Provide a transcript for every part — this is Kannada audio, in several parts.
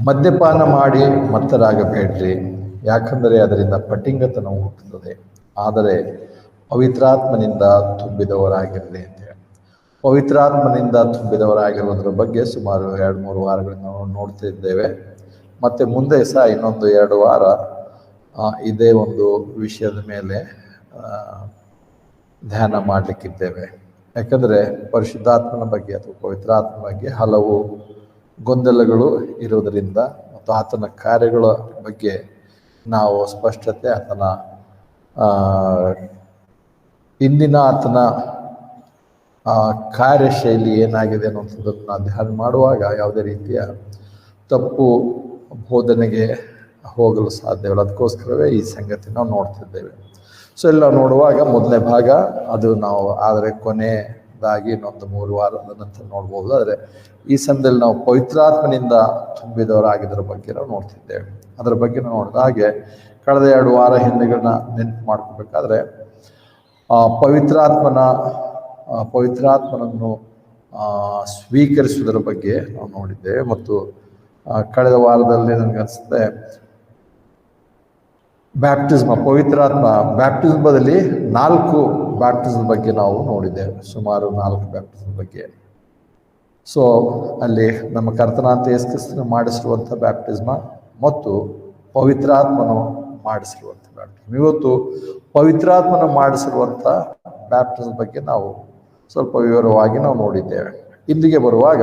ಮದ್ಯಪಾನ ಮಾಡಿ ಮತ್ತರಾಗಬೇಡ್ರಿ, ಯಾಕಂದರೆ ಅದರಿಂದ ಪಟಿಂಗತನ ಹುಟ್ಟುತ್ತದೆ. ಆದರೆ ಪವಿತ್ರಾತ್ಮನಿಂದ ತುಂಬಿದವರಾಗಿರಲಿ ಅಂತ ಹೇಳಿ. ಪವಿತ್ರಾತ್ಮನಿಂದ ತುಂಬಿದವರಾಗಿರುವುದರ ಬಗ್ಗೆ ಸುಮಾರು 2-3 ವಾರಗಳಿಂದ ನಾವು ನೋಡ್ತಿದ್ದೇವೆ. ಮತ್ತು ಮುಂದೆ ಸಹ ಇನ್ನೊಂದು 2 ವಾರ ಇದೇ ಒಂದು ವಿಷಯದ ಮೇಲೆ ಧ್ಯಾನ ಮಾಡಲಿಕ್ಕಿದ್ದೇವೆ. ಯಾಕಂದರೆ ಪರಿಶುದ್ಧಾತ್ಮನ ಬಗ್ಗೆ ಅಥವಾ ಪವಿತ್ರಾತ್ಮನ ಬಗ್ಗೆ ಹಲವು ಗೊಂದಲಗಳು ಇರುವುದರಿಂದ ಮತ್ತು ಆತನ ಕಾರ್ಯಗಳ ಬಗ್ಗೆ ನಾವು ಸ್ಪಷ್ಟತೆ, ಆತನ ಇಂದಿನ ಆತನ ಕಾರ್ಯಶೈಲಿ ಏನಾಗಿದೆ ಅನ್ನೋಂಥದ್ದನ್ನು ಧ್ಯಾನ ಮಾಡುವಾಗ ಯಾವುದೇ ರೀತಿಯ ತಪ್ಪು ಬೋಧನೆಗೆ ಹೋಗಲು ಸಾಧ್ಯವಿಲ್ಲ. ಅದಕ್ಕೋಸ್ಕರವೇ ಈ ಸಂಗತಿ ನಾವು ನೋಡ್ತಿದ್ದೇವೆ. ಸೊ ಎಲ್ಲ ನೋಡುವಾಗ ಮೊದಲನೇ ಭಾಗ ಅದು ನಾವು, ಆದರೆ ಕೊನೆಯದಾಗಿ ಇನ್ನೊಂದು 3 ವಾರದ ನಂತರ ನೋಡ್ಬೋದು. ಆದರೆ ಈ ಸಮಯದಲ್ಲಿ ನಾವು ಪವಿತ್ರಾತ್ಮನಿಂದ ತುಂಬಿದವರಾಗಿದ್ದರ ಬಗ್ಗೆ ನಾವು ನೋಡ್ತಿದ್ದೇವೆ. ಅದರ ಬಗ್ಗೆ ನಾವು ನೋಡಿದ ಹಾಗೆ ಕಳೆದ 2 ವಾರ ಹಿಂದೆಗಳನ್ನ ನೆನಪು ಮಾಡ್ಕೋಬೇಕಾದ್ರೆ ಪವಿತ್ರಾತ್ಮನನ್ನು ಸ್ವೀಕರಿಸುವುದರ ಬಗ್ಗೆ ನಾವು ನೋಡಿದ್ದೇವೆ. ಮತ್ತು ಕಳೆದ ವಾರದಲ್ಲಿ ನನಗನ್ಸುತ್ತೆ ಬ್ಯಾಪ್ಟಿಸಮದಲ್ಲಿ 4 ಬ್ಯಾಪ್ಟಿಸಮ್ ಬಗ್ಗೆ ನಾವು ನೋಡಿದ್ದೇವೆ. ಸುಮಾರು 4 ಬ್ಯಾಪ್ಟಿಸಮ್ ಬಗ್ಗೆ. ಸೊ ಅಲ್ಲಿ ನಮ್ಮ ಕರ್ತನಾದ ಯೇಸು ಕ್ರಿಸ್ತನು ಮಾಡಿಸಿರುವಂಥ ಬ್ಯಾಪ್ಟಿಸ್ಮ ಮತ್ತು ಪವಿತ್ರಾತ್ಮನು ಮಾಡಿಸಿರುವಂಥ ಬ್ಯಾಪ್ಟಿಸ್ಮ. ಇವತ್ತು ಪವಿತ್ರಾತ್ಮನ ಮಾಡಿಸಿರುವಂಥ ಬ್ಯಾಪ್ಟಿಸಮ್ ಬಗ್ಗೆ ನಾವು ಸ್ವಲ್ಪ ವಿವರವಾಗಿ ನಾವು ನೋಡಿದ್ದೇವೆ. ಇಲ್ಲಿಗೆ ಬರುವಾಗ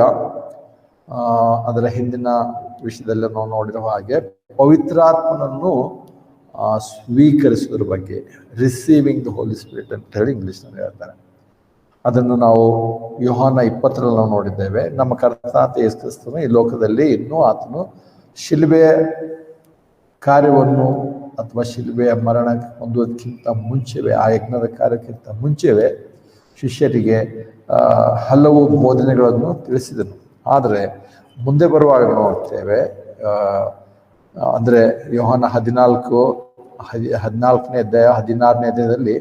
ಅದರ ಹಿಂದಿನ ವಿಷಯದಲ್ಲಿ ನಾವು ನೋಡಿರುವ ಹಾಗೆ ಪವಿತ್ರಾತ್ಮನನ್ನು ಸ್ವೀಕರಿಸುವುದ್ರ ಬಗ್ಗೆ, ರಿಸೀವಿಂಗ್ ದ ಹೋಲಿ ಸ್ಪಿರಿಟ್ ಅಂತ ಹೇಳಿ ಇಂಗ್ಲೀಷ್ನಲ್ಲಿ ಹೇಳ್ತಾರೆ. ಅದನ್ನು ನಾವು ಯೋಹಾನ 20ರಲ್ಲಿ ನಾವು ನೋಡಿದ್ದೇವೆ. ನಮ್ಮ ಕರ್ತನಾದ ಯೇಸು ಕ್ರಿಸ್ತನು ಈ ಲೋಕದಲ್ಲಿ ಇನ್ನೂ ಆತನು ಶಿಲುಬೆಯ ಕಾರ್ಯವನ್ನು ಅಥವಾ ಶಿಲುಬೆಯ ಮರಣ ಹೊಂದುವುದಕ್ಕಿಂತ ಮುಂಚೆವೇ, ಆ ಯಜ್ಞದ ಕಾರ್ಯಕ್ಕಿಂತ ಮುಂಚೆವೇ ಶಿಷ್ಯರಿಗೆ ಹಲವು ಬೋಧನೆಗಳನ್ನು ತಿಳಿಸಿದನು. ಆದರೆ ಮುಂದೆ ಬರುವಾಗ ನೋಡ್ತೇವೆ, ಅಂದರೆ ಯೋಹಾನ 14ನೇ ಅಧ್ಯಾಯ 16ನೇ ಅಧ್ಯಾಯದಲ್ಲಿ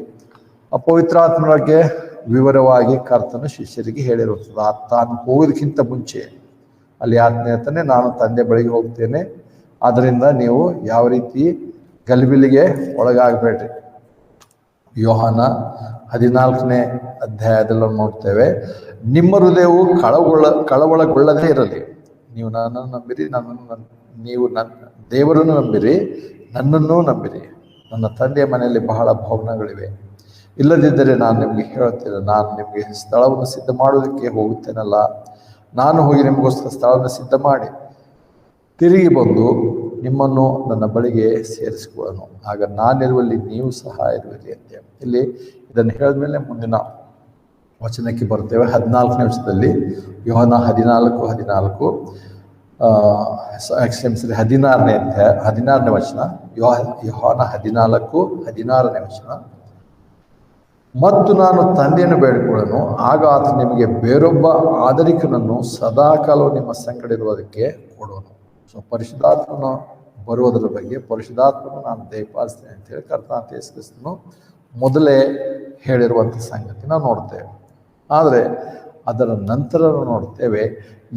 ಪವಿತ್ರಾತ್ಮನ ಬಗ್ಗೆ ವಿವರವಾಗಿ ಕರ್ತನು ಶಿಷ್ಯರಿಗೆ ಹೇಳಿರುತ್ತದೆ. ತಾನು ಹೋಗೋದಕ್ಕಿಂತ ಮುಂಚೆ ಅಲ್ಲಿ ಆತನೇ ಹೇಳ್ತಾನೆ, ನಾನು ತಂದೆ ಬಳಿಗೆ ಹೋಗ್ತೇನೆ, ಆದ್ದರಿಂದ ನೀವು ಯಾವ ರೀತಿ ಗಲಿಬಿಲಿಗೆ ಒಳಗಾಗಬೇಡ್ರಿ. ಯೋಹಾನ 14ನೇ ಅಧ್ಯಾಯದಲ್ಲಿ ನೋಡ್ತೇವೆ, ನಿಮ್ಮ ಹೃದಯವು ಕಳವಳಗೊಳ್ಳದೇ ಇರಲಿ. ನೀವು ನನ್ನನ್ನು ನಂಬಿರಿ, ನೀವು ದೇವರನ್ನು ನಂಬಿರಿ, ನನ್ನನ್ನೂ ನಂಬಿರಿ. ನನ್ನ ತಂದೆಯ ಮನೆಯಲ್ಲಿ ಬಹಳ ಭವನಗಳಿವೆ. ಇಲ್ಲದಿದ್ದರೆ ನಾನು ನಿಮಗೆ ಹೇಳುತ್ತೇನೆ, ನಾನು ನಿಮಗೆ ಸ್ಥಳವನ್ನು ಸಿದ್ಧ ಮಾಡೋದಕ್ಕೆ ಹೋಗುತ್ತೇನಲ್ಲ. ನಾನು ಹೋಗಿ ನಿಮಗೋಸ್ಕರ ಸ್ಥಳವನ್ನು ಸಿದ್ಧ ಮಾಡಿ ತಿರುಗಿ ಬಂದು ನಿಮ್ಮನ್ನು ನನ್ನ ಬಳಿಗೆ ಸೇರಿಸಿಕೊಳ್ಳನು. ಆಗ ನಾನಿರುವಲ್ಲಿ ನೀವು ಸಹ ಇರುವಿರಿ ಅಂತ. ಇಲ್ಲಿ ಇದನ್ನು ಹೇಳಿದ್ಮೇಲೆ ಮುಂದಿನ ವಚನಕ್ಕೆ ಬರ್ತೇವೆ. 14ನೇ ವಚನದಲ್ಲಿ ಯೋಹಾನ 14 16ನೇ ಅಧ್ಯಾಯ 16ನೇ ವಚನ, ಯೋಹಾನ 14:16ನೇ ವಚನ. ಮತ್ತು ನಾನು ತಂದೆಯನ್ನು ಬೇಡಿಕೊಳ್ಳನು, ಆಗ ಆತ ನಿಮಗೆ ಬೇರೊಬ್ಬ ಆದರಿಕನನ್ನು ಸದಾಕಾಲವು ನಿಮ್ಮ ಸಂಗಡ ಇರುವುದಕ್ಕೆ ಕೊಡುವನು. ಸೊ ಪರಿಶುದ್ಧಾತ್ಮನು ಬರುವುದರ ಬಗ್ಗೆ, ಪರಿಶುದ್ಧಾತ್ಮನು ನಾನು ದಯಪಾಲಿಸ್ತೇನೆ ಅಂತೇಳಿ ಕರ್ತನಾದ ಯೇಸು ಕ್ರಿಸ್ತನು ಮೊದಲೇ ಹೇಳಿರುವಂಥ ಸಂಗತಿ ನಾವು ನೋಡ್ತೇವೆ. ಆದರೆ ಅದರ ನಂತರ ನೋಡ್ತೇವೆ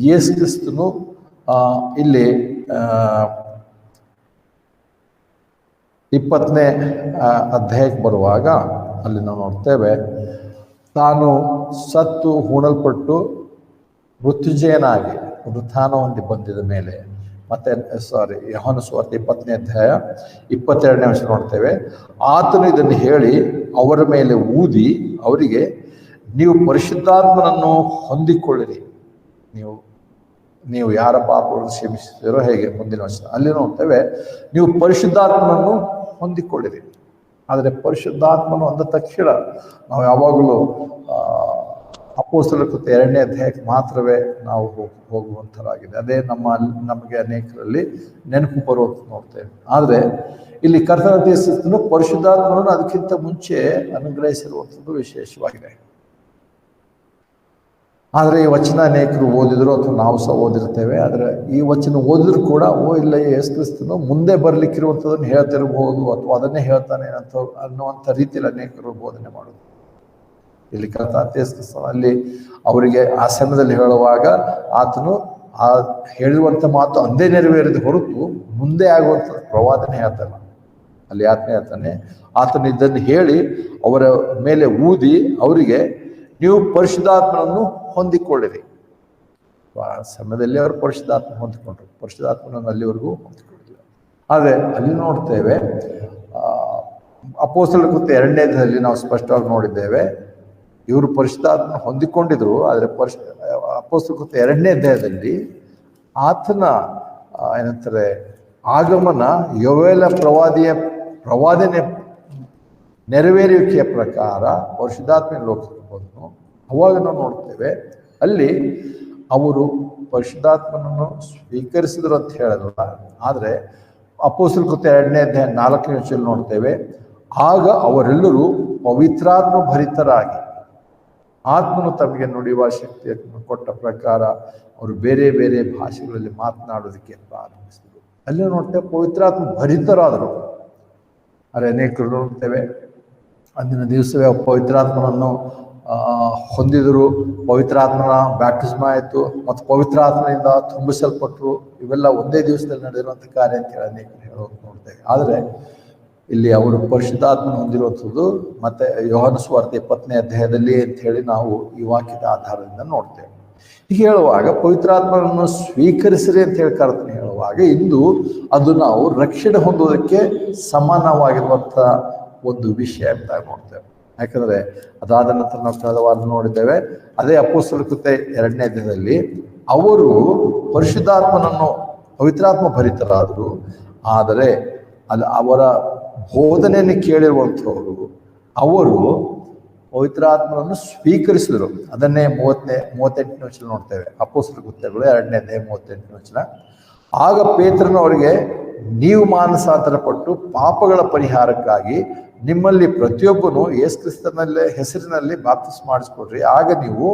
ಯೇಸು ಕ್ರಿಸ್ತನು ಇಲ್ಲಿ 20ನೇ ಅಧ್ಯಾಯಕ್ಕೆ ಬರುವಾಗ ಅಲ್ಲಿ ನಾವು ನೋಡ್ತೇವೆ, ತಾನು ಸತ್ತು ಹೂಣಲ್ಪಟ್ಟು ಮೃತ್ಯುಂಜಯನಾಗಿ ವೃಥಾನ ಹೊಂದಿ ಬಂದಿದ ಮೇಲೆ, ಮತ್ತೆ ಯೋಹಾನ ಸುವಾರ್ತೆ 20ನೇ ಅಧ್ಯಾಯ 22ನೇ ವಚನ ನೋಡ್ತೇವೆ, ಆತನು ಇದನ್ನು ಹೇಳಿ ಅವರ ಮೇಲೆ ಊದಿ ಅವರಿಗೆ, ನೀವು ಪರಿಶುದ್ಧಾತ್ಮನನ್ನು ಹೊಂದಿಕೊಳ್ಳಿರಿ. ನೀವು ಯಾರ ಪಾಪಗಳನ್ನು ಕ್ಷಮಿಸಿದಿರೋ ಹೇಗೆ, ಮುಂದಿನ ವಚನ ಅಲ್ಲಿ ನೋಡ್ತೇವೆ, ನೀವು ಪರಿಶುದ್ಧಾತ್ಮನನ್ನು ಹೊಂದಿಕೊಳ್ಳಿರಿ. ಆದರೆ ಪರಿಶುದ್ಧಾತ್ಮನು ಅಂದ ತಕ್ಷಣ ನಾವು ಯಾವಾಗಲೂ ಅಪೊಸ್ತಲರ ಕೃತ್ಯ 2ನೇ ಅಧ್ಯಾಯಕ್ಕೆ ಮಾತ್ರವೇ ನಾವು ಹೋಗುವಂಥದ್ದಾಗಿದೆ. ಅದೇ ನಮಗೆ ಅನೇಕರಲ್ಲಿ ನೆನಪು ಬರುವಂತ ನೋಡ್ತೇವೆ. ಆದರೆ ಇಲ್ಲಿ ಕರ್ತನಾದ ಯೇಸು ಕ್ರಿಸ್ತನು ಪರಿಶುದ್ಧಾತ್ಮನನ್ನು ಅದಕ್ಕಿಂತ ಮುಂಚೆ ಅನುಗ್ರಹಿಸಿರುವಂಥದ್ದು ವಿಶೇಷವಾಗಿದೆ. ಆದರೆ ಈ ವಚನ ಅನೇಕರು ಓದಿದ್ರು ಅಥವಾ ನಾವು ಸಹ ಓದಿರ್ತೇವೆ. ಆದರೆ ಈ ವಚನ ಓದಿದ್ರು ಕೂಡ ಇಲ್ಲ, ಯೇಸು ಕ್ರಿಸ್ತನು ಮುಂದೆ ಬರಲಿಕ್ಕಿರುವಂಥದ್ದನ್ನು ಹೇಳ್ತಿರ್ಬೋದು ಅಥವಾ ಅದನ್ನೇ ಹೇಳ್ತಾನೆ ಅನ್ನುವಂಥ ರೀತಿಯಲ್ಲಿ ಅನೇಕರು ಬೋಧನೆ ಮಾಡೋದು. ಇಲ್ಲಿ ಕರ್ತನಾದ ಯೇಸು ಕ್ರಿಸ್ತನು ಅಲ್ಲಿ ಅವರಿಗೆ ಆ ಸಮಯದಲ್ಲಿ ಹೇಳುವಾಗ ಆತನು ಆ ಹೇಳಿರುವಂಥ ಮಾತು ಅಂದೇ ನೆರವೇರಿದ ಹೊರತು ಮುಂದೆ ಆಗುವಂಥ ಪ್ರವಾದನೆ ಹೇಳ್ತಾನೆ. ಅಲ್ಲಿ ಆತನೇ ಹೇಳ್ತಾನೆ, ಆತನ ಇದನ್ನು ಹೇಳಿ ಅವರ ಮೇಲೆ ಊದಿ ಅವರಿಗೆ ನೀವು ಪರಿಶುದ್ಧಾತ್ಮನನ್ನು ಹೊಂದಿಕೊಳ್ಳಿರಿ. ಆ ಸಮಯದಲ್ಲಿ ಅವರು ಪರಿಶುದ್ಧಾತ್ಮ ಹೊಂದಿಕೊಂಡ್ರು. ಪರಿಶುದ್ಧಾತ್ಮನನ್ನು ಅಲ್ಲಿವರೆಗೂ ಹೊಂದಿಕೊಂಡಿಲ್ಲ. ಆದರೆ ಅಲ್ಲಿ ನೋಡ್ತೇವೆ, ಅಪೊಸ್ತಲರ ಕೃತ್ಯ 2ನೇ ಅಧ್ಯಾಯದಲ್ಲಿ ನಾವು ಸ್ಪಷ್ಟವಾಗಿ ನೋಡಿದ್ದೇವೆ, ಇವರು ಪರಿಶುದ್ಧಾತ್ಮ ಹೊಂದಿಕೊಂಡಿದ್ರು. ಆದರೆ ಅಪೊಸ್ತಲರ ಕೃತ್ಯ 2ನೇ ಅಧ್ಯಾಯದಲ್ಲಿ ಆತನ ಏನಂತಾರೆ ಆಗಮನ ಯೋವೇಲ ಪ್ರವಾದನೆ ನೆರವೇರುವಿಕೆಯ ಪ್ರಕಾರ ಪರಿಶುದ್ಧಾತ್ಮ ಲೋಕಕ್ಕೆ ಬಂದು ಅವಾಗ ನಾವು ನೋಡ್ತೇವೆ ಅಲ್ಲಿ ಅವರು ಪರಿಶುದ್ಧಾತ್ಮನನ್ನು ಸ್ವೀಕರಿಸಿದ್ರು ಅಂತ ಹೇಳಿದ್ರು. ಆದರೆ ಅಪೊಸ್ತಲರ ಕೃತ್ಯ 2ನೇ ಅಧ್ಯಾಯ 4ನೇ ವಚನದಲ್ಲಿ ನೋಡ್ತೇವೆ, ಆಗ ಅವರೆಲ್ಲರೂ ಪವಿತ್ರಾತ್ಮ ಭರಿತರಾಗಿ ಆತ್ಮನು ತಮಗೆ ನುಡಿಯುವ ಶಕ್ತಿಯನ್ನು ಕೊಟ್ಟ ಪ್ರಕಾರ ಅವರು ಬೇರೆ ಬೇರೆ ಭಾಷೆಗಳಲ್ಲಿ ಮಾತನಾಡೋದಕ್ಕೆ ಪ್ರಾರಂಭಿಸಿದರು. ಅಲ್ಲಿ ನೋಡ್ತೇವೆ ಪವಿತ್ರಾತ್ಮ ಭರಿತರಾದರು. ಆದರೆ ಅನೇಕರು ನೋಡ್ತೇವೆ ಅಂದಿನ ದಿವಸವೇ ಪವಿತ್ರಾತ್ಮನನ್ನು ಹೊಂದಿದರು, ಪವಿತ್ರಾತ್ಮನ ಬ್ಯಾಪ್ಟಿಸ್ಮ ಆಯಿತು ಮತ್ತು ಪವಿತ್ರಾತ್ಮನಿಂದ ತುಂಬಿಸಲ್ಪಟ್ಟರು. ಇವೆಲ್ಲ ಒಂದೇ ದಿವಸದಲ್ಲಿ ನಡೆದಿರುವಂಥ ಕಾರ್ಯ ಅಂತ ಹೇಳಿ ಅನೇಕರು ಹೇಳೋದು ನೋಡ್ತೇವೆ. ಆದರೆ ಇಲ್ಲಿ ಅವರು ಪರಿಶುದ್ಧಾತ್ಮನ ಹೊಂದಿರುವಂಥದ್ದು ಮತ್ತೆ ಯೋಹಾನ ಸುವಾರ್ತೆ 20ನೇ ಅಧ್ಯಾಯದಲ್ಲಿ ಅಂತ ಹೇಳಿ ನಾವು ಈ ವಾಕ್ಯದ ಆಧಾರದಿಂದ ನೋಡ್ತೇವೆ. ಹೀಗೆ ಹೇಳುವಾಗ ಪವಿತ್ರಾತ್ಮನನ್ನು ಸ್ವೀಕರಿಸಿರಿ ಅಂತ ಹೇಳಿ ಕರ್ತನೆ ಹೇಳುವಾಗ ಇಂದು ಅದು ನಾವು ರಕ್ಷಣೆ ಹೊಂದುವುದಕ್ಕೆ ಸಮಾನವಾಗಿರುವಂಥ ಒಂದು ವಿಷಯ ಅಂತ ನೋಡ್ತೇವೆ. ಯಾಕಂದರೆ ಅದಾದ ನಂತರ ನಾವು ಕಳೆದ ವಾರ ನೋಡಿದ್ದೇವೆ, ಅದೇ ಅಪೊಸ್ತಲರ ಕೃತ್ಯ 2ನೇ ಅಧ್ಯಾಯದಲ್ಲಿ ಅವರು ಪರಿಶುದ್ಧಾತ್ಮನನ್ನು ಪವಿತ್ರಾತ್ಮ ಭರಿತರಾದರು. ಆದರೆ ಅಲ್ಲಿ ಅವರ ಬೋಧನೆಯನ್ನು ಕೇಳಿರುವಂಥವರು ಅವರು ಪವಿತ್ರಾತ್ಮನನ್ನು ಸ್ವೀಕರಿಸಿದರು. ಅದನ್ನೇ 38ನೇ ವಚನ ನೋಡ್ತೇವೆ. ಅಪೊಸ್ತಲರ ಕೃತ್ಯಗಳು 2ನೇ ಅಧ್ಯಾಯ 38ನೇ ವಚನ. ಆಗ ಪೇತ್ರನು ಅವರಿಗೆ, ನೀವು ಮಾನಸಾಂತರ ಪಟ್ಟು ಪಾಪಗಳ ಪರಿಹಾರಕ್ಕಾಗಿ ನಿಮ್ಮಲ್ಲಿ ಪ್ರತಿಯೊಬ್ಬನು ಯೇಸು ಕ್ರಿಸ್ತನಲ್ಲೇ ಹೆಸರಿನಲ್ಲಿ ಬಾಪ್ತಿಸ್ಮ ಮಾಡಿಸ್ಕೊಡ್ರಿ, ಆಗ ನೀವು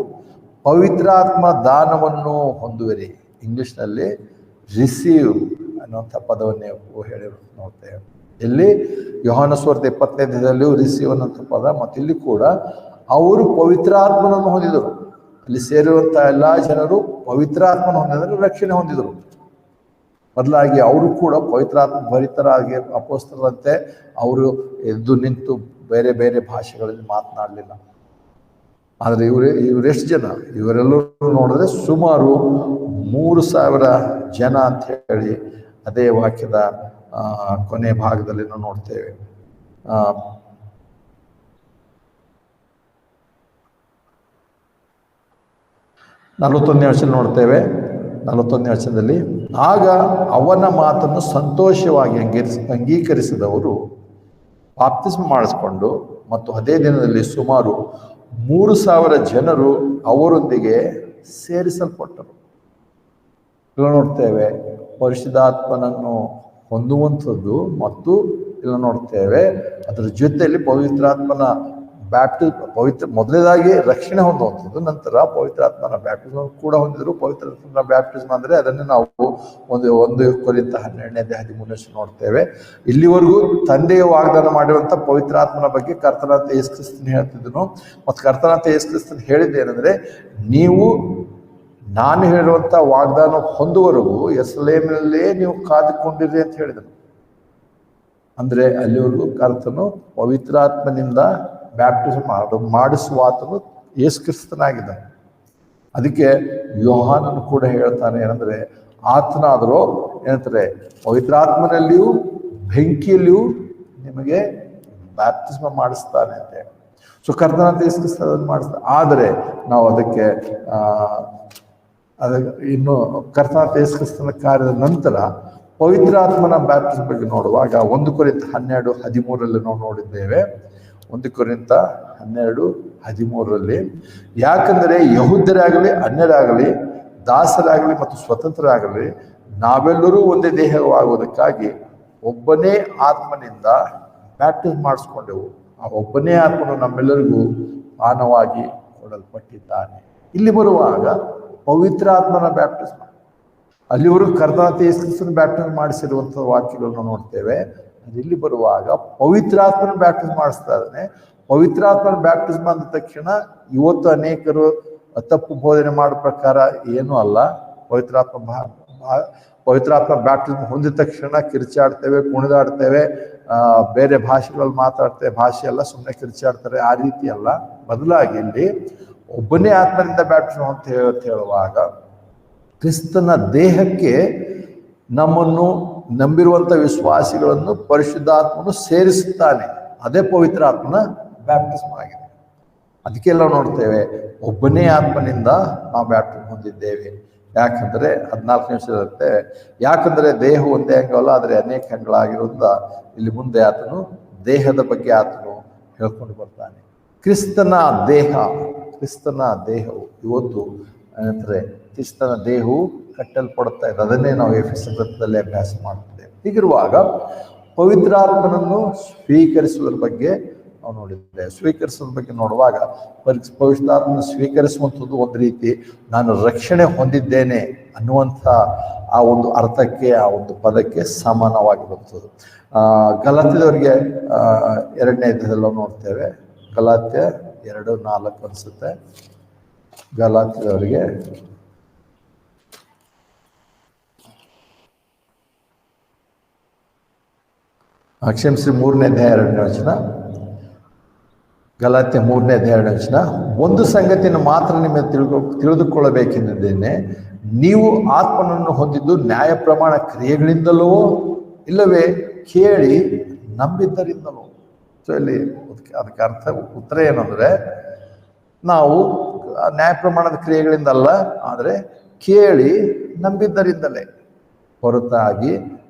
ಪವಿತ್ರಾತ್ಮ ದಾನವನ್ನು ಹೊಂದುವಿರಿ. ಇಂಗ್ಲಿಷ್ನಲ್ಲಿ ರಿಸೀವ್ ಅನ್ನುವಂಥ ಪದವನ್ನೇ ಹೇಳಿರು ನೋಡ್ತೇವೆ. ಇಲ್ಲಿ ಯೋಹಾನ ಸುವಾರ್ತೆ 20ನೇ ಅಧ್ಯಾಯದಲ್ಲಿಯೂ ರಿಸೀವ್ ಅನ್ನುವಂಥ ಪದ, ಮತ್ತು ಇಲ್ಲಿ ಕೂಡ ಅವರು ಪವಿತ್ರಾತ್ಮನನ್ನು ಹೊಂದಿದರು. ಅಲ್ಲಿ ಸೇರಿರುವಂಥ ಎಲ್ಲ ಜನರು ಪವಿತ್ರಾತ್ಮನ ಹೊಂದಿದರೆ ರಕ್ಷಣೆ ಹೊಂದಿದರು. ಬದಲಾಗಿ ಅವರು ಕೂಡ ಪವಿತ್ರಾತ್ಮ ಭರಿತರಾಗಿ ಅಪೊಸ್ತಲರಂತೆ ಅವರು ಎದ್ದು ನಿಂತು ಬೇರೆ ಬೇರೆ ಭಾಷೆಗಳಲ್ಲಿ ಮಾತನಾಡಲಿಲ್ಲ. ಆದರೆ ಇವರೆಷ್ಟು ಜನ? ಇವರೆಲ್ಲರೂ ನೋಡಿದ್ರೆ ಸುಮಾರು 3,000 ಜನ ಅಂತ ಹೇಳಿ ಅದೇ ವಾಕ್ಯದ ಕೊನೆ ಭಾಗದಲ್ಲಿ ನಾವು ನೋಡ್ತೇವೆ. 41ನೇ ವಚನ ನೋಡ್ತೇವೆ. 41ನೇ ವಚನದಲ್ಲಿ, ಆಗ ಅವನ ಮಾತನ್ನು ಸಂತೋಷವಾಗಿ ಅಂಗೀಕರಿಸಿದವರು ಬಾಪ್ತಿಸ್ಮ ಮಾಡಿಸ್ಕೊಂಡು ಮತ್ತು ಅದೇ ದಿನದಲ್ಲಿ ಸುಮಾರು 3,000 ಜನರು ಅವರೊಂದಿಗೆ ಸೇರಿಸಲ್ಪಟ್ಟರು. ಇಲ್ಲಿ ನೋಡ್ತೇವೆ ಪರಿಶುದ್ಧಾತ್ಮನನ್ನು ಹೊಂದುವಂಥದ್ದು ಮತ್ತು ಇಲ್ಲಿ ನೋಡ್ತೇವೆ ಅದರ ಜೊತೆಯಲ್ಲಿ ಪವಿತ್ರಾತ್ಮನ ಮೊದಲೇದಾಗಿ ರಕ್ಷಣೆ ಹೊಂದುವಂಥದ್ದು, ನಂತರ ಪವಿತ್ರಾತ್ಮನ ಬ್ಯಾಪ್ಟಿಸ್ಮ ಕೂಡ ಹೊಂದಿದ್ರು. ಪವಿತ್ರಾತ್ಮನ ಬ್ಯಾಪ್ಟಿಸ್ಮ ಅಂದರೆ ಅದನ್ನು ನಾವು ಒಂದು ಕೊರಿಂಥ 12ನೇ ಅಧ್ಯಾಯ 13ನೇ ನೋಡ್ತೇವೆ. ಇಲ್ಲಿವರೆಗೂ ತಂದೆಯ ವಾಗ್ದಾನ ಮಾಡಿರುವಂಥ ಪವಿತ್ರಾತ್ಮನ ಬಗ್ಗೆ ಕರ್ತನಾದ ಯೇಸು ಕ್ರಿಸ್ತನು ಹೇಳ್ತಿದ್ದನು. ಮತ್ತು ಕರ್ತನಾದ ಯೇಸು ಕ್ರಿಸ್ತನು ಹೇಳಿದ್ದೇನೆಂದರೆ, ನೀವು ನಾನು ಹೇಳಿರುವಂಥ ವಾಗ್ದಾನ ಹೊಂದುವರೆಗೂ ಯೆರೂಸಲೇಮಿನಲ್ಲೇ ನೀವು ಕಾದುಕೊಂಡಿರಿ ಅಂತ ಹೇಳಿದನು. ಅಂದರೆ ಅಲ್ಲಿವರೆಗೂ ಕರ್ತನು ಪವಿತ್ರಾತ್ಮನಿಂದ ಬ್ಯಾಪ್ಟಿಸಮ್ ಮಾಡಿಸುವಾತನು ಯೇಸು ಕ್ರಿಸ್ತನಾಗಿದ್ದಾನೆ. ಅದಕ್ಕೆ ಯೋಹಾನನು ಕೂಡ ಹೇಳ್ತಾನೆ ಏನಂದರೆ, ಆತನಾದರೂ ಏನಂತಾರೆ ಪವಿತ್ರಾತ್ಮನಲ್ಲಿಯೂ ಬೆಂಕಿಯಲ್ಲಿಯೂ ನಿಮಗೆ ಬ್ಯಾಪ್ಟಿಸ್ಮ ಮಾಡಿಸ್ತಾನೆ ಅಂತ ಹೇಳಿ. ಸೊ ಕರ್ತನಾದ ಯೇಸು ಕ್ರಿಸ್ತನನ್ನು ಮಾಡಿಸ್ತಾನೆ. ಆದರೆ ನಾವು ಅದಕ್ಕೆ ಇನ್ನು ಕರ್ತನಾದ ಯೇಸು ಕ್ರಿಸ್ತನ ಕಾರ್ಯದ ನಂತರ ಪವಿತ್ರಾತ್ಮನ ಬ್ಯಾಪ್ಟಿಸ್ಮ ಬಗ್ಗೆ ನೋಡುವಾಗ 1 ಕೊರಿಂಥ 12:13 ನಾವು ನೋಡಿದ್ದೇವೆ. 1 ಕೊರಿಂಥ 12:13 ಯಾಕಂದರೆ ಯಹೂದ್ಯರಾಗಲಿ ಅನ್ಯರಾಗಲಿ ದಾಸರಾಗಲಿ ಮತ್ತು ಸ್ವತಂತ್ರರಾಗಲಿ ನಾವೆಲ್ಲರೂ ಒಂದೇ ದೇಹವಾಗುವುದಕ್ಕಾಗಿ ಒಬ್ಬನೇ ಆತ್ಮನಿಂದ ಬ್ಯಾಪ್ಟಿಸ್ಮ ಮಾಡಿಸ್ಕೊಂಡೆವು. ಆ ಒಬ್ಬನೇ ಆತ್ಮನು ನಮ್ಮೆಲ್ಲರಿಗೂ ಪಾನವಾಗಿ ಕೊಡಲ್ಪಟ್ಟಿದ್ದಾನೆ. ಇಲ್ಲಿ ಬರುವಾಗ ಪವಿತ್ರಾತ್ಮನ ಬ್ಯಾಪ್ಟಿಸ್ಮ, ಅಲ್ಲಿವರೆಗೂ ಕರ್ತನಾದ ಯೇಸು ಕ್ರಿಸ್ತನ ಬ್ಯಾಪ್ಟಿಸ್ಮ ಮಾಡಿಸಿರುವಂಥ ವಾಕ್ಯಗಳನ್ನು ನೋಡ್ತೇವೆ. ಇಲ್ಲಿ ಬರುವಾಗ ಪವಿತ್ರಾತ್ಮನ ಬ್ಯಾಪ್ಟಿಸ್ಮ ಮಾಡಿಸ್ತಾ ಇದ್ದಾನೆ. ಪವಿತ್ರಾತ್ಮನ ಬ್ಯಾಪ್ಟಿಸ್ಮ ಅಂದ ತಕ್ಷಣ ಇವತ್ತು ಅನೇಕರು ತಪ್ಪು ಬೋಧನೆ ಮಾಡೋ ಪ್ರಕಾರ ಏನೂ ಅಲ್ಲ. ಪವಿತ್ರಾತ್ಮ ಪವಿತ್ರಾತ್ಮ ಬ್ಯಾಪ್ಟಿಸಮ್ ಹೊಂದಿದ ತಕ್ಷಣ ಕಿರ್ಚಾಡ್ತೇವೆ, ಕುಣಿದಾಡ್ತೇವೆ, ಬೇರೆ ಭಾಷೆಗಳಲ್ಲಿ ಮಾತಾಡ್ತೇವೆ. ಭಾಷೆ ಎಲ್ಲ ಸುಮ್ಮನೆ ಕಿರ್ಚಾಡ್ತಾರೆ, ಆ ರೀತಿ ಅಲ್ಲ. ಬದಲಾಗಿ ಇಲ್ಲಿ ಒಬ್ಬನೇ ಆತ್ಮನಿಂದ ಬ್ಯಾಪ್ಟಿಸಮ್ ಅಂತ ಹೇಳುವಾಗ ಕ್ರಿಸ್ತನ ದೇಹಕ್ಕೆ ನಮ್ಮನ್ನು ನಂಬಿರುವಂಥ ವಿಶ್ವಾಸಿಗಳನ್ನು ಪರಿಶುದ್ಧಾತ್ಮನು ಸೇರಿಸುತ್ತಾನೆ. ಅದೇ ಪವಿತ್ರಾತ್ಮನ ಬ್ಯಾಪ್ಟಿಸಮ್ ಆಗಿದೆ. ಅದಕ್ಕೆಲ್ಲ ನೋಡ್ತೇವೆ, ಒಬ್ಬನೇ ಆತ್ಮನಿಂದ ನಾವು ಬ್ಯಾಪ್ಟಿಸಮ್ ಹೊಂದಿದ್ದೇವೆ. ಯಾಕಂದರೆ 14 ನಿಮಿಷ ಇರುತ್ತೆ. ಯಾಕಂದರೆ ದೇಹ ಒಂದೇ ಅಂಗವಲ್ಲ, ಆದರೆ ಅನೇಕ ಅಂಗಗಳಾಗಿರೋದ್ರಿಂದ ಇಲ್ಲಿ ಮುಂದೆ ಆತನು ದೇಹದ ಬಗ್ಗೆ ಆತನು ಹೇಳ್ಕೊಂಡು ಬರ್ತಾನೆ. ಕ್ರಿಸ್ತನ ದೇಹವು ಇವತ್ತು ಅಂದರೆ ಕ್ರಿಸ್ತನ ದೇಹವು ಕಟ್ಟಲ್ಪಡುತ್ತಾ ಇದೆ. ಅದನ್ನೇ ನಾವು ಎಫೆಸ ಗ್ರಂಥದಲ್ಲಿ ಅಭ್ಯಾಸ ಮಾಡುತ್ತೇವೆ. ಹೀಗಿರುವಾಗ ಪವಿತ್ರಾತ್ಮನನ್ನು ಸ್ವೀಕರಿಸುವುದರ ಬಗ್ಗೆ ನಾವು ನೋಡಿದ್ದೇವೆ. ಸ್ವೀಕರಿಸೋದ್ರ ಬಗ್ಗೆ ನೋಡುವಾಗ ಪವಿತ್ರಾತ್ಮನ ಸ್ವೀಕರಿಸುವಂಥದ್ದು ಒಂದು ರೀತಿ ನಾನು ರಕ್ಷಣೆ ಹೊಂದಿದ್ದೇನೆ ಅನ್ನುವಂಥ ಆ ಒಂದು ಅರ್ಥಕ್ಕೆ, ಆ ಒಂದು ಪದಕ್ಕೆ ಸಮಾನವಾಗಿರುತ್ತದೆ. ಗಲಾತ್ಯದವರಿಗೆ 2ನೇ ಅಧ್ಯಾಯದಲ್ಲಿ ನೋಡ್ತೇವೆ. ಗಲಾತ್ಯ 2:4 ಅನಿಸುತ್ತೆ. ಗಲಾತ್ಯದವರಿಗೆ ಕ್ಷಮಿಸಿ 3ನೇ ಅಧ್ಯಾಯ 2ನೇ ವಚನ. ಗಲಾತ್ಯ 3ನೇ ಅಧ್ಯಾಯ 2ನೇ ವಚನ. ಒಂದು ಸಂಗತಿಯನ್ನು ಮಾತ್ರ ನಿಮಗೆ ತಿಳಿದುಕೊಳ್ಳಬೇಕೆಂದಿದ್ದೇನೆ, ನೀವು ಆತ್ಮನನ್ನು ಹೊಂದಿದ್ದು ನ್ಯಾಯ ಪ್ರಮಾಣ ಕ್ರಿಯೆಗಳಿಂದಲೋ ಇಲ್ಲವೇ ಕೇಳಿ ನಂಬಿದ್ದರಿಂದಲೋ. ಸೊ ಇಲ್ಲಿ ಅದಕ್ಕೆ ಉತ್ತರ ಏನಂದ್ರೆ, ನಾವು ನ್ಯಾಯ ಪ್ರಮಾಣದ ಕ್ರಿಯೆಗಳಿಂದಲ್ಲ, ಆದರೆ ಕೇಳಿ ನಂಬಿದ್ದರಿಂದಲೇ ಹೊರತಾಗಿ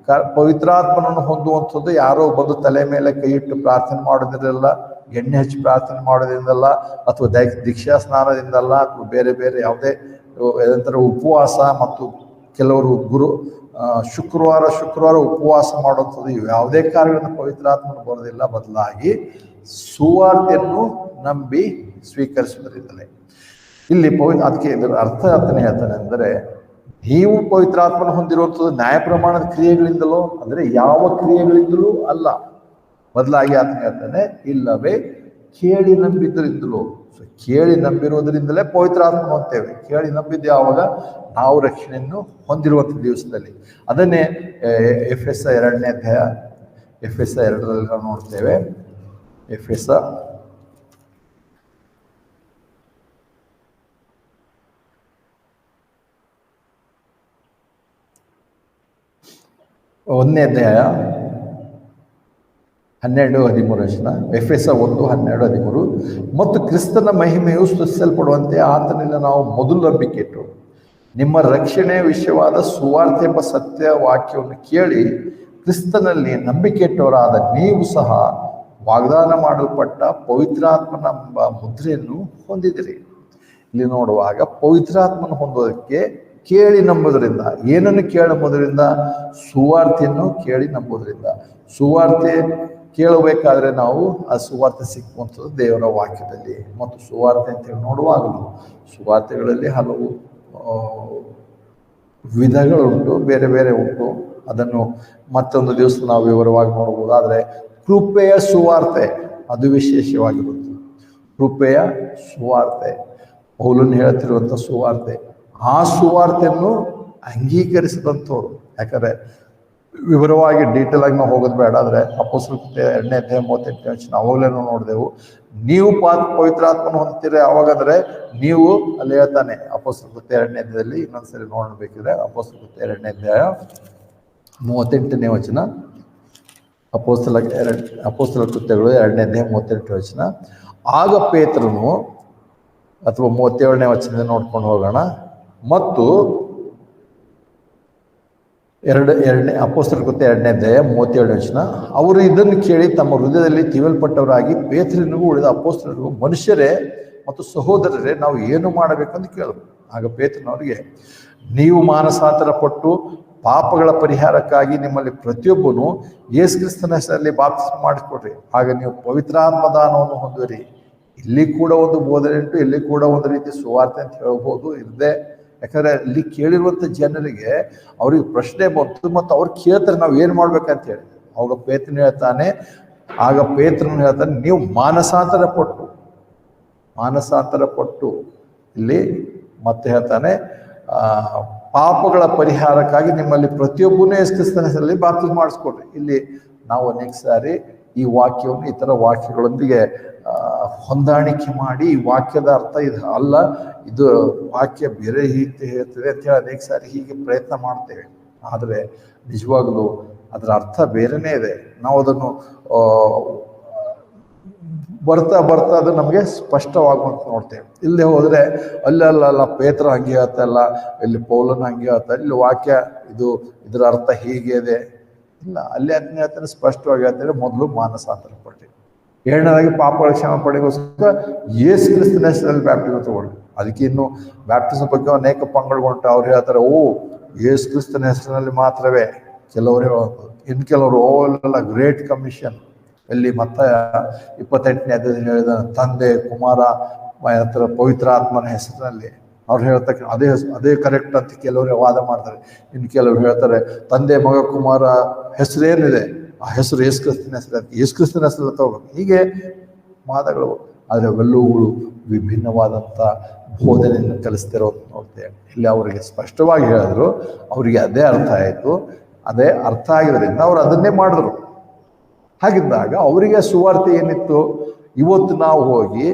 ಪವಿತ್ರಾತ್ಮನನ್ನು ಹೊಂದುವಂಥದ್ದು ಯಾರೋ ಬಂದು ತಲೆ ಮೇಲೆ ಕೈ ಇಟ್ಟು ಪ್ರಾರ್ಥನೆ ಮಾಡೋದ್ರಲ್ಲ, ಎಣ್ಣೆ ಹಚ್ಚಿ ಪ್ರಾರ್ಥನೆ ಮಾಡೋದ್ರಿಂದಲ್ಲ, ಅಥವಾ ದೀಕ್ಷಾ ಸ್ನಾನದಿಂದಲ್ಲ, ಅಥವಾ ಬೇರೆ ಬೇರೆ ಯಾವುದೇ ಉಪವಾಸ, ಮತ್ತು ಕೆಲವರು ಶುಕ್ರವಾರ ಉಪವಾಸ ಮಾಡುವಂಥದ್ದು, ಯಾವುದೇ ಕಾರ್ಯಗಳನ್ನು ಪವಿತ್ರಾತ್ಮನ ಬರೋದಿಲ್ಲ. ಬದಲಾಗಿ ಸುವಾರ್ತೆಯನ್ನು ನಂಬಿ ಸ್ವೀಕರಿಸುವುದರಿಂದಲೇ. ಇಲ್ಲಿ ಅದಕ್ಕೆ ಇದರ ಅರ್ಥ ಹೇಳ್ತಾನೆ ಅಂದರೆ, ನೀವು ಪವಿತ್ರಾತ್ಮನ ಹೊಂದಿರುವಂಥದ್ದು ನ್ಯಾಯ ಪ್ರಮಾಣದ ಕ್ರಿಯೆಗಳಿಂದಲೋ ಅಂದರೆ ಯಾವ ಕ್ರಿಯೆಗಳಿಂದಲೂ ಅಲ್ಲ. ಬದಲಾಗಿ ಆತನ ಹೇಳ್ತಾನೆ, ಇಲ್ಲವೇ ಕೇಳಿ ನಂಬಿದ್ದರಿಂದಲೋ. ಸೊ ಕೇಳಿ ನಂಬಿರುವುದರಿಂದಲೇ ಪವಿತ್ರಾತ್ಮ ಹೊಂದ್ತೇವೆ. ಕೇಳಿ ನಂಬಿದ್ದು ಯಾವಾಗ? ನಾವು ರಕ್ಷಣೆಯನ್ನು ಹೊಂದಿರುವಂಥ ದಿವಸದಲ್ಲಿ. ಅದನ್ನೇ ಎಫೆಸ 2ನೇ ಅಧ್ಯಾಯ, ಎಫೆಸ 2ರಲ್ಲಿ ನಾವು ನೋಡ್ತೇವೆ. ಎಫೆಸ 1ನೇ ಅಧ್ಯಾಯ 12-13 ವಚನ. ಎಫೆಸ 1:12-13. ಮತ್ತು ಕ್ರಿಸ್ತನ ಮಹಿಮೆಯು ಸ್ತುತಿಸಲ್ಪಡುವಂತೆ ಆತನಿಂದ ನಾವು ಮೊದಲು ನಂಬಿಕೆ ಇಟ್ಟು ನಿಮ್ಮ ರಕ್ಷಣೆಯ ವಿಷಯವಾದ ಸುವಾರ್ತೆ ಎಂಬ ಸತ್ಯ ವಾಕ್ಯವನ್ನು ಕೇಳಿ ಕ್ರಿಸ್ತನಲ್ಲಿ ನಂಬಿಕೆ ಇಟ್ಟವರಾದ ನೀವು ಸಹ ವಾಗ್ದಾನ ಮಾಡಲ್ಪಟ್ಟ ಪವಿತ್ರಾತ್ಮನ ಮುದ್ರೆಯನ್ನು ಹೊಂದಿದಿರಿ. ಇಲ್ಲಿ ನೋಡುವಾಗ ಪವಿತ್ರಾತ್ಮನ ಹೊಂದೋದಕ್ಕೆ ಕೇಳಿ ನಂಬೋದ್ರಿಂದ, ಏನನ್ನು ಕೇಳಿ ನಂಬೋದ್ರಿಂದ? ಸುವಾರ್ತೆಯನ್ನು ಕೇಳಿ ನಂಬೋದ್ರಿಂದ. ಸುವಾರ್ತೆ ಕೇಳಬೇಕಾದ್ರೆ ನಾವು ಆ ಸುವಾರ್ತೆ ಸಿಕ್ಕುವಂಥದ್ದು ದೇವರ ವಾಕ್ಯದಲ್ಲಿ. ಮತ್ತು ಸುವಾರ್ತೆ ಅಂತೇಳಿ ನೋಡುವಾಗಲೂ ಸುವಾರ್ತೆಗಳಲ್ಲಿ ಹಲವು ವಿಧಗಳುಂಟು, ಬೇರೆ ಬೇರೆ ಉಂಟು. ಅದನ್ನು ಮತ್ತೊಂದು ದಿವಸ ನಾವು ವಿವರವಾಗಿ ನೋಡ್ಬೋದು. ಆದರೆ ಕೃಪೆಯ ಸುವಾರ್ತೆ ಅದು ವಿಶೇಷವಾಗಿರುತ್ತೆ. ಕೃಪೆಯ ಸುವಾರ್ತೆ, ಪೌಲನು ಹೇಳ್ತಿರುವಂಥ ಸುವಾರ್ತೆ, ಆ ಸುವಾರ್ತೆಯನ್ನು ಅಂಗೀಕರಿಸಿದಂಥವ್ರು. ಯಾಕಂದರೆ ವಿವರವಾಗಿ ಡೀಟೇಲ್ ಆಗಿ ನಾವು ಹೋಗೋದು ಬೇಡ. ಆದರೆ ಅಪೊಸ್ತಲರ ಕೃತ್ಯ 2ನೇ ಅಧ್ಯಾಯ 38ನೇ ವಚನ ಅವಾಗಲೇ ನಾವು ನೋಡಿದೆವು. ನೀವು ಪವಿತ್ರಾತ್ಮನ ಹೊಂದ್ತೀರಿ ಯಾವಾಗಂದರೆ ನೀವು, ಅಲ್ಲಿ ಹೇಳ್ತಾನೆ ಅಪೊಸ್ತಲರ ಕೃತ್ಯ 2ನೇ ಅಧ್ಯಾಯದಲ್ಲಿ, ಇನ್ನೊಂದ್ಸರಿ ನೋಡಬೇಕಿದ್ರೆ ಅಪೊಸ್ತಲರ ಕೃತ್ಯ 2ನೇ ಅಧ್ಯಾಯ 38ನೇ ವಚನ. ಅಪೊಸ್ತಲರ ಕೃತ್ಯಗಳು 2ನೇ ಅಧ್ಯಾಯ 38ನೇ ವಚನ. ಆಗ ಪೇತ್ರನು, ಅಥವಾ 37ನೇ ವಚನದಿಂದ ನೋಡ್ಕೊಂಡು ಹೋಗೋಣ. ಮತ್ತು ಅಪೊಸ್ತಲರ ಕೃತ್ಯ 2ನೇ ಅಧ್ಯಾಯ 37ನೇ ವಚನ. ಅವರು ಇದನ್ನು ಕೇಳಿ ತಮ್ಮ ಹೃದಯದಲ್ಲಿ ತಿವಲ್ಪಟ್ಟವರಾಗಿ ಪೇತ್ರನಿಗೂ ಉಳಿದ ಅಪೊಸ್ತಲರಿಗೂ, ಮನುಷ್ಯರೇ ಮತ್ತು ಸಹೋದರರೇ, ನಾವು ಏನು ಮಾಡಬೇಕಂತ ಕೇಳಿದ್ರು. ಆಗ ಪೇತ್ರನವರಿಗೆ, ನೀವು ಮಾನಸಾಂತರ ಪಟ್ಟು ಪಾಪಗಳ ಪರಿಹಾರಕ್ಕಾಗಿ ನಿಮ್ಮಲ್ಲಿ ಪ್ರತಿಯೊಬ್ಬನು ಯೇಸು ಕ್ರಿಸ್ತನ ಹೆಸರಲ್ಲಿ ಬಾಪ್ತಿಸ್ಮ ಮಾಡಿಕೊಡ್ರಿ, ಆಗ ನೀವು ಪವಿತ್ರಾತ್ಮ ದಾನವನ್ನು ಹೊಂದುವಿರಿ. ಇಲ್ಲಿ ಕೂಡ ಒಂದು ಬೋಧನೆ ಉಂಟು, ಇಲ್ಲಿ ಕೂಡ ಒಂದು ರೀತಿ ಸುವಾರ್ತೆ ಅಂತ ಹೇಳ್ಬೋದು ಇದೆ. ಯಾಕಂದರೆ ಇಲ್ಲಿ ಕೇಳಿರುವಂಥ ಜನರಿಗೆ ಅವ್ರಿಗೆ ಪ್ರಶ್ನೆ ಬಂತು, ಮತ್ತು ಅವ್ರು ಕೇಳ್ತಾರೆ ನಾವು ಏನು ಮಾಡ್ಬೇಕಂತ ಹೇಳಿ. ಆಗ ಪೇತ್ರನು ಹೇಳ್ತಾನೆ, ನೀವು ಮಾನಸಾಂತರ ಪಟ್ಟು ಇಲ್ಲಿ ಮತ್ತೆ ಹೇಳ್ತಾನೆ, ಪಾಪಗಳ ಪರಿಹಾರಕ್ಕಾಗಿ ನಿಮ್ಮಲ್ಲಿ ಪ್ರತಿಯೊಬ್ಬನೇ ಯೇಸು ಕ್ರಿಸ್ತನ ಹೆಸರಲ್ಲಿ ಬಾಪ್ತಿಸ್ಮ ಮಾಡಿಸ್ಕೊಡ್ರಿ. ಇಲ್ಲಿ ನಾವು ಅನೇಕ ಸಾರಿ ಈ ವಾಕ್ಯವನ್ನು ಇತರ ವಾಕ್ಯಗಳೊಂದಿಗೆ ಹೊಂದಾಣಿಕೆ ಮಾಡಿ ಈ ವಾಕ್ಯದ ಅರ್ಥ ಇದು ಅಲ್ಲ, ಇದು ವಾಕ್ಯ ಬೇರೆ ರೀತಿ ಹೇಳ್ತದೆ ಅಂತ ಹೇಳಿ ಅನೇಕ ಸಾರಿ ಹೀಗೆ ಪ್ರಯತ್ನ ಮಾಡ್ತೇವೆ. ಆದರೆ ನಿಜವಾಗಲೂ ಅದರ ಅರ್ಥ ಬೇರೆನೇ ಇದೆ. ನಾವು ಅದನ್ನು ಬರ್ತಾ ಬರ್ತಾ ಅದು ನಮಗೆ ಸ್ಪಷ್ಟವಾಗುವಂತ ನೋಡ್ತೇವೆ. ಇಲ್ಲಿ ಹೋದರೆ ಅಲ್ಲ ಪೇತ್ರ ಹಂಗೆ ಹೇಳ್ತಲ್ಲ, ಇಲ್ಲಿ ಪೌಲನ ಹಂಗೆ ಹೇಳ್ತಾರೆ, ಇಲ್ಲಿ ವಾಕ್ಯ ಇದರ ಅರ್ಥ ಹೀಗೆ ಇದೆ. ಇಲ್ಲ, ಅಲ್ಲಿ ಅದನ್ನ ಹೇಳ್ತಾನೆ, ಸ್ಪಷ್ಟವಾಗಿ ಹೇಳ್ತಾರೆ, ಮೊದಲು ಮಾನಸಾಂತರ ಪಟ್ಟಿ, ಎರಡನೇದಾಗಿ ಪಾಪಗಳ ಕ್ಷಮೆ ಪಡೆಗೋಸ್ಕರ ಯೇಸು ಕ್ರಿಸ್ತನ ಹೆಸರಲ್ಲಿ ಬ್ಯಾಪ್ಟಿಸಮ್ ತಗೊಳ್ಳಿ. ಅದಕ್ಕೆ ಇನ್ನು ಬ್ಯಾಪ್ಟಿಸಮ್ ಬಗ್ಗೆ ಅನೇಕ ಪಂಗಡಗೊಂಡು ಅವ್ರು ಹೇಳ್ತಾರೆ, ಯೇಸು ಕ್ರಿಸ್ತನ ಹೆಸರಿನಲ್ಲಿ ಮಾತ್ರವೇ. ಕೆಲವರು ಹೇಳೋದು, ಇನ್ನು ಕೆಲವರು ಇಲ್ಲ ಗ್ರೇಟ್ ಕಮಿಷನ್ ಇಲ್ಲಿ ಮತ್ತೆ 28ನೇ ಅಧ್ಯಾಯದಲ್ಲಿ ಹೇಳಿದ ತಂದೆ ಕುಮಾರ ಪವಿತ್ರ ಆತ್ಮನ ಹೆಸರಿನಲ್ಲಿ ಅವ್ರು ಹೇಳ್ತಕ್ಕ ಅದೇ ಕರೆಕ್ಟ್ ಅಂತ ಕೆಲವರು ವಾದ ಮಾಡ್ತಾರೆ. ಇನ್ನು ಕೆಲವರು ಹೇಳ್ತಾರೆ ತಂದೆ ಮಗ ಕುಮಾರ ಹೆಸರೇನಿದೆ ಆ ಹೆಸರು ಯೇಸು ಕ್ರಿಸ್ತನ ಹೆಸರು, ಅದಕ್ಕೆ ಯೇಸು ಕ್ರಿಸ್ತನ ಹೆಸರು ತಗೋಬೇಕು. ಹೀಗೆ ವಾದಗಳು. ಆದರೆ ಅವೆಲ್ಲವುಗಳು ವಿಭಿನ್ನವಾದಂಥ ಬೋಧನೆಯನ್ನು ಕಲಿಸ್ತಿರೋದು ನೋಡ್ತೇವೆ. ಇಲ್ಲಿ ಅವರಿಗೆ ಸ್ಪಷ್ಟವಾಗಿ ಹೇಳಿದ್ರು, ಅವರಿಗೆ ಅದೇ ಅರ್ಥ ಆಯಿತು. ಅದೇ ಅರ್ಥ ಆಗಿರೋದ್ರಿಂದ ಅವ್ರು ಅದನ್ನೇ ಮಾಡಿದ್ರು. ಹಾಗಿದ್ದಾಗ ಅವರಿಗೆ ಸುವಾರ್ತೆ ಏನಿತ್ತು? ಇವತ್ತು ನಾವು ಹೋಗಿ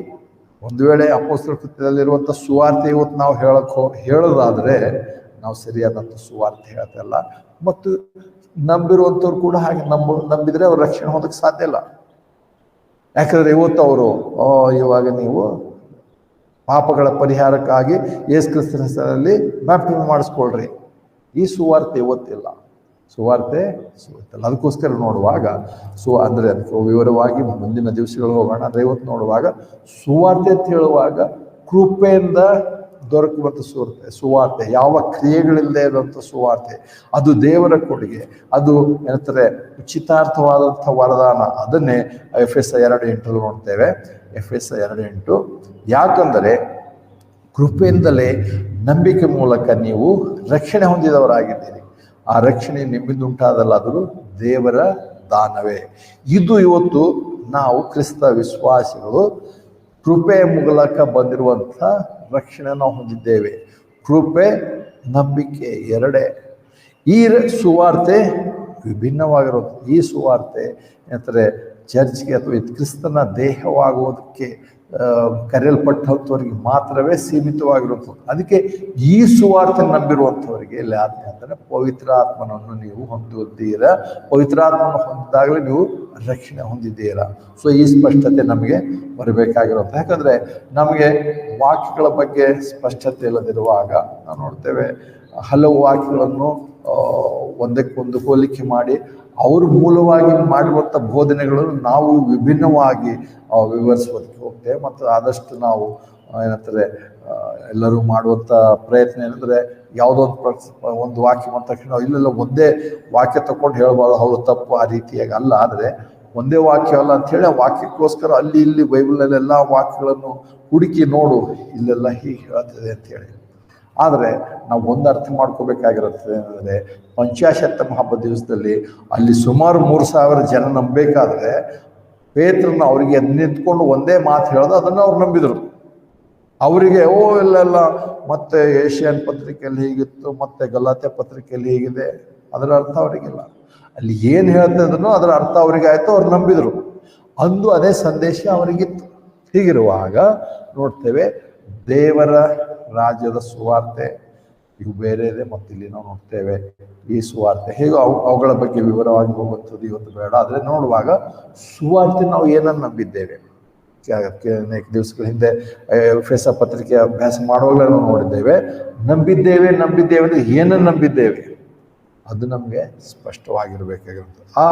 ಒಂದು ವೇಳೆ ಅಪೊಸ್ತಲರ ಕೃತ್ಯದಲ್ಲಿರುವಂಥ ಸುವಾರ್ತೆ ಇವತ್ತು ನಾವು ಹೇಳೋದಾದರೆ ನಾವು ಸರಿಯಾದಂಥ ಸುವಾರ್ತೆ ಹೇಳ್ತಲ್ಲ. ಮತ್ತು ನಂಬಿರುವಂಥವ್ರು ಕೂಡ ಹಾಗೆ ನಂಬಿದರೆ ಅವ್ರು ರಕ್ಷಣೆ ಹೊಂದಕ್ಕೆ ಸಾಧ್ಯ ಇಲ್ಲ. ಯಾಕಂದರೆ ಇವತ್ತು ಅವರು ಇವಾಗ ನೀವು ಪಾಪಗಳ ಪರಿಹಾರಕ್ಕಾಗಿ ಯೇಸು ಕ್ರಿಸ್ತನ ಹೆಸರಲ್ಲಿ ಬ್ಯಾಪ್ಟಿಸಮ್ ಮಾಡಿಸ್ಕೊಳ್ರಿ, ಈ ಸುವಾರ್ತೆ ಇವತ್ತಿಲ್ಲ. ಸುವಾರ್ತೆ ಸಿಗುತ್ತಲ್ಲ. ಅದಕ್ಕೋಸ್ಕರ ನೋಡುವಾಗ ಅಂದರೆ ಅದಕ್ಕೆ ವಿವರವಾಗಿ ಮುಂದಿನ ದಿವಸಗಳು ಹೋಗೋಣ. ಅಂದರೆ ಇವತ್ತು ನೋಡುವಾಗ ಸುವಾರ್ತೆ ಅಂತ ಹೇಳುವಾಗ ಕೃಪೆಯಿಂದ ದೊರಕುವಂಥ ಸುವಾರ್ತೆ, ಯಾವ ಕ್ರಿಯೆಗಳಿಲ್ಲದೆ ಇರುವಂಥ ಸುವಾರ್ತೆ, ಅದು ದೇವರ ಕೊಡುಗೆ, ಅದು ಏನಂತಾರೆ ಉಚಿತಾರ್ಥವಾದಂಥ ವರದಾನ. ಅದನ್ನೇ ಎಫೆಸ 2:8 ನೋಡ್ತೇವೆ. ಎಫೆಸ 2:8, ಯಾಕಂದರೆ ಕೃಪೆಯಿಂದಲೇ ನಂಬಿಕೆ ಮೂಲಕ ನೀವು ರಕ್ಷಣೆ ಹೊಂದಿದವರಾಗಿದ್ದೀರಿ. ಆ ರಕ್ಷಣೆ ನಿಮ್ಮಿಂದ ಉಂಟಾದಲ್ಲ, ಅದು ದೇವರ ದಾನವೇ. ಇದು ಇವತ್ತು ನಾವು ಕ್ರಿಸ್ತ ವಿಶ್ವಾಸಿಗಳು ಕೃಪೆಯ ಮೂಲಕ ಬಂದಿರುವಂಥ ರಕ್ಷಣೆ ನಾವು ಹೊಂದಿದ್ದೇವೆ. ಕೃಪೆ ನಂಬಿಕೆ ಎರಡೇ. ಈ ಸುವಾರ್ತೆ ವಿಭಿನ್ನವಾಗಿರೋದು. ಈ ಸುವಾರ್ತೆ ಏನಂತಾರೆ ಚರ್ಚ್ಗೆ ಅಥವಾ ಕ್ರಿಸ್ತನ ದೇಹವಾಗುವುದಕ್ಕೆ ಕರೆಯಲ್ಪಟ್ಟಂಥವ್ರಿಗೆ ಮಾತ್ರವೇ ಸೀಮಿತವಾಗಿರುತ್ತದೆ. ಅದಕ್ಕೆ ಈ ಸುವಾರ್ತೆ ನಂಬಿರುವಂಥವರಿಗೆ ಇಲ್ಲಿ ಆತ್ಮ ಅಂದರೆ ಪವಿತ್ರ ಆತ್ಮನನ್ನು ನೀವು ಹೊಂದಿದ್ದೀರಾ. ಪವಿತ್ರ ಆತ್ಮನ ಹೊಂದಿದಾಗಲೇ ನೀವು ರಕ್ಷಣೆ ಹೊಂದಿದ್ದೀರಾ. ಸೊ ಈ ಸ್ಪಷ್ಟತೆ ನಮಗೆ ಬರಬೇಕಾಗಿರುತ್ತೆ. ಯಾಕಂದರೆ ನಮಗೆ ವಾಕ್ಯಗಳ ಬಗ್ಗೆ ಸ್ಪಷ್ಟತೆ ಇಲ್ಲದಿರುವಾಗ ನಾವು ನೋಡ್ತೇವೆ ಹಲವು ವಾಕ್ಯಗಳನ್ನು ಒಂದಕ್ಕೊಂದು ಹೋಲಿಕೆ ಮಾಡಿ ಅವರು ಮೂಲವಾಗಿ ಮಾಡುವಂಥ ಬೋಧನೆಗಳನ್ನು ನಾವು ವಿಭಿನ್ನವಾಗಿ ವಿವರಿಸೋದಕ್ಕೆ ಹೋಗ್ತೇವೆ. ಮತ್ತು ಆದಷ್ಟು ನಾವು ಏನಂತಾರೆ ಎಲ್ಲರೂ ಮಾಡುವಂಥ ಪ್ರಯತ್ನ ಏನಂದರೆ ಯಾವುದೋ ಒಂದು ವಾಕ್ಯ ಬಂದ ತಕ್ಷಣ ಇಲ್ಲೆಲ್ಲ ಒಂದೇ ವಾಕ್ಯ ತಗೊಂಡು ಹೇಳ್ಬಾರ್ದು, ಹೌದು ತಪ್ಪು ಆ ರೀತಿಯಾಗಿ ಅಲ್ಲ. ಆದರೆ ಒಂದೇ ವಾಕ್ಯ ಅಲ್ಲ ಅಂಥೇಳಿ ಆ ವಾಕ್ಯಕ್ಕೋಸ್ಕರ ಅಲ್ಲಿ ಇಲ್ಲಿ ಬೈಬಲಲ್ಲೆಲ್ಲ ವಾಕ್ಯಗಳನ್ನು ಹುಡುಕಿ ನೋಡು ಇಲ್ಲೆಲ್ಲ ಹೀಗೆ ಹೇಳ್ತದೆ ಅಂಥೇಳಿ. ಆದರೆ ನಾವು ಒಂದು ಅರ್ಥ ಮಾಡ್ಕೋಬೇಕಾಗಿರುತ್ತೆ ಅಂದರೆ ಪಂಚಾಶತ್ತಮ ಹಬ್ಬ ದಿವಸದಲ್ಲಿ ಅಲ್ಲಿ ಸುಮಾರು 3,000 ಜನ ನಂಬಬೇಕಾದ್ರೆ ಪೇತ್ರನ ಅವರಿಗೆ ನಿಂತ್ಕೊಂಡು ಒಂದೇ ಮಾತು ಹೇಳ್ದು ಅದನ್ನು ಅವ್ರು ನಂಬಿದರು. ಅವರಿಗೆ ಇಲ್ಲೆಲ್ಲ ಮತ್ತೆ ಏಷ್ಯನ್ ಪತ್ರಿಕೆಯಲ್ಲಿ ಹೀಗಿತ್ತು, ಮತ್ತೆ ಗಲಾತ್ಯ ಪತ್ರಿಕೆಯಲ್ಲಿ ಹೀಗಿದೆ, ಅದರ ಅರ್ಥ ಅವರಿಗಿಲ್ಲ. ಅಲ್ಲಿ ಏನು ಹೇಳ್ತಿದ್ರು ಅದರ ಅರ್ಥ ಅವರಿಗೆ ಆಯಿತು, ಅವ್ರು ನಂಬಿದರು. ಅಂದು ಅದೇ ಸಂದೇಶ ಅವರಿಗಿತ್ತು. ಹೀಗಿರುವಾಗ ನೋಡ್ತೇವೆ ದೇವರ ರಾಜ್ಯದ ಸುವಾರ್ತೆ ಇವು ಬೇರೆ ಇದೆ. ಮತ್ತು ಇಲ್ಲಿ ನಾವು ನೋಡ್ತೇವೆ ಈ ಸುವಾರ್ತೆ ಹೇಗೆ ಅವುಗಳ ಬಗ್ಗೆ ವಿವರವಾಗಿ ಹೋಗುತ್ತದೆ ಇವತ್ತು ಬೇಡ. ಆದರೆ ನೋಡುವಾಗ ಸುವಾರ್ತೆ ನಾವು ಏನನ್ನು ನಂಬಿದ್ದೇವೆ. ಅನೇಕ ದಿವಸಗಳ ಹಿಂದೆ ಎಫೆಸ ಪತ್ರಿಕೆ ಅಭ್ಯಾಸ ಮಾಡುವಾಗಲೇ ನಾವು ನೋಡಿದ್ದೇವೆ. ನಂಬಿದ್ದೇವೆ ಅಂದರೆ ಏನನ್ನು ನಂಬಿದ್ದೇವೆ ಅದು ನಮಗೆ ಸ್ಪಷ್ಟವಾಗಿರಬೇಕಾಗಿರುತ್ತೆ. ಆ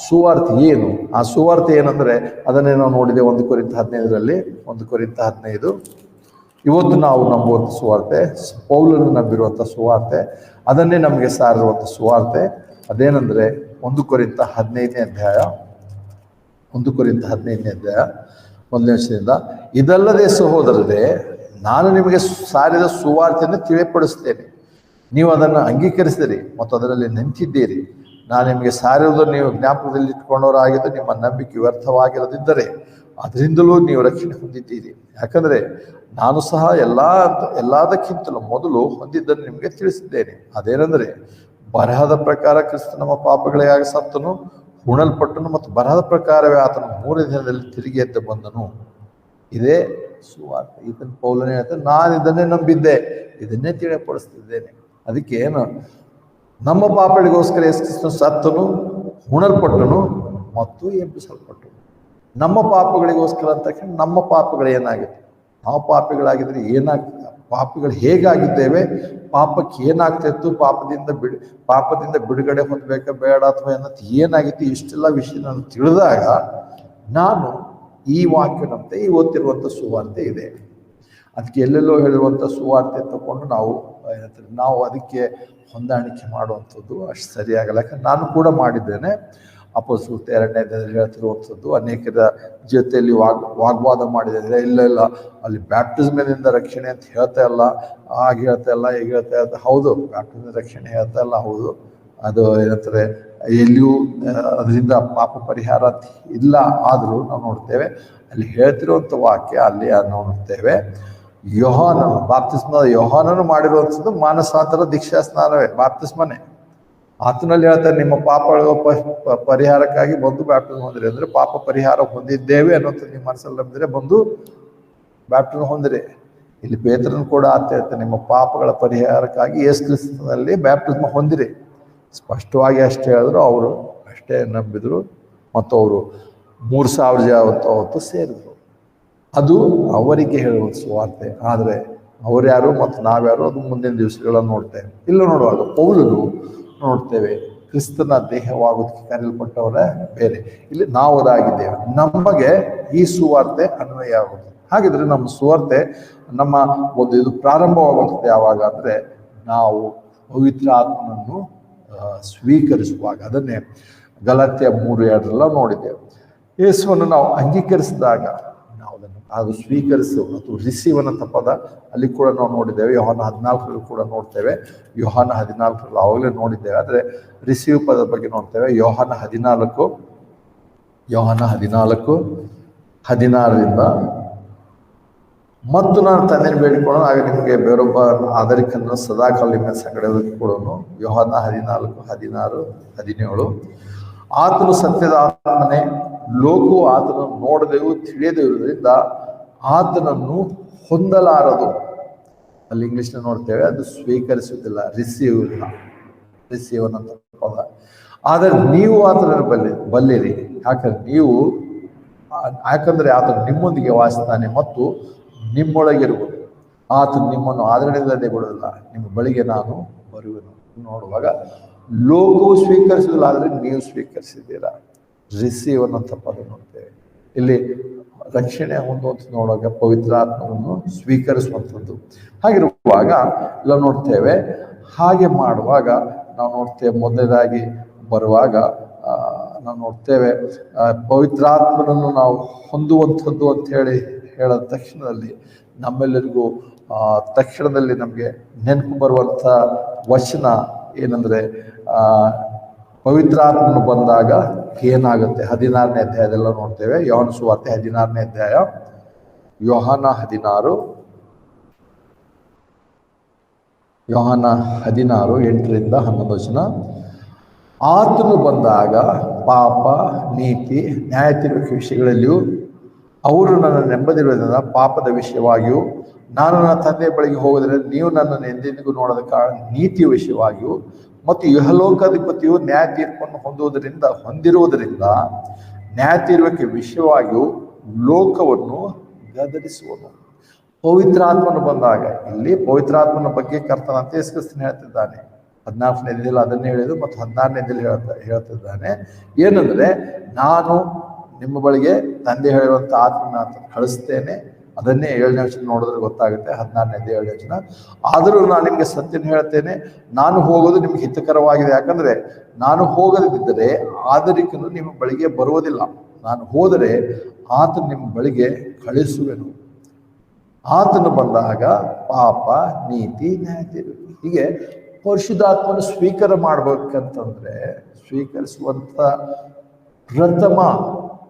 ಸುವಾರ್ತೆ ಏನು? ಆ ಸುವಾರ್ತೆ ಏನಂದರೆ ಅದನ್ನೇ ನಾವು ನೋಡಿದೆ 1 ಕೊರಿಂಥ 15ರಲ್ಲಿ. 1 ಕೊರಿಂಥ 15 ಇವತ್ತು ನಾವು ನಂಬುವಂಥ ಸುವಾರ್ತೆ, ಪೌಲನು ನಂಬಿರುವಂಥ ಸುವಾರ್ತೆ, ಅದನ್ನೇ ನಮಗೆ ಸಾರಿರುವಂಥ ಸುವಾರ್ತೆ. ಅದೇನೆಂದರೆ 1 ಕೊರಿಂಥ 15ನೇ ಅಧ್ಯಾಯ 1 ಕೊರಿಂಥ 15ನೇ ಅಧ್ಯಾಯ 1ನೇ ವಚನದಿಂದ, ಇದಲ್ಲದೆ ಸಹೋದರರೇ, ನಾನು ನಿಮಗೆ ಸಾರಿದ ಸುವಾರ್ತೆಯನ್ನು ತಿಳಿಪಡಿಸ್ತೇನೆ, ನೀವು ಅದನ್ನು ಅಂಗೀಕರಿಸಿದಿರಿ ಮತ್ತು ಅದರಲ್ಲಿ ನಿಂತಿದ್ದೀರಿ. ನಾನು ನಿಮಗೆ ಸಾರಿರುವುದನ್ನು ನೀವು ಜ್ಞಾಪಕದಲ್ಲಿ ಇಟ್ಕೊಂಡವರಾಗಿದ್ದು ನಿಮ್ಮ ನಂಬಿಕೆ ವ್ಯರ್ಥವಾಗಿರದಿದ್ದರೆ ಅದರಿಂದಲೂ ನೀವು ರಕ್ಷಣೆ ಹೊಂದಿದ್ದೀರಿ. ಯಾಕಂದರೆ ನಾನು ಸಹ ಎಲ್ಲದಕ್ಕಿಂತಲೂ ಮೊದಲು ಹೊಂದಿದ್ದನ್ನು ನಿಮಗೆ ತಿಳಿಸಿದ್ದೇನೆ. ಅದೇನೆಂದರೆ ಬರಹದ ಪ್ರಕಾರ ಕ್ರಿಸ್ತ ನಮ್ಮ ಪಾಪಗಳಿಗಾಗಿ ಸತ್ತನು, ಉಣಲ್ಪಟ್ಟನು ಮತ್ತು ಬರಹದ ಪ್ರಕಾರವೇ ಆತನು 3ನೇ ದಿನದಲ್ಲಿ ತಿರುಗಿ ಎದ್ದು ಬಂದನು. ಇದೇ ಸುವಾರ್ತೆ. ಇದನ್ನು ಪೌಲನೇ ಹೇಳ್ತಾರೆ, ನಾನು ಇದನ್ನೇ ನಂಬಿದ್ದೆ, ಇದನ್ನೇ ತಿಳಿಯಪಡಿಸ್ತಿದ್ದೇನೆ. ಅದಕ್ಕೆ ಏನು, ನಮ್ಮ ಪಾಪಗಳಿಗೋಸ್ಕರ ಯೇಸು ಕ್ರಿಸ್ತನು ಸತ್ತನು, ಉಣಲ್ಪಟ್ಟನು ಮತ್ತು ಎಬ್ಬಿಸಲ್ಪಟ್ಟನು. ನಮ್ಮ ಪಾಪಗಳಿಗೋಸ್ಕರ ಅಂತ ತಕ್ಷಣ ನಮ್ಮ ಪಾಪಗಳು ಏನಾಗುತ್ತೆ, ನಾವು ಪಾಪಿಗಳಾಗಿದ್ರೆ ಏನಾಗ್ತದೆ, ಪಾಪಿಗಳು ಹೇಗಾಗಿದ್ದೇವೆ, ಪಾಪಕ್ಕೆ ಏನಾಗ್ತಾಯಿತ್ತು, ಪಾಪದಿಂದ ಬಿಡುಗಡೆ ಹೊಂದಬೇಕಾ ಬೇಡ ಅಥವಾ ಅನ್ನೋದು ಏನಾಗಿತ್ತು, ಇಷ್ಟೆಲ್ಲ ವಿಷಯ ನಾನು ತಿಳಿದಾಗ ನಾನು ಈ ವಾಕ್ಯನಂತೆ ಈ ಓದ್ತಿರುವಂಥ ಸುವಾರ್ತೆ ಇದೆ. ಅದಕ್ಕೆ ಎಲ್ಲೆಲ್ಲೋ ಹೇಳಿರುವಂಥ ಸುವಾರ್ತೆ ತಗೊಂಡು ನಾವು ಅದಕ್ಕೆ ಹೊಂದಾಣಿಕೆ ಮಾಡುವಂಥದ್ದು ಅಷ್ಟು ಸರಿಯಾಗಲ್ಲ. ಯಾಕಂದ್ರೆ ನಾನು ಕೂಡ ಮಾಡಿದ್ದೇನೆ. ಅಪೊಸ್ತಲರ 2ನೇ ಅಧ್ಯಾಯದಲ್ಲಿ ಹೇಳ್ತಿರುವಂಥದ್ದು, ಅನೇಕರ ಜೊತೆಯಲ್ಲಿ ವಾಗ್ವಾದ ಮಾಡಿದರೆ ಇಲ್ಲ ಅಲ್ಲಿ ಬ್ಯಾಪ್ಟಿಸ್ಮದಿಂದ ರಕ್ಷಣೆ ಅಂತ ಹೇಳ್ತಾ ಇಲ್ಲ, ಹಾಗೆ ಹೇಳ್ತಾ ಇಲ್ಲ, ಹೀಗೆ ಹೇಳ್ತಾ ಇಲ್ಲ. ಹೌದು, ಬ್ಯಾಪ್ಟಿಸ್ಮ ರಕ್ಷಣೆ ಹೇಳ್ತಾ ಇಲ್ಲ, ಹೌದು. ಅದು ಏನಂತಾರೆ, ಎಲ್ಲಿಯೂ ಅದರಿಂದ ಪಾಪ ಪರಿಹಾರ ಅಂತ ಇಲ್ಲ. ಆದರೂ ನಾವು ನೋಡ್ತೇವೆ ಅಲ್ಲಿ ಹೇಳ್ತಿರುವಂಥ ವಾಕ್ಯ, ಅಲ್ಲಿ ನಾವು ನೋಡ್ತೇವೆ ಯೋಹಾನನು, ಬಾಪ್ತಿಸ್ಮದ ಯೋಹಾನನು ಮಾಡಿರುವಂಥದ್ದು ಮಾನಸಾಂತರ ದೀಕ್ಷಾ ಸ್ನಾನವೇ, ಬಾಪ್ತಿಸ್ಮನೇ. ಆತನಲ್ಲಿ ಹೇಳ್ತಾರೆ, ನಿಮ್ಮ ಪಾಪಗಳ ಪರಿಹಾರಕ್ಕಾಗಿ ಬಂದು ಬ್ಯಾಪ್ಟಿಸ್ಮ ಹೊಂದಿರಿ. ಅಂದರೆ ಪಾಪ ಪರಿಹಾರ ಹೊಂದಿದ್ದೇವೆ ಅನ್ನೋಂಥದ್ದು ನಿಮ್ಮ ಮನಸ್ಸಲ್ಲಿ ನಂಬಿದ್ರೆ ಬಂದು ಬ್ಯಾಪ್ಟಿಸ್ಮ ಹೊಂದಿರಿ. ಇಲ್ಲಿ ಪೇತ್ರನು ಕೂಡ ಆತ ಹೇಳ್ತಾರೆ, ನಿಮ್ಮ ಪಾಪಗಳ ಪರಿಹಾರಕ್ಕಾಗಿ ಯೇಸು ಕ್ರಿಸ್ತನಲ್ಲಿ ಬ್ಯಾಪ್ಟಿಸ್ಮ ಹೊಂದಿರಿ. ಸ್ಪಷ್ಟವಾಗಿ ಅಷ್ಟೇ ಹೇಳಿದ್ರು, ಅವರು ಅಷ್ಟೇ ನಂಬಿದ್ರು ಮತ್ತು ಅವರು 3000 ಜನ ಅವತ್ತು ಸೇರಿದ್ರು. ಅದು ಅವರಿಗೆ ಹೇಳುವ ಸುವಾರ್ತೆ. ಆದರೆ ಅವರ್ಯಾರು ಮತ್ತು ನಾವ್ಯಾರು, ಅದು ಮುಂದಿನ ದಿವಸಗಳನ್ನು ನೋಡ್ತೇವೆ. ಇಲ್ಲ ನೋಡುವಾಗ ಪೌಲನು ನೋಡ್ತೇವೆ, ಕ್ರಿಸ್ತನ ದೇಹವಾಗೋದಕ್ಕೆ ಕರೆಯಲ್ಪಟ್ಟವರೇ ಬೇರೆ, ಇಲ್ಲಿ ನಾವು ಅದಾಗಿದ್ದೇವೆ, ನಮಗೆ ಈ ಸುವಾರ್ತೆ ಅನ್ವಯ ಆಗುತ್ತೆ. ಹಾಗಿದ್ರೆ ನಮ್ಮ ಸುವಾರ್ತೆ, ನಮ್ಮ ಒಂದು ಇದು ಪ್ರಾರಂಭವಾಗುತ್ತದೆ ಯಾವಾಗ ಅಂದರೆ ನಾವು ಪವಿತ್ರ ಆತ್ಮನನ್ನು ಸ್ವೀಕರಿಸುವಾಗ. ಅದನ್ನೇ ಗಲಾತ್ಯ 3:2 ನೋಡಿದ್ದೇವೆ. ಯೇಸುವನ್ನು ನಾವು ಅಂಗೀಕರಿಸಿದಾಗ ನಾವು ಅದು ಸ್ವೀಕರಿಸು ಅಥವಾ ರಿಸೀವ್ ಅನ್ನೋ ಪದ ಅಲ್ಲಿ ಕೂಡ ನಾವು ನೋಡಿದ್ದೇವೆ. ಯೋಹಾನ 14 ಕೂಡ ನೋಡ್ತೇವೆ. ಯೋಹಾನ 14 ಆವಾಗಲೇ ನೋಡಿದ್ದೇವೆ. ಆದರೆ ರಿಸೀವ್ ಪದದ ಬಗ್ಗೆ ನೋಡ್ತೇವೆ. ಯೋಹಾನ 14:16 ಮತ್ತು ನಾನು ತಂದೆನ ಬೇಡಿಕೊಳ್ಳೋನು, ಆಗ ನಿಮಗೆ ಬೇರೊಬ್ಬ ಆಧರಿಕನ್ನು ಸದಾಕಾಲ ನಿಮ್ಮ ಸಂಗಡ ಕೊಡೋನು. ಯೋಹಾನ 14:16-17 ಆತನು ಸತ್ಯದ ಆತ್ಮನೇ, ಲೋಕವು ಆತನನ್ನು ನೋಡದೆಯೂ ತಿಳಿಯದೇ ಇರುವುದರಿಂದ ಆತನನ್ನು ಹೊಂದಲಾರದು. ಅಲ್ಲಿ ಇಂಗ್ಲಿಷ್ನ ನೋಡ್ತೇವೆ, ಅದು ಸ್ವೀಕರಿಸುವುದಿಲ್ಲ, ರಿಸೀವ್ ಅನ್ನೋ ಪದ. ಆದರೆ ನೀವು ಆತನ ಬಲ್ಲಿರಿ, ಯಾಕಂದ್ರೆ ಆತನು ನಿಮ್ಮೊಂದಿಗೆ ವಾಸಿಸ್ತಾನೆ ಮತ್ತು ನಿಮ್ಮೊಳಗಿರುವುದು. ಆತನು ನಿಮ್ಮನ್ನು ಆದರಣೆಯಿಲ್ಲದೆ ಬಿಡುವುದಿಲ್ಲ, ನಿಮ್ಮ ಬಳಿಗೆ ನಾನು ಬರುವೆನು. ನೋಡುವಾಗ ಲೋಕವು ಸ್ವೀಕರಿಸುವುದಿಲ್ಲ, ಆದರೆ ನೀವು ಸ್ವೀಕರಿಸಿದ್ದೀರಾ. ರಿಸೀವ್ ಅನ್ನೋಂಥ ಪದ ನೋಡ್ತೇವೆ. ಇಲ್ಲಿ ರಕ್ಷಣೆ ಹೊಂದುವಂಥ ನೋಡುವಾಗ ಪವಿತ್ರ ಆತ್ಮವನ್ನು ಸ್ವೀಕರಿಸುವಂಥದ್ದು. ಹಾಗಿರುವಾಗ ಎಲ್ಲ ನೋಡ್ತೇವೆ. ಹಾಗೆ ಮಾಡುವಾಗ ನಾವು ನೋಡ್ತೇವೆ, ಮೊದಲನೇದಾಗಿ ಬರುವಾಗ ನಾವು ನೋಡ್ತೇವೆ ಪವಿತ್ರಾತ್ಮನನ್ನು ನಾವು ಹೊಂದುವಂಥದ್ದು ಅಂತ ಹೇಳೋ ತಕ್ಷಣದಲ್ಲಿ ನಮ್ಮೆಲ್ಲರಿಗೂ ತಕ್ಷಣದಲ್ಲಿ ನಮಗೆ ನೆನಪು ಬರುವಂಥ ವಚನ ಏನಂದರೆ, ಪವಿತ್ರಾತ್ಮನು ಬಂದಾಗ ಏನಾಗುತ್ತೆ 16ನೇ ಅಧ್ಯಾಯದೆಲ್ಲ ನೋಡ್ತೇವೆ. ಯೋಹಾನ ಸುವಾರ್ತೆ 16ನೇ ಅಧ್ಯಾಯ, ಯೋಹಾನ 16:8-11. ಆತನು ಬಂದಾಗ ಪಾಪ, ನೀತಿ, ನ್ಯಾಯ ತೀರ್ಪು ವಿಷಯಗಳಲ್ಲಿಯೂ ಅವರು ನನ್ನ ನೆಮ್ಮದಿರುವುದರಿಂದ ಪಾಪದ ವಿಷಯವಾಗಿಯೂ, ನಾನು ನನ್ನ ತಂದೆಯ ಬಳಿಗೆ ಹೋದರೆ ನೀವು ನನ್ನನ್ನು ಎಂದೆಂದಿಗೂ ನೋಡದ ಕಾರಣ ನೀತಿಯ ವಿಷಯವಾಗಿಯೂ, ಮತ್ತು ಇಹಲೋಕಾಧಿಪತಿಯು ನ್ಯಾಯ ತೀರ್ಪನ್ನು ಹೊಂದಿರುವುದರಿಂದ ನ್ಯಾಯ ತೀರ್ಪಕ್ಕೆ ವಿಷಯವಾಗಿಯೂ ಲೋಕವನ್ನು ಗದರಿಸುವನು. ಪವಿತ್ರಾತ್ಮನು ಬಂದಾಗ, ಇಲ್ಲಿ ಪವಿತ್ರಾತ್ಮನ ಬಗ್ಗೆ ಕರ್ತನಂತೆ ಯೇಸು ಕ್ರಿಸ್ತನು ಹೇಳ್ತಿದ್ದಾನೆ. 14ನೇ ಅಧ್ಯಾಯದಲ್ಲಿ ಅದನ್ನೇ ಹೇಳಿದ್ದು ಮತ್ತು 16ನೇ ಅಧ್ಯಾಯದಲ್ಲಿ ಹೇಳ್ತಿದ್ದಾನೆ. ಏನಂದ್ರೆ, ನಾನು ನಿಮ್ಮ ಬಳಿಗೆ ತಂದೆ ಹೇಳಿರುವಂಥ ಆತ್ಮನ ಕಳಿಸ್ತೇನೆ. ಅದನ್ನೇ 7ನೇ ವಚನ ನೋಡಿದ್ರೆ ಗೊತ್ತಾಗುತ್ತೆ. 16ನೇ ಅಧ್ಯಾಯ 7ನೇ ವಚನ. ಆದರೂ ನಾನು ನಿಮಗೆ ಸತ್ಯನ ಹೇಳ್ತೇನೆ, ನಾನು ಹೋಗೋದು ನಿಮ್ಗೆ ಹಿತಕರವಾಗಿದೆ. ಯಾಕಂದ್ರೆ ನಾನು ಹೋಗದಿದ್ದರೆ ಆದರಿಕನು ನಿಮ್ಮ ಬಳಿಗೆ ಬರುವುದಿಲ್ಲ. ನಾನು ಹೋದರೆ ಆತನು ನಿಮ್ಮ ಬಳಿಗೆ ಕಳಿಸುವೆನು. ಆತನು ಬಂದಾಗ ಪಾಪ, ನೀತಿ, ನ್ಯಾಯ ತೀರ್ಪು, ಹೀಗೆ ಪರಿಶುದ್ಧಾತ್ಮನ ಸ್ವೀಕಾರ ಮಾಡ್ಬೇಕಂತಂದ್ರೆ ಸ್ವೀಕರಿಸುವಂಥ ಪ್ರಥಮ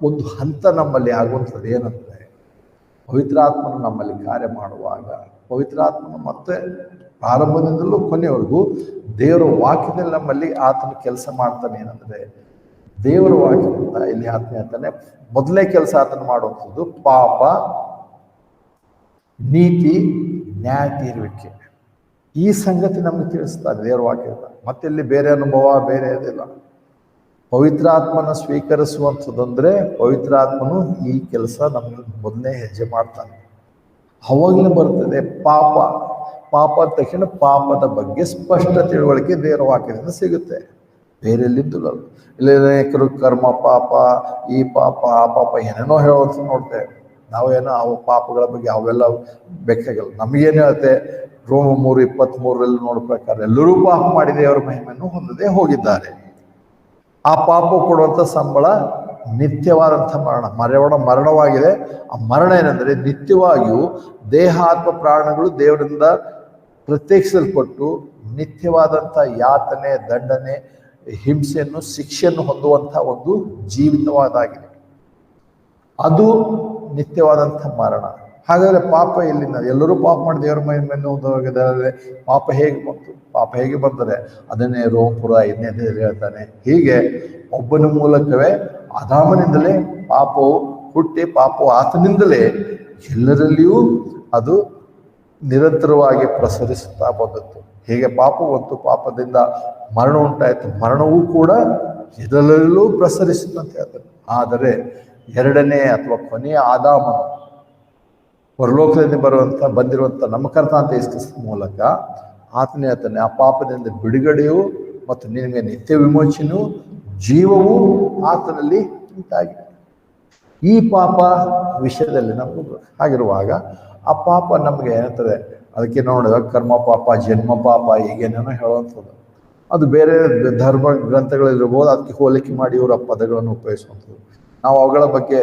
ಒಂದು ಹಂತ ನಮ್ಮಲ್ಲಿ ಆಗುವಂಥದ್ದು ಏನಂದರೆ, ಪವಿತ್ರಾತ್ಮನು ನಮ್ಮಲ್ಲಿ ಕಾರ್ಯ ಮಾಡುವಾಗ ಪವಿತ್ರಾತ್ಮನು ಮತ್ತೆ ಪ್ರಾರಂಭದಿಂದಲೂ ಕೊನೆಯವರೆಗೂ ದೇವರ ವಾಕ್ಯದಲ್ಲಿ ನಮ್ಮಲ್ಲಿ ಆತನು ಕೆಲಸ ಮಾಡ್ತಾನೆ. ಏನಂದರೆ ದೇವರ ವಾಕ್ಯದಿಂದ ಇಲ್ಲಿ ಆತನ ಹೇಳ್ತಾನೆ, ಮೊದಲನೇ ಕೆಲಸ ಆತನು ಮಾಡುವಂಥದ್ದು ಪಾಪ, ನೀತಿ, ನ್ಯಾಯ ತೀರುವಿಕೆ. ಈ ಸಂಗತಿ ನಮಗೆ ತಿಳಿಸ್ತಾರೆ ದೇವರ ವಾಕ್ಯದಿಂದ. ಮತ್ತೆ ಇಲ್ಲಿ ಬೇರೆ ಅನುಭವ ಬೇರೆ ಇದಿಲ್ಲ. ಪವಿತ್ರಾತ್ಮನ ಸ್ವೀಕರಿಸುವಂಥದ್ದಂದ್ರೆ ಪವಿತ್ರಾತ್ಮನು ಈ ಕೆಲಸ ನಮಗೆ ಮೊದಲನೇ ಹೆಜ್ಜೆ ಮಾಡ್ತಾನೆ. ಅವಾಗಲೇ ಬರ್ತದೆ ಪಾಪ. ಪಾಪ ಅಂದ ತಕ್ಷಣ ಪಾಪದ ಬಗ್ಗೆ ಸ್ಪಷ್ಟ ತಿಳುವಳಿಕೆ ದೇವರ ವಾಕ್ಯದಿಂದ ಸಿಗುತ್ತೆ, ಬೇರೆ ಎಲ್ಲಿದ್ದಲ್ಲ. ಇಲ್ಲಿ ಅನೇಕರು ಕರ್ಮ ಪಾಪ, ಈ ಪಾಪ ಆ ಪಾಪ ಏನೇನೋ ಹೇಳೋದು ನೋಡ್ತೇವೆ. ನಾವೇನೋ ಅವು ಪಾಪಗಳ ಬಗ್ಗೆ ಅವೆಲ್ಲ ಬೇಕಾಗಲ್ಲ. ನಮಗೇನು ಹೇಳುತ್ತೆ, ರೋಮ 3:23 ನೋಡೋ ಪ್ರಕಾರ ಎಲ್ಲರೂ ಪಾಪ ಮಾಡಿ ದೇವರ ಮಹಿಮೆಯನ್ನು ಹೊಂದದೆ ಹೋಗಿದ್ದಾರೆ. ಆ ಪಾಪ ಕೊಡುವಂಥ ಸಂಬಳ ನಿತ್ಯವಾದಂಥ ಮರಣವಾಗಿದೆ. ಆ ಮರಣ ಏನಂದರೆ ನಿತ್ಯವಾಗಿಯೂ ದೇಹ ಆತ್ಮ ಪ್ರಾಣಗಳು ದೇವರಿಂದ ಪ್ರತ್ಯೇಕಿಸಲ್ಪಟ್ಟು ನಿತ್ಯವಾದಂಥ ಯಾತನೆ, ದಂಡನೆ, ಹಿಂಸೆಯನ್ನು, ಶಿಕ್ಷೆಯನ್ನು ಹೊಂದುವಂಥ ಒಂದು ಜೀವಿತವಾದಾಗಿದೆ. ಅದು ನಿತ್ಯವಾದಂಥ ಮರಣ. ಹಾಗಾದರೆ ಪಾಪ ಎಲ್ಲಿಂದ? ಎಲ್ಲರೂ ಪಾಪ ಮಾಡಿ ದೇವರ ಮಹಿಮೆಯನ್ನು ಹೊಂದೋಗಿದ್ದಾರೆ. ಪಾಪ ಹೇಗೆ ಬಂತು? ಪಾಪ ಹೇಗೆ ಬಂದರೆ ಅದನ್ನೇ ರೋಮಪುರ 5ನೇ ಹೇಳ್ತಾನೆ. ಹೀಗೆ ಒಬ್ಬನ ಮೂಲಕವೇ ಆದಾಮನಿಂದಲೇ ಪಾಪವು ಹುಟ್ಟಿ, ಪಾಪವು ಆತನಿಂದಲೇ ಎಲ್ಲರಲ್ಲಿಯೂ ಅದು ನಿರಂತರವಾಗಿ ಪ್ರಸರಿಸುತ್ತಾ ಬಂದದ್ದು. ಹೀಗೆ ಪಾಪ ಬಂತು, ಪಾಪದಿಂದ ಮರಣ ಉಂಟಾಯಿತು, ಮರಣವೂ ಕೂಡ ಎಲ್ಲರಲ್ಲೂ ಪ್ರಸರಿಸುತ್ತಂತ ಹೇಳ್ತಾರೆ. ಆದರೆ ಎರಡನೇ ಅಥವಾ ಕೊನೆಯ ಆದಾಮನು ಪರಲೋಕದಿಂದ ಬಂದಿರುವಂಥ ನಮ್ಮ ಕರ್ತನಾದ ಯೇಸು ಕ್ರಿಸ್ತನ ಮೂಲಕ ಆತನೇ ಹೇಳ್ತಾನೆ, ಆ ಪಾಪದಿಂದ ಬಿಡುಗಡೆಯು ಮತ್ತು ನಿನಗೆ ನಿತ್ಯ ವಿಮೋಚನೆಯು ಜೀವವು ಆತನಲ್ಲಿ ಉಂಟಾಗಿದೆ. ಈ ಪಾಪ ವಿಷಯದಲ್ಲಿ ನಮಗೆ ಆಗಿರುವಾಗ ಆ ಪಾಪ ನಮಗೆ ಏನಂತಾರೆ, ಅದಕ್ಕೆ ನೋಡಿದಾಗ ಕರ್ಮ ಪಾಪ, ಜನ್ಮ ಪಾಪ, ಹೀಗೇನೇನೋ ಹೇಳುವಂಥದ್ದು. ಅದು ಬೇರೆ ಧರ್ಮ ಗ್ರಂಥಗಳಿರ್ಬೋದು, ಅದಕ್ಕೆ ಹೋಲಿಕೆ ಮಾಡಿ ಇವರ ಪದಗಳನ್ನು ಉಪಯೋಗಿಸುವಂಥದ್ದು. ನಾವು ಅವುಗಳ ಬಗ್ಗೆ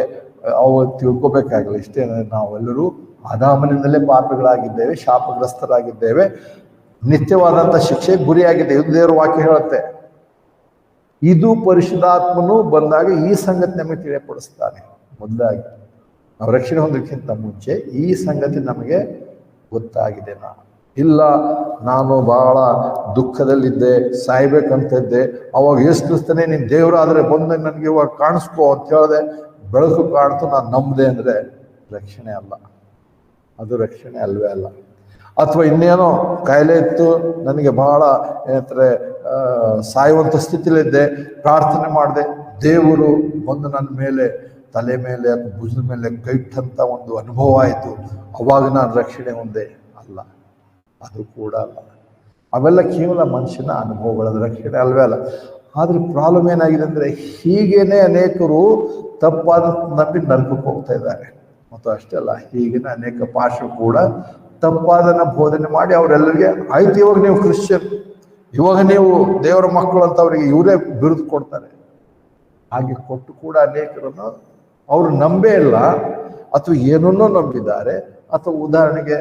ಅವು ತಿಳ್ಕೊಬೇಕಾಗಿಲ್ಲ. ಇಷ್ಟೇ, ನಾವೆಲ್ಲರೂ ಆದಾಮನಿಂದಲೇ ಪಾಪಿಗಳಾಗಿದ್ದೇವೆ, ಶಾಪಗ್ರಸ್ತರಾಗಿದ್ದೇವೆ, ನಿತ್ಯವಾದಂಥ ಶಿಕ್ಷೆಗೆ ಗುರಿಯಾಗಿದ್ದೇವೆ. ಇದು ದೇವರ ವಾಕ್ಯ ಹೇಳುತ್ತೆ. ಇದು ಪರಿಶುದ್ಧಾತ್ಮನು ಬಂದಾಗ ಈ ಸಂಗತಿ ನಮಗೆ ತಿಳಿಯಪಡಿಸ್ತಾನೆ. ಮೊದಲಾಗಿ ನಾವು ರಕ್ಷಣೆ ಹೊಂದೋಕ್ಕಿಂತ ಮುಂಚೆ ಈ ಸಂಗತಿ ನಮಗೆ ಗೊತ್ತಾಗಿದೆ. ನಾನು ಬಹಳ ದುಃಖದಲ್ಲಿದ್ದೆ, ಸಾಯ್ಬೇಕಂತಿದ್ದೆ, ಅವಾಗ ಯೇಸು ಕ್ರಿಸ್ತನೇ ನೀನು ದೇವರಾದರೆ ಬಂದಾಗ ನನಗೆ ಇವಾಗ ಕಾಣಿಸ್ಕೋ ಅಂತ ಹೇಳಿದೆ, ಬೆಳಕು ಕಾಣ್ತು, ನಾನು ನಂಬದೆ ಅಂದರೆ ರಕ್ಷಣೆ ಅಲ್ಲ, ಅದು ರಕ್ಷಣೆ ಅಲ್ವೇ ಅಲ್ಲ. ಅಥವಾ ಇನ್ನೇನೋ ಕಾಯಿಲೆ ಇತ್ತು, ನನಗೆ ಬಹಳ ಏನಂತಾರೆ ಸಾಯುವಂಥ ಸ್ಥಿತಿಲಿದ್ದೆ, ಪ್ರಾರ್ಥನೆ ಮಾಡಿದೆ, ದೇವರು ಬಂದು ನನ್ನ ಮೇಲೆ ತಲೆ ಮೇಲೆ ಅಥವಾ ಭುಜದ ಮೇಲೆ ಕೈಟ್ಟಂಥ ಒಂದು ಅನುಭವ ಆಯಿತು, ಅವಾಗ ನಾನು ರಕ್ಷಣೆ ಹೊಂದೆ. ಅಲ್ಲ, ಅದು ಕೂಡ ಅಲ್ಲ. ಅವೆಲ್ಲ ಕೇವಲ ಮನುಷ್ಯನ ಅನುಭವಗಳದ ರಕ್ಷಣೆ ಅಲ್ವೇ ಅಲ್ಲ. ಆದರೆ ಪ್ರಾಬ್ಲಮ್ ಏನಾಗಿದೆ ಅಂದರೆ, ಹೀಗೇನೆ ಅನೇಕರು ತಪ್ಪಾದ ನಂಬಿ ನರಕಕ್ಕೆ ಹೋಗ್ತಾ ಇದ್ದಾರೆ. ಮತ್ತು ಅಷ್ಟೇ ಅಲ್ಲ, ಹೀಗಿನ ಅನೇಕ ಪಾಸ್ಟರ್ ಕೂಡ ತಪ್ಪಾದನ್ನ ಬೋಧನೆ ಮಾಡಿ ಅವರೆಲ್ಲರಿಗೆ ಆಯ್ತು, ಇವಾಗ ನೀವು ಕ್ರಿಶ್ಚಿಯನ್, ಇವಾಗ ನೀವು ದೇವರ ಮಕ್ಕಳು ಅಂತ ಅವರಿಗೆ ಇವರೇ ಬಿರುದು ಕೊಡ್ತಾರೆ. ಹಾಗೆ ಕೊಟ್ಟು ಕೂಡ ಅನೇಕರನ್ನು ಅವರು ನಂಬೇ ಇಲ್ಲ, ಅಥವಾ ಏನನ್ನೋ ನಂಬಿದ್ದಾರೆ. ಅಥವಾ ಉದಾಹರಣೆಗೆ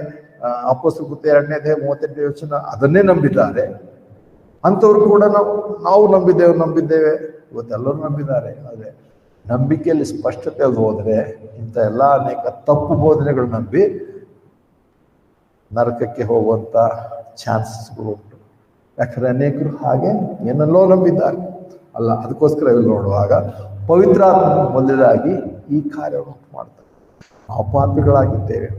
ಅಪೊಸ್ತಲರ ಕೃತ್ಯ 2:38 ವಚನ ಅದನ್ನೇ ನಂಬಿದ್ದಾರೆ. ಅಂಥವ್ರು ಕೂಡ ನಾವು ನಂಬಿದ್ದೇವೆ, ಇವತ್ತೆಲ್ಲರೂ ನಂಬಿದ್ದಾರೆ. ಆದರೆ ನಂಬಿಕೆಯಲ್ಲಿ ಸ್ಪಷ್ಟತೆ ಅಲ್ಲಿ ಹೋದರೆ ಇಂಥ ಎಲ್ಲ ಅನೇಕ ತಪ್ಪು ಬೋಧನೆಗಳು ನಂಬಿ ನರಕಕ್ಕೆ ಹೋಗುವಂಥ ಚಾನ್ಸಸ್ಗಳು ಉಂಟು. ಯಾಕಂದರೆ ಅನೇಕರು ಹಾಗೆ ಏನನ್ನೋ ನಂಬಿದ್ದಾರೆ. ಅಲ್ಲ, ಅದಕ್ಕೋಸ್ಕರ ಇಲ್ಲಿ ನೋಡುವಾಗ ಪವಿತ್ರಾತ್ಮ ಮೊದಲಾಗಿ ಈ ಕಾರ್ಯವನ್ನು ಮಾಡ್ತಾರೆ. ನಾವು ಪಾಪಿಗಳಾಗಿದ್ದೇವೆ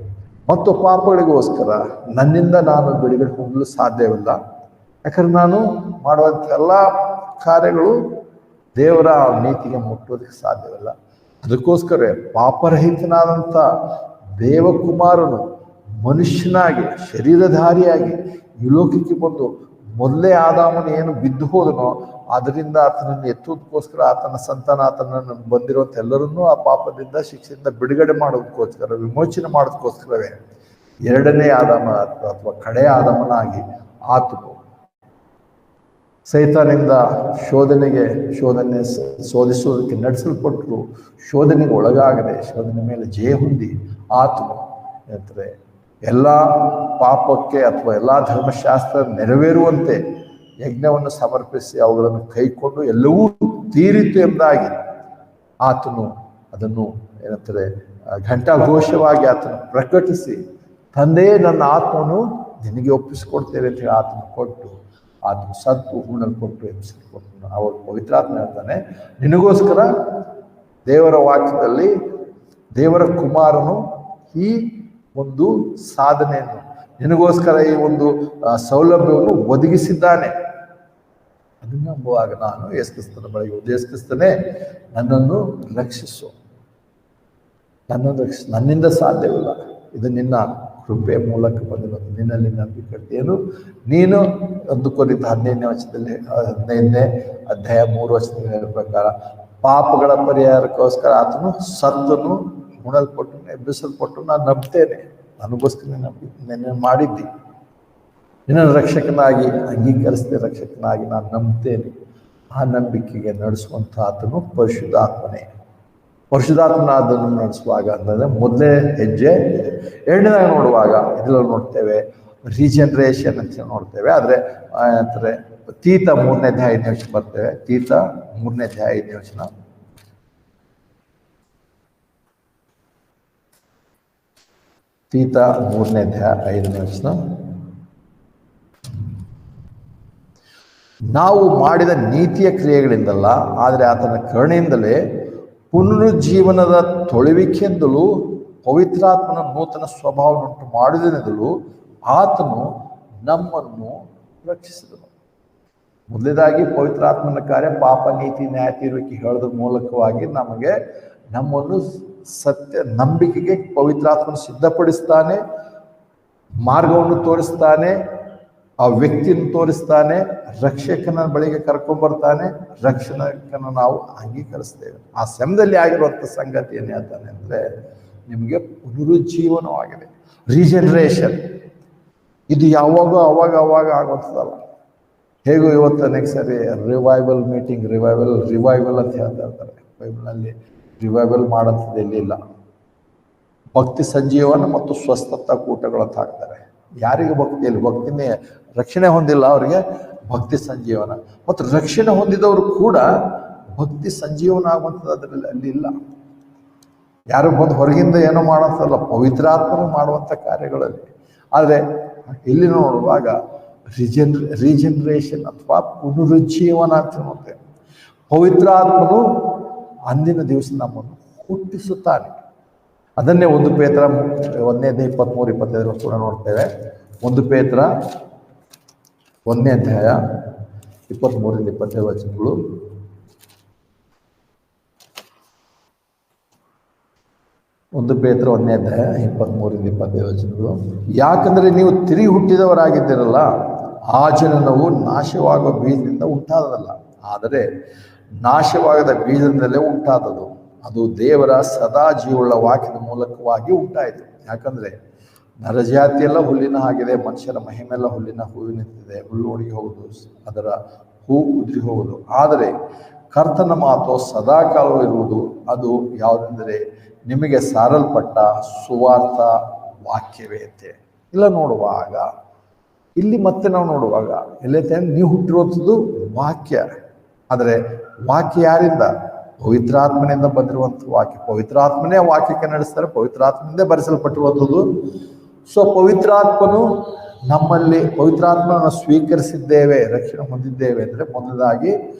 ಮತ್ತು ಪಾಪಗಳಿಗೋಸ್ಕರ ನನ್ನಿಂದ ನಾನು ಬಿಡುಗಡೆ ಹೊಂದಲು ಸಾಧ್ಯವಿಲ್ಲ. ಯಾಕಂದ್ರೆ ನಾನು ಮಾಡುವಂಥ ಎಲ್ಲ ಕಾರ್ಯಗಳು ದೇವರ ನೀತಿಗೆ ಮುಟ್ಟೋದಕ್ಕೆ ಸಾಧ್ಯವಿಲ್ಲ. ಅದಕ್ಕೋಸ್ಕರ ಪಾಪರಹಿತನಾದಂಥ ದೇವಕುಮಾರನು ಮನುಷ್ಯನಾಗಿ ಶರೀರಧಾರಿಯಾಗಿ ಈ ಲೋಕಕ್ಕೆ ಬಂದು ಮೊದಲೇ ಆದಾಮನು ಏನು ಬಿದ್ದು ಹೋದನೋ ಅದರಿಂದ ಆತನನ್ನು ಎತ್ತುವುದಕ್ಕೋಸ್ಕರ, ಆತನ ಸಂತಾನ ಆತನನ್ನು ಬಂದಿರುವಂಥ ಎಲ್ಲರನ್ನೂ ಆ ಪಾಪದಿಂದ ಶಿಕ್ಷೆಯಿಂದ ಬಿಡುಗಡೆ ಮಾಡೋದಕ್ಕೋಸ್ಕರ, ವಿಮೋಚನೆ ಮಾಡೋದಕ್ಕೋಸ್ಕರವೇ ಎರಡನೇ ಆದಾಮ ಅಥವಾ ಕಡೆಯ ಆದಾಮನಾಗಿ ಆತನು ಸೈತಾನಿಂದ ಶೋಧನೆ ಶೋಧಿಸುವುದಕ್ಕೆ ನಡೆಸಲ್ಪಟ್ಟರು. ಶೋಧನೆಗೆ ಒಳಗಾಗದೆ ಶೋಧನೆ ಮೇಲೆ ಜಯ ಹೊಂದಿ ಆತನು ಅಂದರೆ ಎಲ್ಲ ಪಾಪಕ್ಕೆ ಅಥವಾ ಎಲ್ಲ ಧರ್ಮಶಾಸ್ತ್ರ ನೆರವೇರುವಂತೆ ಯಜ್ಞವನ್ನು ಸಮರ್ಪಿಸಿ ಅವುಗಳನ್ನು ಕೈಕೊಂಡು ಎಲ್ಲವೂ ತೀರಿತು ಎಂಬುದಾಗಿ ಆತನು ಅದನ್ನು ಏನಂತಾರೆ ಘಂಟಾಘೋಷವಾಗಿ ಆತನ ಪ್ರಕಟಿಸಿ, ತಂದೆಯೇ ನನ್ನ ಆತ್ಮನು ನಿನಗೆ ಒಪ್ಪಿಸಿಕೊಡ್ತೇವೆ ಅಂತ ಹೇಳಿ ಆತನ ಕೊಟ್ಟು, ಆತನ ಸತ್ತು ಹೂಣಲು ಕೊಟ್ಟು ಎಬ್ಬಿಸಲ್ಪಟ್ಟು ಅವರು ಪವಿತ್ರಾತ್ಮ ಹೇಳ್ತಾನೆ, ನಿನಗೋಸ್ಕರ ದೇವರ ವಾಕ್ಯದಲ್ಲಿ ದೇವರ ಕುಮಾರನು ಈ ಒಂದು ಸಾಧನೆಯನ್ನು ನಿನಗೋಸ್ಕರ ಈ ಒಂದು ಸೌಲಭ್ಯವನ್ನು ಒದಗಿಸಿದ್ದಾನೆ. ಅದನ್ನು ನಂಬುವಾಗ ನಾನು ಯೇಸು ಕ್ರಿಸ್ತನ ಬಳಿಗೆ ಹೋಗಿ, ಯೇಸು ಕ್ರಿಸ್ತನೇ ನನ್ನನ್ನು ರಕ್ಷಿಸು, ನನ್ನಿಂದ ಸಾಧ್ಯವಿಲ್ಲ, ಇದು ನಿನ್ನ ಕೃಪೆಯ ಮೂಲಕ ಬಂದಿರೋದು, ನಿನ್ನಲ್ಲಿ ನಂಬಿಕೆ ಇಟ್ಟೇನು. ನೀನು 1 ಕೊರಿಂಥ 15ನೇ ವಚನದಲ್ಲಿ 15ನೇ ಅಧ್ಯಾಯ 3 ವಚನದಲ್ಲಿ ಹೇಳೋ ಪ್ರಕಾರ ಪಾಪಗಳ ಪರಿಹಾರಕ್ಕೋಸ್ಕರ ಆತನು ಸತ್ತನು, ಉಣಲ್ಪಟ್ಟು ಎಬ್ಬಿಸಲ್ಪಟ್ಟು ನಾನು ನಂಬ್ತೇನೆ, ನನಗೋಸ್ಕರ ನೆನ್ನೆ ಮಾಡಿದ್ದಿ, ನಿನ್ನ ರಕ್ಷಕನಾಗಿ ಅಂಗೀಕರಿಸಿದೆ, ರಕ್ಷಕನಾಗಿ ನಾನು ನಂಬ್ತೇನೆ. ಆ ನಂಬಿಕೆಗೆ ನಡೆಸುವಂಥ ಆತನು ಪರಿಶುದ್ಧಾತ್ಮನೇ. ಪರಿಶುದ್ಧಾತ್ಮನ ಅದನ್ನು ನಡೆಸುವಾಗ ಅಂತಂದರೆ ಮೊದಲೇ ಹೆಜ್ಜೆ. ಎರಡನೇದಾಗಿ ನೋಡುವಾಗ ಇದರಲ್ಲಿ ನೋಡ್ತೇವೆ ರೀಜನರೇಷನ್ ಅಂತ ನೋಡ್ತೇವೆ. ಆದರೆ ಅಂತಾರೆ ತೀತ 3ನೇ ಅಧ್ಯಾಯ 5ನೇ ವಚನ ಬರ್ತೇವೆ. ತೀತ 3ನೇ ಅಧ್ಯಾಯ 5ನೇ ವಚನ. ತೀತ 3ನೇ ಅಧ್ಯಾಯ 5ನೇ ವಚನ. ನಾವು ಮಾಡಿದ ನೀತಿಯ ಕ್ರಿಯೆಗಳಿಂದಲ್ಲ, ಆದರೆ ಆತನ ಕರುಣೆಯಿಂದಲೇ ಪುನರುಜ್ಜೀವನದ ತೊಳುವಿಕೆಯಿಂದಲೂ ಪವಿತ್ರಾತ್ಮನ ನೂತನ ಸ್ವಭಾವವನ್ನುಂಟು ಮಾಡುವುದರಿಂದಲೂ ಆತನು ನಮ್ಮನ್ನು ರಕ್ಷಿಸಿದನು. ಮೊದಲೇದಾಗಿ ಪವಿತ್ರಾತ್ಮನ ಕಾರ್ಯ ಪಾಪ, ನೀತಿ, ನ್ಯಾಯ ತೀರುವಿಕೆ ಹೇಳೋದ್ರ ಮೂಲಕವಾಗಿ ನಮ್ಮನ್ನು ಸತ್ಯ ನಂಬಿಕೆಗೆ ಪವಿತ್ರಾತ್ಮನ ಸಿದ್ಧಪಡಿಸ್ತಾನೆ, ಮಾರ್ಗವನ್ನು ತೋರಿಸ್ತಾನೆ, ಆ ವ್ಯಕ್ತಿಯನ್ನು ತೋರಿಸ್ತಾನೆ, ರಕ್ಷಕನ ಬಳಿಗೆ ಕರ್ಕೊಂಡ್ಬರ್ತಾನೆ, ರಕ್ಷಕನ ನಾವು ಅಂಗೀಕರಿಸ್ತೇವೆ. ಆ ಸಮಯದಲ್ಲಿ ಆಗಿರುವಂಥ ಸಂಗತಿ ಏನು ಹೇಳ್ತಾನೆ ಅಂದರೆ ನಿಮಗೆ ಪುನರುಜ್ಜೀವನವಾಗಿದೆ, ರೀಜನರೇಷನ್. ಇದು ಯಾವಾಗ ಅವಾಗ ಆಗುವಂಥದ್ದಲ್ಲ. ಹೇಗೂ ಇವತ್ತು ನೆಕ್ಸ್ಟ್ ಸರಿ ರಿವೈವಲ್ ಮೀಟಿಂಗ್, ರಿವೈವಲ್ ಅಂತ ಹೇಳ್ತಾ ಇರ್ತಾರೆ. ಬೈಬಲ್ನಲ್ಲಿ ರಿವೈವಲ್ ಮಾಡೋಂಥದ್ದು ಎಲ್ಲಿಲ್ಲ. ಭಕ್ತಿ ಸಂಜೀವನ ಮತ್ತು ಸ್ವಸ್ಥತಾ ಕೂಟಗಳಂತ ಹಾಕ್ತಾರೆ. ಯಾರಿಗೆ ಭಕ್ತಿಯಲ್ಲಿ ಭಕ್ತಿನೇ ರಕ್ಷಣೆ ಹೊಂದಿಲ್ಲ ಅವರಿಗೆ ಭಕ್ತಿ ಸಂಜೀವನ, ಮತ್ತು ರಕ್ಷಣೆ ಹೊಂದಿದವರು ಕೂಡ ಭಕ್ತಿ ಸಂಜೀವನ ಆಗುವಂಥದ್ದು ಅದರಲ್ಲಿ ಅಲ್ಲಿ ಇಲ್ಲ. ಯಾರು ಬಂದು ಹೊರಗಿಂದ ಏನೋ ಮಾಡೋಂಥಲ್ಲ, ಪವಿತ್ರಾತ್ಮನು ಮಾಡುವಂಥ ಕಾರ್ಯಗಳಲ್ಲಿ. ಆದರೆ ಇಲ್ಲಿ ನೋಡುವಾಗ ರೀಜನರೇಷನ್ ಅಥವಾ ಪುನರುಜ್ಜೀವನ ಅಂತ ನೋಡ್ತೇವೆ. ಪವಿತ್ರಾತ್ಮನು ಅಂದಿನ ದಿವಸ ನಮ್ಮನ್ನು ಹುಟ್ಟಿಸುತ್ತಾನೆ. ಅದನ್ನೇ 1 ಪೇತ್ರ 1ನೇ ಅಧ್ಯಾಯ 23-25 ಕೂಡ ನೋಡ್ತೇವೆ. 1 ಪೇತ್ರ 1ನೇ ಅಧ್ಯಾಯ 23-25 ವಚನಗಳು. 1 ಪೇತ್ರ 1ನೇ ಅಧ್ಯಾಯ 23-25 ವಚನಗಳು. ಯಾಕಂದರೆ ನೀವು ತಿರುಗಿ ಹುಟ್ಟಿದವರಾಗಿದ್ದೀರಲ್ಲ, ಆ ಜನನವು ನಾಶವಾಗುವ ಬೀಜದಿಂದ ಉಂಟಾದದಲ್ಲ, ಆದರೆ ನಾಶವಾಗದ ಬೀಜದಿಂದಲೇ ಉಂಟಾದದು. ಅದು ದೇವರ ಸದಾ ಜೀವವುಳ್ಳ ವಾಕ್ಯದ ಮೂಲಕವಾಗಿ ಉಂಟಾಯಿತು. ಯಾಕಂದರೆ ನರಜಾತಿಯೆಲ್ಲ ಹುಲ್ಲಿನ ಆಗಿದೆ, ಮನುಷ್ಯರ ಮಹಿಮೆಲ್ಲ ಹುಲ್ಲಿನ ಹೂವಿನಂತಿದೆ. ಹುಲ್ಲು ಒಣಗಿ ಹೋಗುವುದು, ಅದರ ಹೂ ಉದುರಿ ಹೋಗುವುದು, ಆದರೆ ಕರ್ತನ ಮಾತು ಸದಾ ಕಾಲವೂ ಇರುವುದು. ಅದು ಯಾವುದೆಂದರೆ ನಿಮಗೆ ಸಾರಲ್ಪಟ್ಟ ಸುವಾರ್ಥ ವಾಕ್ಯವೇ ಅಂತೆ. ಇಲ್ಲ ನೋಡುವಾಗ ಇಲ್ಲಿ ಮತ್ತೆ ನಾವು ನೋಡುವಾಗ ಎಲ್ಲೈತೆ ನೀವು ಹುಟ್ಟಿರುವಂಥದ್ದು ವಾಕ್ಯ. ಆದರೆ ವಾಕ್ಯ ಯಾರಿಂದ? ಪವಿತ್ರಾತ್ಮನಿಂದ ಬಂದಿರುವಂಥ ವಾಕ್ಯ. ಪವಿತ್ರಾತ್ಮನೇ ವಾಕ್ಯಕ್ಕೆ ನಡೆಸ್ತಾರೆ, ಪವಿತ್ರಾತ್ಮನಿಂದ ಬರೆಸಲ್ಪಟ್ಟಿರುವಂಥದ್ದು. ಸೊ ಪವಿತ್ರಾತ್ಮನು ನಮ್ಮಲ್ಲಿ, ಪವಿತ್ರಾತ್ಮನ ಸ್ವೀಕರಿಸಿದ್ದೇವೆ, ರಕ್ಷಣೆ ಹೊಂದಿದ್ದೇವೆ ಅಂದರೆ ಮೊದಲಾಗಿ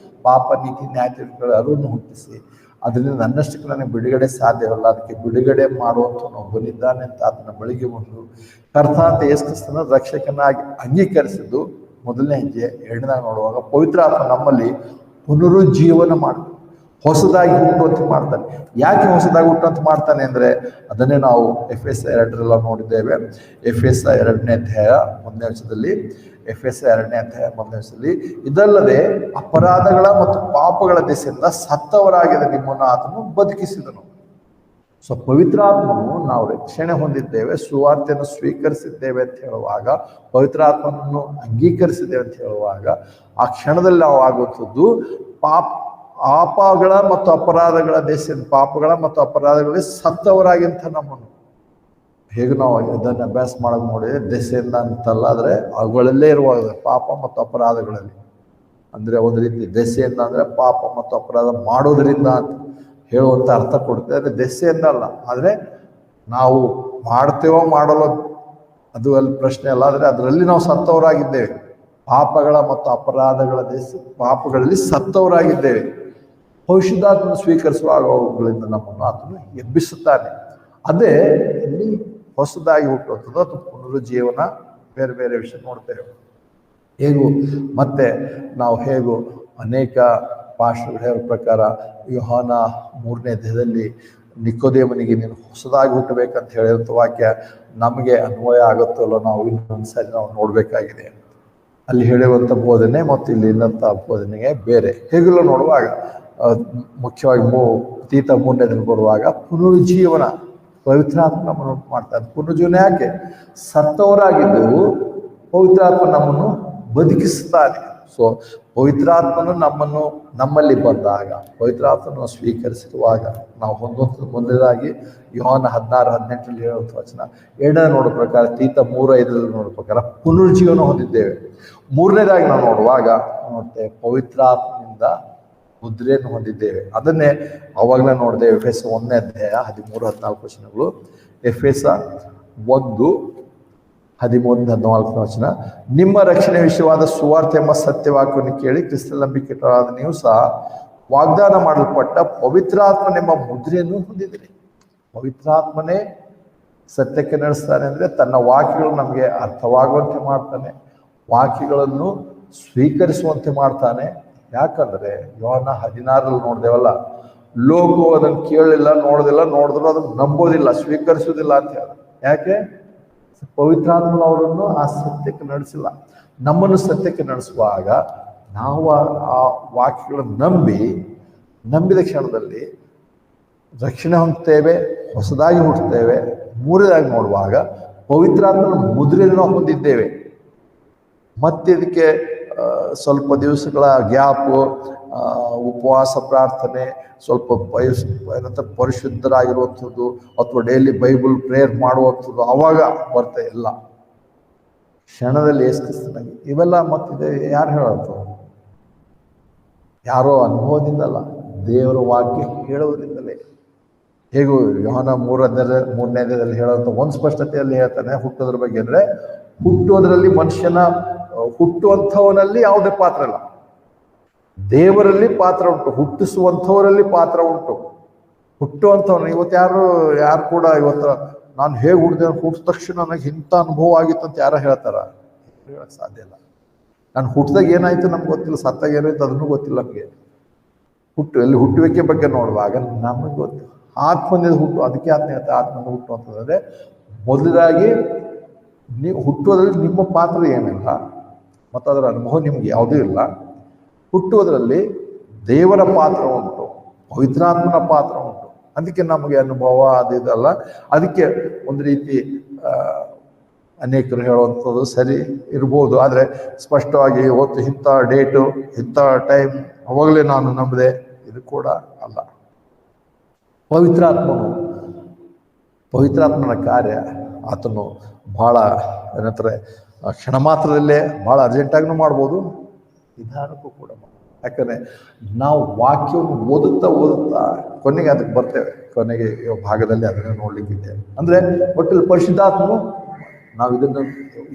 ಪಾಪ, ನೀತಿ, ನ್ಯಾಯಗಳ ಅರಿವನ್ನು ಹುಟ್ಟಿಸಿ ಅದರಿಂದ ನನ್ನಷ್ಟಕ್ಕೆ ನನಗೆ ಬಿಡುಗಡೆ ಸಾಧ್ಯವಲ್ಲ, ಅದಕ್ಕೆ ಬಿಡುಗಡೆ ಮಾಡುವಂಥವನು ಒಬ್ಬನಿದ್ದಾನೆ ಅಂತ ಅದನ್ನ ಬಳಿಗೆ ಬಂದು ಕರ್ತನಾದ ಯೇಸು ಕ್ರಿಸ್ತನ ರಕ್ಷಕನಾಗಿ ಅಂಗೀಕರಿಸಿದ್ದು ಮೊದಲನೇ ಹೆಜ್ಜೆ. ಎರಡನೇದಾಗಿ ನೋಡುವಾಗ ಪವಿತ್ರಾತ್ಮ ನಮ್ಮಲ್ಲಿ ಪುನರುಜ್ಜೀವನ ಮಾಡ್ತಾನೆ, ಹೊಸದಾಗಿ ಹುಟ್ಟುವಂತೆ ಮಾಡ್ತಾನೆ. ಯಾಕೆ ಹೊಸದಾಗಿ ಹುಟ್ಟುವಂತೆ ಮಾಡ್ತಾನೆ ಅಂದರೆ ಅದನ್ನೇ ನಾವು ಎಫೆಸ 2 ನೋಡಿದ್ದೇವೆ. ಎಫೆಸ 2ನೇ ಅಧ್ಯಾಯ 1ನೇ ವಚನದಲ್ಲಿ, ಎಫೆಸ 2ನೇ ಅಧ್ಯಾಯ 1ನೇ ವಚನದಲ್ಲಿ, ಇದಲ್ಲದೆ ಅಪರಾಧಗಳ ಮತ್ತು ಪಾಪಗಳ ದೆಸೆಯಿಂದ ಸತ್ತವರಾಗಿದ್ದ ನಿಮ್ಮನ್ನು ಆತನು ಬದುಕಿಸಿದನು. ಸೊ ಪವಿತ್ರಾತ್ಮನು ನಾವು ರಕ್ಷಣೆ ಹೊಂದಿದ್ದೇವೆ, ಸುವಾರ್ತೆಯನ್ನು ಸ್ವೀಕರಿಸಿದ್ದೇವೆ ಅಂತ ಹೇಳುವಾಗ, ಪವಿತ್ರಾತ್ಮನನ್ನು ಅಂಗೀಕರಿಸಿದ್ದೇವೆ ಅಂತ ಹೇಳುವಾಗ ಆ ಕ್ಷಣದಲ್ಲಿ ನಾವು ಆಗುವಂಥದ್ದು ಪಾಪಗಳ ಮತ್ತು ಅಪರಾಧಗಳ ದೇಶ, ಪಾಪಗಳ ಮತ್ತು ಅಪರಾಧಗಳಲ್ಲಿ ಸತ್ತವರಾಗಿಂತ ನಮ್ಮನ್ನು. ಹೇಗೆ ನಾವು ಇದನ್ನು ಅಭ್ಯಾಸ ಮಾಡೋದು ನೋಡಿ, ದೆಸೆಯಿಂದ ಅಂತಲ್ಲ, ಆದರೆ ಅವುಗಳಲ್ಲೇ ಇರುವಾಗ ಪಾಪ ಮತ್ತು ಅಪರಾಧಗಳಲ್ಲಿ, ಅಂದರೆ ಒಂದು ರೀತಿ ದೆಸೆಯಿಂದ ಅಂದರೆ ಪಾಪ ಮತ್ತು ಅಪರಾಧ ಮಾಡೋದರಿಂದ ಅಂತ. ಹೇಳುವಂಥ ಅರ್ಥ ಕೊಡುತ್ತೆ. ಆದರೆ ದೆಸೆ ಅನ್ನಲ್ಲ. ಆದರೆ ನಾವು ಮಾಡ್ತೇವೋ ಮಾಡಲು ಅದು ಅಲ್ಲಿ ಪ್ರಶ್ನೆ ಅಲ್ಲ. ಆದರೆ ಅದರಲ್ಲಿ ನಾವು ಸತ್ತವರಾಗಿದ್ದೇವೆ. ಪಾಪಗಳ ಮತ್ತು ಅಪರಾಧಗಳ ಪಾಪಗಳಲ್ಲಿ ಸತ್ತವರಾಗಿದ್ದೇವೆ. ಭವಿಷ್ಯದಾತ್ಮ ಸ್ವೀಕರಿಸುವಾಗ ಅವುಗಳಿಂದ ನಮ್ಮನ್ನು ಆತನು ಎಬ್ಬಿಸುತ್ತಾನೆ. ಅದೇ ಇಲ್ಲಿ ಹೊಸದಾಗಿ ಹುಟ್ಟುವಂಥದ್ದು ಅಥವಾ ಪುನರುಜ್ಜೀವನ. ಬೇರೆ ಬೇರೆ ವಿಷಯ ನೋಡ್ತೇವೆ. ಹೇಗೂ ಮತ್ತೆ ನಾವು ಹೇಗೂ ಅನೇಕ ಪಾಸ್ಟರ್ಗಳು ಹೇಳೋ ಪ್ರಕಾರ ಯೋಹಾನ 3ನೇ ಅಧ್ಯಾಯದಲ್ಲಿ ನಿಕೋದೇಮನಿಗೆ ನೀನು ಹೊಸದಾಗಿ ಹುಟ್ಟಬೇಕಂತ ಹೇಳಿದಂಥ ವಾಕ್ಯ ನಮಗೆ ಅನ್ವಯ ಆಗುತ್ತೋ ಅಲ್ಲೋ ನಾವು ಇನ್ನೊಂದ್ಸರಿ ನಾವು ನೋಡಬೇಕಾಗಿದೆ. ಅಲ್ಲಿ ಹೇಳುವಂಥ ಬೋಧನೆ ಮತ್ತು ಇಲ್ಲಿ ಇನ್ನಂಥ ಬೋಧನೆಗೆ ಬೇರೆ. ಹೇಗೆಲ್ಲ ನೋಡುವಾಗ ಮುಖ್ಯವಾಗಿ ತೀತ 3ನೇ ಬರುವಾಗ ಪುನರುಜ್ಜೀವನ ಪವಿತ್ರಾತ್ಮ ನಮ್ಮನ್ನು ಮಾಡ್ತಾರೆ. ಪುನರುಜ್ಜೀವನ ಯಾಕೆ? ಸತ್ತವರಾಗಿದ್ದೆವು, ಪವಿತ್ರಾತ್ಮ ನಮ್ಮನ್ನು ಬದುಕಿಸುತ್ತಾನೆ. ಸೊ ಪವಿತ್ರಾತ್ಮನು ನಮ್ಮಲ್ಲಿ ಬಂದಾಗ, ಪವಿತ್ರಾತ್ಮನ ಸ್ವೀಕರಿಸಿರುವಾಗ ನಾವು ಮುಂದೆದಾಗಿ ಯೋಹಾನ 16:18 ಹೇಳುವಂಥ ವಚನ 2ನೇ ನೋಡೋ ಪ್ರಕಾರ, ತೀತ 3:5 ನೋಡೋ ಪ್ರಕಾರ ಪುನರುಜ್ಜೀವನ ಹೊಂದಿದ್ದೇವೆ. 3ನೇದಾಗಿ ನಾವು ನೋಡುವಾಗ ನೋಡ್ತೇವೆ ಪವಿತ್ರಾತ್ಮನಿಂದ ಮುದ್ರೆಯನ್ನು ಹೊಂದಿದ್ದೇವೆ. ಅದನ್ನೇ ಅವಾಗಲೇ ನೋಡಿದೆ. ಎಫೆಸ 1ನೇ ಅಧ್ಯಾಯ 13-14 ವಚನಗಳು. ಎಫೆಸ 1:13-14 ವಚನ. ನಿಮ್ಮ ರಕ್ಷಣೆ ವಿಷಯವಾದ ಸುವಾರ್ತೆ ಎಂಬ ಸತ್ಯವಾಕ್ಯವನ್ನು ಕೇಳಿ ಕ್ರಿಸ್ತ ನಂಬಿಕೆಯಾದ ನೀವು ಸಹ ವಾಗ್ದಾನ ಮಾಡಲ್ಪಟ್ಟ ಪವಿತ್ರಾತ್ಮನೆಂಬ ಮುದ್ರೆಯನ್ನು ಹೊಂದಿದ್ದೀರಿ. ಪವಿತ್ರಾತ್ಮನೇ ಸತ್ಯಕ್ಕೆ ನಡೆಸ್ತಾನೆ. ಅಂದರೆ ತನ್ನ ವಾಕ್ಯಗಳು ನಮಗೆ ಅರ್ಥವಾಗುವಂತೆ ಮಾಡ್ತಾನೆ, ವಾಕ್ಯಗಳನ್ನು ಸ್ವೀಕರಿಸುವಂತೆ ಮಾಡ್ತಾನೆ. ಯಾಕಂದ್ರೆ ಯೋಹಾನ 16 ನೋಡ್ದೇವಲ್ಲ, ಲೋಕವು ಅದನ್ನು ಕೇಳಲಿಲ್ಲ, ನೋಡೋದಿಲ್ಲ, ನೋಡಿದ್ರು ಅದನ್ನು ನಂಬೋದಿಲ್ಲ, ಸ್ವೀಕರಿಸುವುದಿಲ್ಲ ಅಂತ ಹೇಳ. ಯಾಕೆ? ಪವಿತ್ರಾತ್ಮನವರನ್ನು ಆ ಸತ್ಯಕ್ಕೆ ನಡೆಸಿಲ್ಲ. ನಮ್ಮನ್ನು ಸತ್ಯಕ್ಕೆ ನಡೆಸುವಾಗ ನಾವು ಆ ವಾಕ್ಯಗಳನ್ನು ನಂಬಿದ ಕ್ಷಣದಲ್ಲಿ ರಕ್ಷಣೆ ಹೊಂದ್ತೇವೆ, ಹೊಸದಾಗಿ ಹುಟ್ಟುತ್ತೇವೆ. 3ನೇದಾಗಿ ನೋಡುವಾಗ ಪವಿತ್ರಾತ್ಮನ ಮುದ್ರೆಯನ್ನು ನಾವು ಹೊಂದಿದ್ದೇವೆ. ಮತ್ತೆ ಇದಕ್ಕೆ ಸ್ವಲ್ಪ ದಿವಸಗಳ ಗ್ಯಾಪು, ಉಪವಾಸ ಪ್ರಾರ್ಥನೆ, ಸ್ವಲ್ಪ ಪರಿಶುದ್ಧರಾಗಿರುವಂಥದ್ದು ಅಥವಾ ಡೈಲಿ ಬೈಬಲ್ ಪ್ರೇಯರ್ ಮಾಡುವಂಥದ್ದು ಅವಾಗ ಬರ್ತಾ ಇಲ್ಲ. ಕ್ಷಣದಲ್ಲಿ ಯೇಸುಕ್ರಿಸ್ತನಾಗಿ ಇವೆಲ್ಲ ಮತ್ತಿದೆ ಯಾರು ಹೇಳೋದು? ಯಾರೋ ಅನುಭವದಿಂದಲ್ಲ, ದೇವರ ವಾಕ್ಯ ಹೇಳೋದ್ರಿಂದಲೇ. ಹೇಗೂ ಯೋಹಾನ 3:3 ಹೇಳುವಂಥ ಒಂದು ಸ್ಪಷ್ಟತೆಯಲ್ಲಿ ಹೇಳ್ತಾನೆ ಹುಟ್ಟೋದ್ರ ಬಗ್ಗೆ. ಅಂದರೆ ಹುಟ್ಟೋದ್ರಲ್ಲಿ ಮನುಷ್ಯನ ಹುಟ್ಟುವಂಥವನಲ್ಲಿ ಯಾವುದೇ ಪಾತ್ರ ಇಲ್ಲ, ದೇವರಲ್ಲಿ ಪಾತ್ರ ಉಂಟು. ಹುಟ್ಟಿಸುವಂಥವರಲ್ಲಿ ಪಾತ್ರ ಉಂಟು. ಹುಟ್ಟುವಂಥವ್ರು ಇವತ್ತು ಯಾರು ಕೂಡ ಇವತ್ತು ನಾನು ಹೇಗೆ ಹುಟ್ಟಿದ ತಕ್ಷಣ ನನಗೆ ಇಂಥ ಅನುಭವ ಆಗಿತ್ತು ಅಂತ ಯಾರೋ ಹೇಳ್ತಾರ? ಹೇಳಕ್ ಸಾಧ್ಯ ಇಲ್ಲ. ನಾನು ಹುಟ್ಟಿದಾಗ ಏನಾಯ್ತು ನಮ್ಗೆ ಗೊತ್ತಿಲ್ಲ, ಸತ್ತಾಗ ಏನಾಯ್ತು ಅದನ್ನು ಗೊತ್ತಿಲ್ಲ ನಮಗೆ. ಹುಟ್ಟುವಿಕೆ ಬಗ್ಗೆ ನೋಡುವಾಗ ನಮಗೆ ಗೊತ್ತು. ಆತ್ಮನಿಂದ ಹುಟ್ಟು, ಅದಕ್ಕೆ ಆತ್ಮನಿಂದ ಹುಟ್ಟು ಅಂತಂದರೆ ಮೊದಲಾಗಿ ನೀವು ಹುಟ್ಟುವುದರಲ್ಲಿ ನಿಮ್ಮ ಪಾತ್ರ ಏನಿಲ್ಲ ಮತ್ತು ಅದರ ಅನುಭವ ನಿಮ್ಗೆ ಯಾವುದೂ ಇಲ್ಲ. ಹುಟ್ಟುವುದರಲ್ಲಿ ದೇವರ ಪಾತ್ರ ಉಂಟು, ಪವಿತ್ರಾತ್ಮನ ಪಾತ್ರ ಉಂಟು. ಅದಕ್ಕೆ ನಮಗೆ ಅನುಭವ ಅದಿದಲ್ಲ. ಅದಕ್ಕೆ ಒಂದು ರೀತಿ ಅನೇಕರು ಹೇಳುವಂಥದ್ದು ಸರಿ ಇರ್ಬೋದು, ಆದರೆ ಸ್ಪಷ್ಟವಾಗಿ ಇವತ್ತು ಇಂಥ ಡೇಟು ಇಂಥ ಟೈಮ್ ಅವಾಗಲೇ ನಾನು ನಂಬಿದೆ, ಇದು ಕೂಡ ಅಲ್ಲ. ಪವಿತ್ರಾತ್ಮನ ಕಾರ್ಯ ಆತನು ಭಾಳ ಏನಂತಾರೆ ಕ್ಷಣ ಮಾತ್ರದಲ್ಲೇ ಭಾಳ ಅರ್ಜೆಂಟಾಗೂ ಮಾಡ್ಬೋದು, ನಿಧಾನಕ್ಕೂ ಕೂಡ. ಯಾಕಂದರೆ ನಾವು ವಾಕ್ಯವನ್ನು ಓದುತ್ತಾ ಕೊನೆಗೆ ಅದಕ್ಕೆ ಬರ್ತೇವೆ. ಕೊನೆಗೆ ಭಾಗದಲ್ಲಿ ಅದನ್ನು ನೋಡ್ಲಿಕ್ಕಿದೆ. ಅಂದರೆ ಒಟ್ಟಲ್ಲಿ ಪರಿಶುದ್ಧಾತ್ಮನು ನಾವು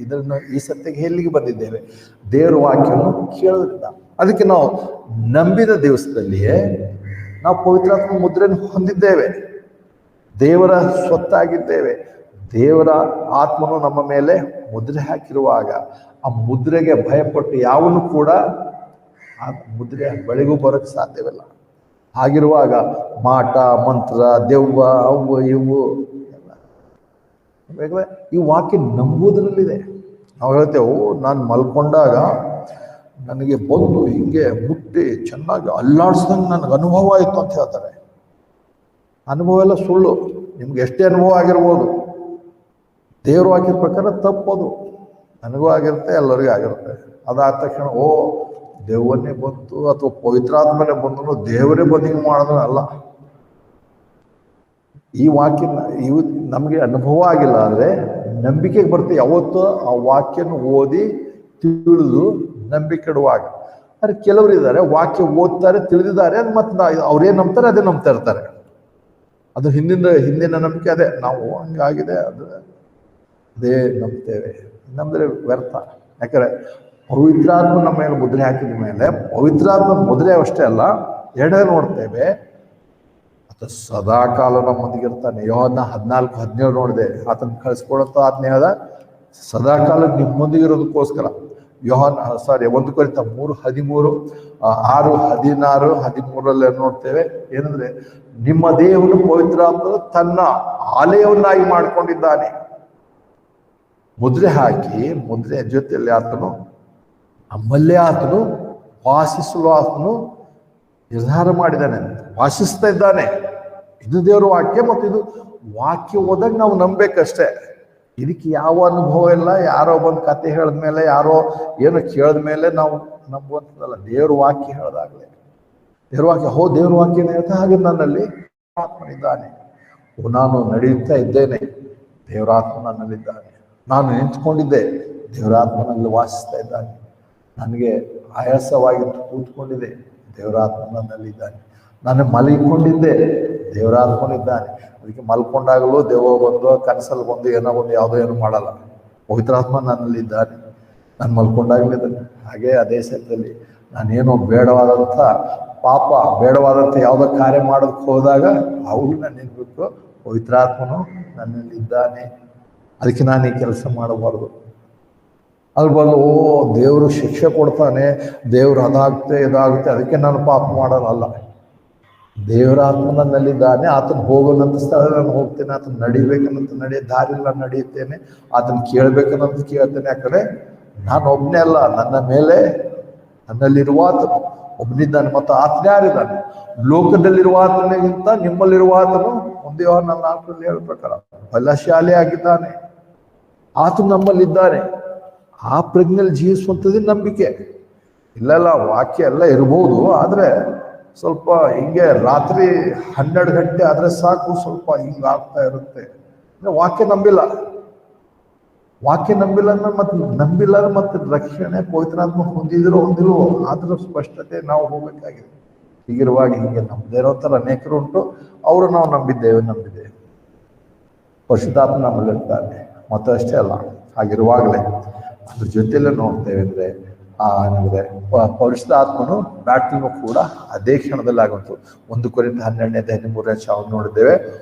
ಇದನ್ನು ಈ ಸತ್ಯಕ್ಕೆ ಎಲ್ಲಿಗೆ ಬಂದಿದ್ದೇವೆ? ದೇವರ ವಾಕ್ಯವನ್ನು ಕೇಳೋದ್ರಿಂದ. ಅದಕ್ಕೆ ನಾವು ನಂಬಿದ ದಿವಸದಲ್ಲಿಯೇ ನಾವು ಪವಿತ್ರಾತ್ಮ ಮುದ್ರೆಯನ್ನು ಹೊಂದಿದ್ದೇವೆ, ದೇವರ ಸ್ವತ್ತಾಗಿದ್ದೇವೆ. ದೇವರ ಆತ್ಮನು ನಮ್ಮ ಮೇಲೆ ಮುದ್ರೆ ಹಾಕಿರುವಾಗ ಆ ಮುದ್ರೆಗೆ ಭಯಪಟ್ಟು ಯಾವನು ಕೂಡ ಆ ಮುದ್ರೆ ಬಳಿಗೂ ಬರೋಕ್ಕೆ ಸಾಧ್ಯವಿಲ್ಲ. ಹಾಗಿರುವಾಗ ಮಾಟ ಮಂತ್ರ ದೆವ್ವ ಅವು ಇವು ಎಲ್ಲ ಈ ವಾಕ್ಯ ನಂಬುವುದರಲ್ಲಿದೆ. ನಾವು ಹೇಳ್ತೇವೆ, ನಾನು ಮಲ್ಕೊಂಡಾಗ ನನಗೆ ಬಂದು ಹಿಂಗೆ ಮುಟ್ಟಿ ಚೆನ್ನಾಗಿ ಅಲ್ಲಾಡ್ಸ್ದಂಗೆ ನನಗೆ ಅನುಭವ ಆಯಿತು ಅಂತ ಹೇಳ್ತಾರೆ. ಅನುಭವ ಎಲ್ಲ ಸುಳ್ಳು. ನಿಮ್ಗೆ ಎಷ್ಟೇ ಅನುಭವ ಆಗಿರ್ಬೋದು, ದೇವ್ರ ವಾಕ್ಯದ ಪ್ರಕಾರ ತಪ್ಪದು. ನನಗೂ ಆಗಿರುತ್ತೆ, ಎಲ್ಲರಿಗೂ ಆಗಿರುತ್ತೆ. ಅದಾದ ತಕ್ಷಣ ದೇವನ್ನೇ ಬಂತು ಅಥವಾ ಪವಿತ್ರಾತ್ಮನೇ ಬಂದು ದೇವರೇ ಬಂದಿಂಗ್ ಮಾಡಿದ್ರೆ ಅಲ್ಲ. ಈ ವಾಕ್ಯ ನಮಗೆ ಅನುಭವ ಆಗಿಲ್ಲ, ಆದರೆ ನಂಬಿಕೆಗೆ ಬರ್ತದೆ. ಯಾವತ್ತೂ ಆ ವಾಕ್ಯನ ಓದಿ ತಿಳಿದು ನಂಬಿಕೆ ಇಡುವಾಗ ಆದರೆ ಕೆಲವರು ಇದ್ದಾರೆ ವಾಕ್ಯ ಓದ್ತಾರೆ, ತಿಳಿದಿದ್ದಾರೆ, ಮತ್ತೆ ಅವ್ರೇನು ನಂಬ್ತಾರೆ ಅದೇ ನಂಬ್ತಾ ಇರ್ತಾರೆ. ಅದು ಹಿಂದಿನ ನಂಬಿಕೆ ಅದೇ, ನಾವು ಹಂಗಾಗಿದೆ ಅದು ಅದೇ ನಂಬ್ತೇವೆ. ನಮ್ದ್ರೆ ವ್ಯರ್ಥ. ಯಾಕಂದ್ರೆ ಪವಿತ್ರಾತ್ಮ ನಮ್ಮ ಮೇಲೆ ಮುದ್ರೆ ಹಾಕಿದ ಮೇಲೆ, ಪವಿತ್ರಾತ್ಮ ಮುದ್ರೆ ಅಷ್ಟೇ ಅಲ್ಲ, ಎರಡೇ ನೋಡ್ತೇವೆ, ಆತ ಸದಾಕಾಲ ನಮ್ಮೊಂದಿಗಿರ್ತಾನೆ. ಯೋಹನ್ನ 14:17 ನೋಡಿದೆ, ಆತನ ಕಳಿಸ್ಕೊಡಂತ ಆಜ್ಞೆ ಅದ ಸದಾಕಾಲ ನಿಮ್ಮೊಂದಿಗಿರೋದಕ್ಕೋಸ್ಕರ. ಯೋಹನ್ನ 1 ಕೊರಿಂಥ 3:13, 6:16, 13 ನೋಡ್ತೇವೆ. ಏನಂದ್ರೆ ನಿಮ್ಮ ದೇವರು ಪವಿತ್ರಾತ್ಮ ತನ್ನ ಆಲಯವನ್ನಾಗಿ ಮಾಡ್ಕೊಂಡಿದ್ದಾನೆ. ಮುದ್ರೆ ಹಾಕಿ, ಮುದ್ರೆ ಜೊತೆಯಲ್ಲಿ ಆತನು ನಮ್ಮಲ್ಲೇ ಆತನು ವಾಸಿಸಲು ಆತನು ನಿರ್ಧಾರ ಮಾಡಿದ್ದಾನೆ, ವಾಸಿಸ್ತಾ ಇದ್ದಾನೆ. ಇದು ದೇವರ ವಾಕ್ಯ. ಮತ್ತು ಇದು ವಾಕ್ಯ ಓದಾಗ ನಾವು ನಂಬೇಕಷ್ಟೇ. ಇದಕ್ಕೆ ಯಾವ ಅನುಭವ ಇಲ್ಲ. ಯಾರೋ ಬಂದು ಕತೆ ಹೇಳಿದ ಮೇಲೆ, ಯಾರೋ ಏನು ಕೇಳಿದ ಮೇಲೆ ನಾವು ನಂಬುವಂಥದ್ದಲ್ಲ. ದೇವ್ರ ವಾಕ್ಯ ಹೇಳಿದಾಗಲೇ, ದೇವ್ರ ವಾಕ್ಯ ದೇವ್ರ ವಾಕ್ಯ ಹೇಳ್ತಾ ಹಾಗೆ ನನ್ನಲ್ಲಿ ಆತ್ಮನಿದ್ದಾನೆ. ನಾನು ನಡೆಯುತ್ತಾ ಇದ್ದೇನೆ, ದೇವರಾತ್ಮ ನನ್ನಲ್ಲಿದ್ದಾನೆ. ನಾನು ನಿಂತ್ಕೊಂಡಿದ್ದೆ, ದೇವರಾತ್ಮನಲ್ಲಿ ವಾಸಿಸ್ತಾ ಇದ್ದಾನೆ. ನನಗೆ ಆಯಾಸವಾಗಿತ್ತು, ಕೂತ್ಕೊಂಡಿದ್ದೆ, ದೇವರಾತ್ಮ ನನ್ನಲ್ಲಿದ್ದಾನೆ. ನಾನು ಮಲಗಿಕೊಂಡಿದ್ದೆ, ದೇವರಾತ್ಮನಿದ್ದಾನೆ. ಅದಕ್ಕೆ ಮಲ್ಕೊಂಡಾಗಲೂ ದೇವ ಬಂದು ಕನಸಲ್ಲಿ ಬಂದು ಏನೋ ಒಂದು ಯಾವುದೋ ಏನೋ ಮಾಡಲ್ಲ. ಪವಿತ್ರಾತ್ಮ ನನ್ನಲ್ಲಿದ್ದಾನೆ, ನಾನು ಮಲ್ಕೊಂಡಾಗಲಿದ್ದಾನೆ. ಹಾಗೆ ಅದೇ ಸಮಯದಲ್ಲಿ ನಾನೇನೋ ಬೇಡವಾದಂಥ ಪಾಪ, ಬೇಡವಾದಂಥ ಯಾವುದೋ ಕಾರ್ಯ ಮಾಡೋದಕ್ಕೆ ಹೋದಾಗ ಅವು ನಾನು ನಿಲ್ಬೇಕು, ಪವಿತ್ರಾತ್ಮನು ನನ್ನಲ್ಲಿದ್ದಾನೆ, ಅದಕ್ಕೆ ನಾನು ಈ ಕೆಲಸ ಮಾಡಬಾರ್ದು. ಅದ್ರ ಬದಲು ದೇವರು ಶಿಕ್ಷೆ ಕೊಡ್ತಾನೆ, ದೇವರು ಅದಾಗುತ್ತೆ ಇದಾಗುತ್ತೆ ಅದಕ್ಕೆ ನಾನು ಪಾಪ ಮಾಡಲ್ಲ. ದೇವರ ಆತ್ಮ ನನ್ನಲ್ಲಿದ್ದಾನೆ, ಆತನ ಹೋಗೋಣಂತ ಸ್ಥಳ ನಾನು ಹೋಗ್ತೇನೆ, ಆತನ ನಡಿಬೇಕನ್ನಂತ ದಾರಿಯಲ್ಲಿ ನಾನು ನಡೆಯುತ್ತೇನೆ, ಆತನ ಕೇಳ್ಬೇಕನ್ನಂತ ಕೇಳ್ತೇನೆ. ಯಾಕಂದ್ರೆ ನಾನು ಒಬ್ಬನೇ ಅಲ್ಲ, ನನ್ನ ಮೇಲೆ ನನ್ನಲ್ಲಿರುವ ಆತನು ಒಬ್ಬನಿದ್ದಾನೆ. ಮತ್ತು ಆತನ ಯಾರಿದ್ದಾನೆ? ಲೋಕದಲ್ಲಿರುವ ಆತನಿಗಿಂತ ನಿಮ್ಮಲ್ಲಿರುವ ಆತನು ಒಂದೇ ನನ್ನ 4 ಹೇಳೋ ಪ್ರಕಾರ ಬಲಶಾಲಿ ಆಗಿದ್ದಾನೆ. ಆತನು ನಮ್ಮಲ್ಲಿದ್ದಾನೆ. ಆ ಪ್ರಜ್ಞೆಯಲ್ಲಿ ಜೀವಿಸುವಂಥದ್ದು ನಂಬಿಕೆ. ಇಲ್ಲೆಲ್ಲ ವಾಕ್ಯ ಎಲ್ಲ ಇರ್ಬೋದು, ಆದರೆ ಸ್ವಲ್ಪ ಹಿಂಗೆ ರಾತ್ರಿ 12 ಗಂಟೆ ಆದ್ರೆ ಸಾಕು, ಸ್ವಲ್ಪ ಹಿಂಗೆ ಆಗ್ತಾ ಇರುತ್ತೆ. ವಾಕ್ಯ ನಂಬಿಲ್ಲ ಮತ್ತೆ ರಕ್ಷಣೆ ಪವಿತ್ರಾತ್ಮ ಹೊಂದಿಲ್ವೋ ಆದ್ರೂ ಸ್ಪಷ್ಟತೆ ನಾವು ಹೋಗ್ಬೇಕಾಗಿದೆ. ಹೀಗಿರುವಾಗ ಹೀಗೆ ನಮ್ಮದೇ ಇರೋ ಥರ ಅನೇಕರು ಉಂಟು, ಅವರು ನಾವು ನಂಬಿದ್ದೇವೆ. ಪರಿಶುದ್ಧಾತ್ಮ ನಮ್ಮಲ್ಲಿರ್ತಾನೆ. ಮತ್ತು ಅಷ್ಟೇ ಅಲ್ಲ, ಹಾಗಿರುವಾಗಲೇ ಅದ್ರ ಜೊತೆಯಲ್ಲೇ ನೋಡ್ತೇವೆ ಅಂದ್ರೆ ಪರಿಶುದ್ಧಾತ್ಮನು ಬ್ಯಾಪ್ಟಿಸ್ಮ ಕೂಡ ಅದೇ ಕ್ಷಣದಲ್ಲಿ ಆಗುವಂತು. 1 ಕೊರಿಂಥ 12:13 ನೋಡಿದ್ದೇವೆ.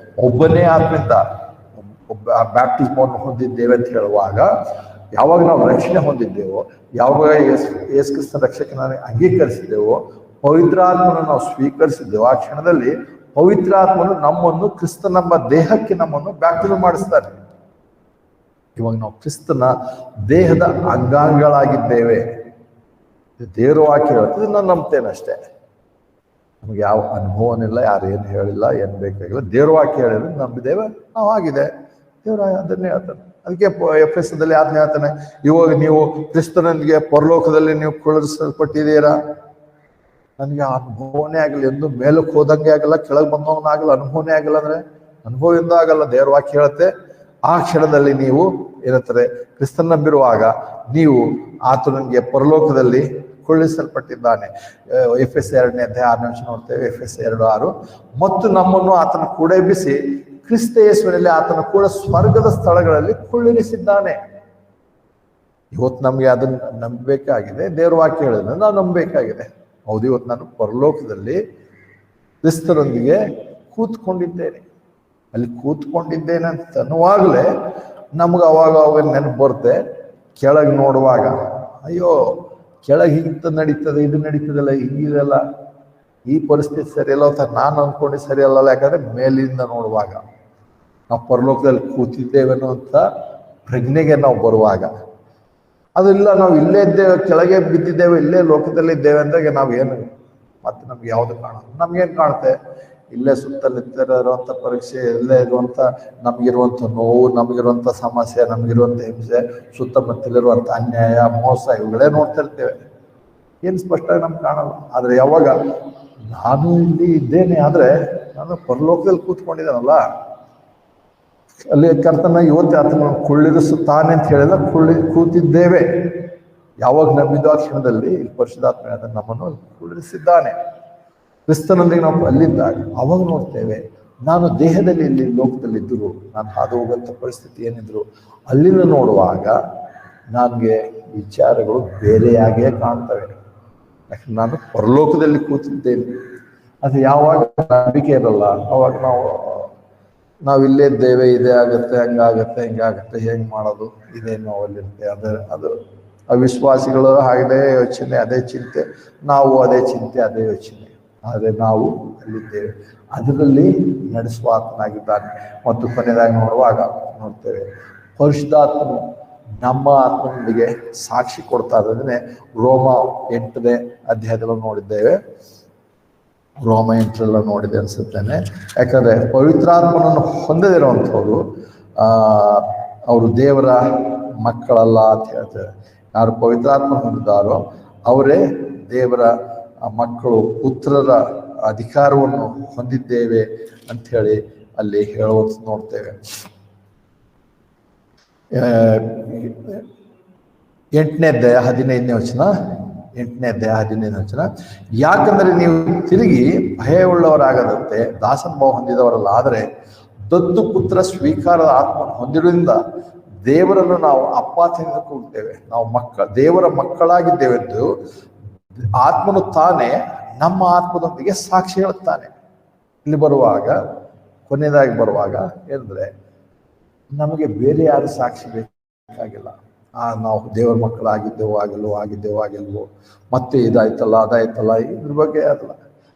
ಒಬ್ಬನೇ ಆತ್ಮದಿಂದ ಬ್ಯಾಪ್ಟಿಸ್ಮವನ್ನು ಹೊಂದಿದ್ದೇವೆ ಅಂತ ಹೇಳುವಾಗ, ಯಾವಾಗ ನಾವು ರಕ್ಷಣೆ ಹೊಂದಿದ್ದೇವೋ, ಯಾವಾಗ ಯೇಸು ಕ್ರಿಸ್ತನ ರಕ್ಷಕನಾಗಿ ಅಂಗೀಕರಿಸಿದ್ದೇವೋ, ಪವಿತ್ರಾತ್ಮನ ನಾವು ಸ್ವೀಕರಿಸಿದ್ದೇವೋ, ಆ ಕ್ಷಣದಲ್ಲಿ ಪವಿತ್ರಾತ್ಮನು ನಮ್ಮನ್ನು ಕ್ರಿಸ್ತನ ದೇಹಕ್ಕೆ ನಮ್ಮನ್ನು ಬ್ಯಾಪ್ಟಿಸ್ಮ ಮಾಡಿಸ್ತಾರೆ. ಇವಾಗ ನಾವು ಕ್ರಿಸ್ತನ ದೇಹದ ಅಂಗಾಂಗಗಳಾಗಿದ್ದೇವೆ. ದೇವರ ವಾಕ್ಯ ಹೇಳ್ತದೆ, ನಾನು ನಂಬ್ತೇನೆ ಅಷ್ಟೇ. ನಮ್ಗೆ ಯಾವ ಅನುಭವನಿಲ್ಲ, ಯಾರು ಏನು ಹೇಳಿಲ್ಲ, ಏನು ಬೇಕಾಗಿಲ್ಲ. ದೇವರ ವಾಕ್ಯ ಹೇಳಿದ್ರೆ ನಂಬಿದ್ದೇವೆ, ನಾವು ಆಗಿದೆ. ದೇವರ ಅದನ್ನೇ ಹೇಳ್ತಾನೆ. ಅದಕ್ಕೆ ಎಫೆಸದಲ್ಲಿ ಆಜ್ಞೆ ಹೇಳ್ತಾನೆ, ಇವಾಗ ನೀವು ಕ್ರಿಸ್ತನಿಗೆ ಪರಲೋಕದಲ್ಲಿ ನೀವು ಕುಳ್ಳಿರಿಸಲ್ಪಟ್ಟಿದ್ದೀರಾ. ನನಗೆ ಅನುಭವನೇ ಆಗಲ್ಲ, ಎಂದು ಮೇಲಕ್ಕೆ ಹೋದಂಗೆ ಆಗಲ್ಲ, ಕೆಳಗೆ ಬಂದವನಾಗಲ್ಲ, ಅನುಭವನೇ ಆಗಲ್ಲ. ಅಂದ್ರೆ ಅನುಭವದಿಂದ ಆಗಲ್ಲ. ದೇವರ ವಾಕ್ಯ ಹೇಳುತ್ತೆ, ಆ ಕ್ಷಣದಲ್ಲಿ ನೀವು ಏನಂತಾರೆ, ಕ್ರಿಸ್ತನ ನಂಬಿರುವಾಗ ನೀವು ಆತನಿಗೆ ಪರಲೋಕದಲ್ಲಿ ಕೊಳ್ಳಿಸಲ್ಪಟ್ಟಿದ್ದಾನೆ. ಎಫೆಸ 2:6 ನೋಡ್ತೇವೆ. ಎಫೆಸ 2:6 ಮತ್ತು ನಮ್ಮನ್ನು ಆತನ ಕೂಡ ಎಬ್ಬಿಸಿ ಕ್ರಿಸ್ತ ಯೇಸುವಿನಲ್ಲಿ ಆತನ ಕೂಡ ಸ್ವರ್ಗದ ಸ್ಥಳಗಳಲ್ಲಿ ಕುಳ್ಳಿರಿಸಿದ್ದಾನೆ. ಇವತ್ತು ನಮ್ಗೆ ಅದನ್ನ ನಂಬಬೇಕಾಗಿದೆ. ದೇವ್ರ ವಾಕ್ಯ ಹೇಳಿದ್ರೆ ನಾವು ನಂಬಬೇಕಾಗಿದೆ. ಹೌದು, ಇವತ್ತು ನಾನು ಪರಲೋಕದಲ್ಲಿ ಕ್ರಿಸ್ತರೊಂದಿಗೆ ಕೂತ್ಕೊಂಡಿದ್ದೇನೆ. ಅಲ್ಲಿ ಕೂತ್ಕೊಂಡಿದ್ದೇನೆ ಅಂತ ಅನ್ನುವಾಗಲೇ ನಮ್ಗೆ ಅವಾಗ ನೆನಪು ಬರುತ್ತೆ. ಕೆಳಗೆ ನೋಡುವಾಗ, ಅಯ್ಯೋ ಕೆಳಗೆ ಹಿಂಗೆ ನಡೀತದೆ, ಇದು ನಡೀತದಲ್ಲ, ಹಿಂಗಿದೆಲ್ಲ, ಈ ಪರಿಸ್ಥಿತಿ ಸರಿಯಲ್ಲ ಅಂತ ನಾನು ಅಂದ್ಕೊಂಡು ಸರಿಯಲ್ಲ. ಯಾಕಂದ್ರೆ ಮೇಲಿಂದ ನೋಡುವಾಗ ನಾವು ಪರಲೋಕದಲ್ಲಿ ಕೂತಿದ್ದೇವೇನೋ ಅಂತ ಪ್ರಜ್ಞೆಗೆ ನಾವು ಬರುವಾಗ, ಅದು ಇಲ್ಲ, ನಾವು ಇಲ್ಲೇ ಇದ್ದೇವೆ, ಕೆಳಗೆ ಬಿದ್ದಿದ್ದೇವೆ, ಇಲ್ಲೇ ಲೋಕದಲ್ಲಿ ಇದ್ದೇವೆ ಅಂದಾಗ ನಾವೇನು ಮತ್ತೆ ನಮ್ಗೆ ಯಾವುದು ಕಾಣೋದು? ನಮ್ಗೇನು ಕಾಣುತ್ತೆ? ಇಲ್ಲೇ ಸುತ್ತಲಿರುವಂಥ ಪರೀಕ್ಷೆ, ಇಲ್ಲೇ ಇರುವಂಥ ನಮಗಿರುವಂಥ ನೋವು, ನಮಗಿರುವಂಥ ಸಮಸ್ಯೆ, ನಮಗಿರುವಂಥ ಹಿಂಸೆ, ಸುತ್ತಮುತ್ತಲಿರುವಂಥ ಅನ್ಯಾಯ, ಮೋಸ, ಇವುಗಳೇ ನೋಡ್ತಾ ಇರ್ತೇವೆ. ಏನು ಸ್ಪಷ್ಟವಾಗಿ ನಮ್ಗೆ ಕಾಣಲ್ಲ. ಆದರೆ ಯಾವಾಗ ನಾನು ಇಲ್ಲಿ ಇದ್ದೇನೆ, ಆದರೆ ನಾನು ಪರಲೋಕದಲ್ಲಿ ಕೂತ್ಕೊಂಡಿದ್ದಾನಲ್ಲ, ಅಲ್ಲಿ ಕರ್ತನ ಇವತ್ತು ಆತನ ಕುಳ್ಳಿರಿಸುತ್ತಾನೆ ಅಂತ ಹೇಳಿದ ಕೂತಿದ್ದೇವೆ. ಯಾವಾಗ ನಂಬಿದ್ದು ಆ ಕ್ಷಣದಲ್ಲಿ ಪರಿಶುದ್ಧಾತ್ಮ ಅದನ್ನು ನಮ್ಮನ್ನು ಕುಳ್ಳಿರಿಸಿದ್ದಾನೆ. ಕ್ರಿಸ್ತನೊಂದಿಗೆ ನಾವು ಅಲ್ಲಿದ್ದಾಗ ಅವಾಗ ನೋಡ್ತೇವೆ, ನಾನು ದೇಹದಲ್ಲಿ ಇಲ್ಲಿ ಲೋಕದಲ್ಲಿದ್ದರು, ನಾನು ಹಾದು ಹೋಗುವಂಥ ಪರಿಸ್ಥಿತಿ ಏನಿದ್ರು ಅಲ್ಲಿಂದ ನೋಡುವಾಗ ನನಗೆ ವಿಚಾರಗಳು ಬೇರೆಯಾಗೇ ಕಾಣ್ತವೆ. ಯಾಕಂದ್ರೆ ನಾನು ಪರಲೋಕದಲ್ಲಿ ಕೂತಿದ್ದೇನೆ. ಅದು ಯಾವಾಗ ನಂಬಿಕೆ ಇರಲ್ಲ ಅವಾಗ ನಾವು ಇಲ್ಲೇ ಇದ್ದೇವೆ, ಇದೇ ಆಗುತ್ತೆ, ಹಂಗಾಗತ್ತೆ, ಹಿಂಗಾಗತ್ತೆ, ಹೆಂಗೆ ಮಾಡೋದು, ಇದೇ ನೋವಲ್ಲಿರುತ್ತೆ. ಅದು ಅವಿಶ್ವಾಸಿಗಳು ಅದೇ ಯೋಚನೆ, ಅದೇ ಚಿಂತೆ, ನಾವು ಅದೇ ಚಿಂತೆ, ಅದೇ ಯೋಚನೆ. ಆದರೆ ನಾವು ಅಲ್ಲಿದ್ದೇವೆ, ಅದರಲ್ಲಿ ನಡೆಸುವ ಆತ್ಮನಾಗಿದ್ದಾನೆ. ಮತ್ತು ಕೊನೆಯದಾಗಿ ನೋಡುವಾಗ ನೋಡ್ತೇವೆ, ಪರಿಶುದ್ಧಾತ್ಮನು ನಮ್ಮ ಆತ್ಮನೊಂದಿಗೆ ಸಾಕ್ಷಿ ಕೊಡ್ತಾ ಇರೋದನ್ನೇ ರೋಮ 8ನೇ ಅಧ್ಯಾಯದಲ್ಲಿ ನೋಡಿದ್ದೇವೆ. ರೋಮ 8 ನೋಡಿದೆ ಅನ್ಸುತ್ತೇನೆ. ಯಾಕಂದ್ರೆ ಪವಿತ್ರಾತ್ಮನನ್ನು ಹೊಂದದಿರುವಂಥವ್ರು ಅವರು ದೇವರ ಮಕ್ಕಳಲ್ಲ ಅಂತ ಹೇಳ್ತಾರೆ. ಯಾರು ಪವಿತ್ರಾತ್ಮ ಹೊಂದಿದ್ದಾರೋ ಅವರೇ ದೇವರ ಮಕ್ಕಳು, ಪುತ್ರರ ಅಧಿಕಾರವನ್ನು ಹೊಂದಿದ್ದೇವೆ ಅಂತ ಹೇಳಿ ಅಲ್ಲಿ ಹೇಳುವಂತ ನೋಡ್ತೇವೆ. 8ನೇ ಅಧ್ಯಾಯ 15ನೇ ವಚನ, 8ನೇ ಅಧ್ಯಾಯ 15ನೇ ವಚನ, ಯಾಕಂದರೆ ನೀವು ತಿರುಗಿ ಭಯವುಳ್ಳವರಾಗದಂತೆ ದಾಸನ ಭಾವ ಹೊಂದಿದವರಲ್ಲ, ಆದರೆ ದತ್ತು ಪುತ್ರ ಸ್ವೀಕಾರದ ಆತ್ಮ ಹೊಂದಿರುವುದರಿಂದ ದೇವರನ್ನು ನಾವು ಅಪ್ಪ ತಂದು ಕೂಗ್ತೇವೆ. ನಾವು ದೇವರ ಮಕ್ಕಳಾಗಿದ್ದೇವೆಂದು ಆತ್ಮನು ತಾನೇ ನಮ್ಮ ಆತ್ಮದೊಂದಿಗೆ ಸಾಕ್ಷಿ ಹೇಳುತ್ತಾನೆ. ಇಲ್ಲಿ ಬರುವಾಗ, ಕೊನೆಯದಾಗಿ ಬರುವಾಗ ಏನಂದ್ರೆ, ನಮಗೆ ಬೇರೆ ಯಾರು ಸಾಕ್ಷಿ ಬೇಕಾಗಿಲ್ಲ. ನಾವು ದೇವರ ಮಕ್ಕಳಾಗಿದ್ದೆವು, ಆಗಿಲ್ವೋ, ಮತ್ತೆ ಇದಾಯ್ತಲ್ಲ, ಅದಾಯ್ತಲ್ಲ, ಇದ್ರ ಬಗ್ಗೆ ಅದಲ್ಲ.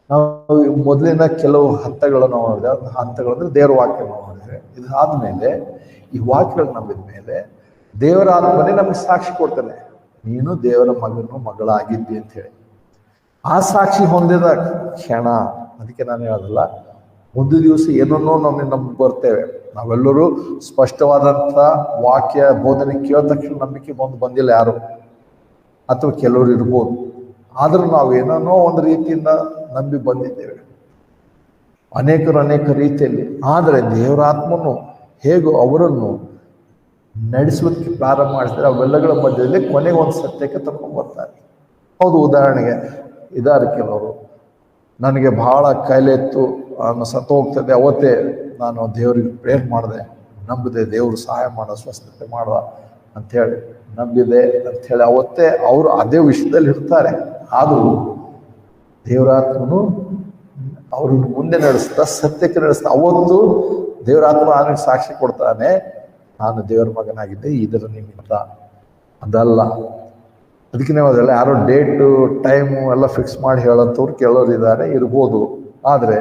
ನಾವು ಮೊದಲಿನ ಕೆಲವು ಹಂತಗಳನ್ನು ನೋಡಿದೆ. ಹಂತಗಳಂದ್ರೆ ದೇವರ ವಾಕ್ಯ ನೋಡಿದ್ರೆ, ಇದಾದ್ಮೇಲೆ ಈ ವಾಕ್ಯಗಳು ನಂಬಿದ ಮೇಲೆ ದೇವರ ಆತ್ಮನೇ ನಮಗೆ ಸಾಕ್ಷಿ ಕೊಡ್ತಾನೆ, ನೀನು ದೇವರ ಮಗಳಾಗಿದ್ದಿ ಅಂತ ಹೇಳಿ. ಆ ಸಾಕ್ಷಿ ಹೊಂದಿದ ಕ್ಷಣ, ಅದಕ್ಕೆ ನಾನು ಹೇಳೋದಲ್ಲ, ಒಂದು ದಿವಸ ಏನನ್ನೋ ನಮ್ಗೆ ಬರ್ತೇವೆ. ನಾವೆಲ್ಲರೂ ಸ್ಪಷ್ಟವಾದಂಥ ವಾಕ್ಯ ಬೋಧನೆ ಕೇಳಿದ ತಕ್ಷಣ ನಂಬಿಕೆ ಬಂದಿಲ್ಲ ಯಾರು, ಅಥವಾ ಕೆಲವರು ಇರ್ಬೋದು. ಆದ್ರೂ ನಾವು ಏನನ್ನೋ ಒಂದು ರೀತಿಯಿಂದ ನಂಬಿ ಬಂದಿದ್ದೇವೆ, ಅನೇಕರು ಅನೇಕ ರೀತಿಯಲ್ಲಿ. ಆದರೆ ದೇವರಾತ್ಮನು ಹೇಗೋ ಅವರನ್ನು ನಡೆಸೋದಕ್ಕೆ ಪ್ರಾರಂಭ ಮಾಡಿಸಿದ್ರೆ ಅವೆಲ್ಲಗಳ ಮಧ್ಯದಲ್ಲಿ ಕೊನೆಗೆ ಒಂದು ಸತ್ಯಕ್ಕೆ ತಗೊಂಡು ಬರ್ತಾರೆ. ಹೌದು, ಉದಾಹರಣೆಗೆ ಇದಾರೆ ಕೆಲವರು, ನನಗೆ ಬಹಳ ಕಾಯಿಲೆ ಇತ್ತು, ನಾನು ಸತ್ತು ಹೋಗ್ತದೆ, ಅವತ್ತೇ ನಾನು ದೇವರಿಗೆ ಪ್ರೇಯರ್ ಮಾಡಿದೆ, ನಂಬಿದೆ, ದೇವರು ಸಹಾಯ ಮಾಡೋ, ಸ್ವಸ್ಥತೆ ಮಾಡುವ ಅಂಥೇಳಿ ನಂಬಿದೆ ಅಂಥೇಳಿ ಅವತ್ತೇ ಅವರು ಅದೇ ವಿಷಯದಲ್ಲಿ ಇರ್ತಾರೆ. ಆದರೂ ದೇವರಾತ್ಮನು ಅವ್ರನ್ನ ಮುಂದೆ ನಡೆಸ್ತಾ ಸತ್ಯಕ್ಕೆ ನಡೆಸ್ತಾ ಅವತ್ತು ದೇವರಾತ್ಮ ಅವನಿಗೆ ಸಾಕ್ಷಿ ಕೊಡ್ತಾನೆ, ನಾನು ದೇವರ ಮಗನಾಗಿದ್ದೆ ಇದರ ನಿಮಿತ್ತ. ಅದಲ್ಲ, ಅದಕ್ಕೆ ನಾವು ಅದೆಲ್ಲ ಯಾರೋ ಡೇಟು ಟೈಮು ಎಲ್ಲ ಫಿಕ್ಸ್ ಮಾಡಿ ಹೇಳೋಂಥವ್ರು ಕೆಲವರು ಇದ್ದಾರೆ, ಇರ್ಬೋದು. ಆದರೆ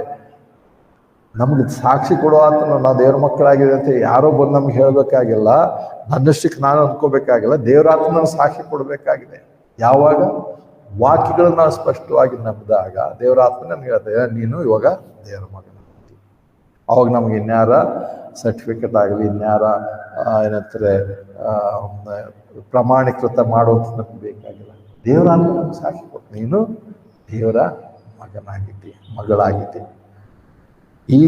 ನಮ್ಗೆ ಸಾಕ್ಷಿ ಕೊಡೋ ಆತನು ನಾವು ದೇವ್ರ ಮಕ್ಕಳಾಗಿದೆ ಅಂತ ಯಾರೋ ಬಂದು ನಮ್ಗೆ ಹೇಳಬೇಕಾಗಿಲ್ಲ, ನನ್ನಷ್ಟಕ್ಕೆ ನಾನು ಅನ್ಕೋಬೇಕಾಗಿಲ್ಲ. ದೇವರಾತ್ಮನ ಸಾಕ್ಷಿ ಕೊಡಬೇಕಾಗಿದೆ. ಯಾವಾಗ ವಾಕ್ಯಗಳನ್ನ ನಾವು ಸ್ಪಷ್ಟವಾಗಿ ನಂಬಿದಾಗ ದೇವರಾತ್ಮ ನಮ್ಗೆ ಹೇಳ್ತೇವೆ, ನೀನು ಇವಾಗ ದೇವರ ಮಗನ. ಅವಾಗ ನಮ್ಗೆ ಇನ್ಯಾರ ಸರ್ಟಿಫಿಕೇಟ್ ಆಗಲಿ, ಇನ್ಯಾರ ಏನಂತಾರೆ ಪ್ರಮಾಣೀಕೃತ ಮಾಡುವಂತ ನಮ್ಗೆ ಬೇಕಾಗಿಲ್ಲ. ದೇವರಾತ್ಮ ನಮ್ಗೆ ಸಾಕ್ಷಿ ಕೊಟ್ಟು, ನೀನು ದೇವರ ಮಗನಾಗಿದ್ದಿ, ಮಗಳಾಗಿದ್ದಿ. ಈ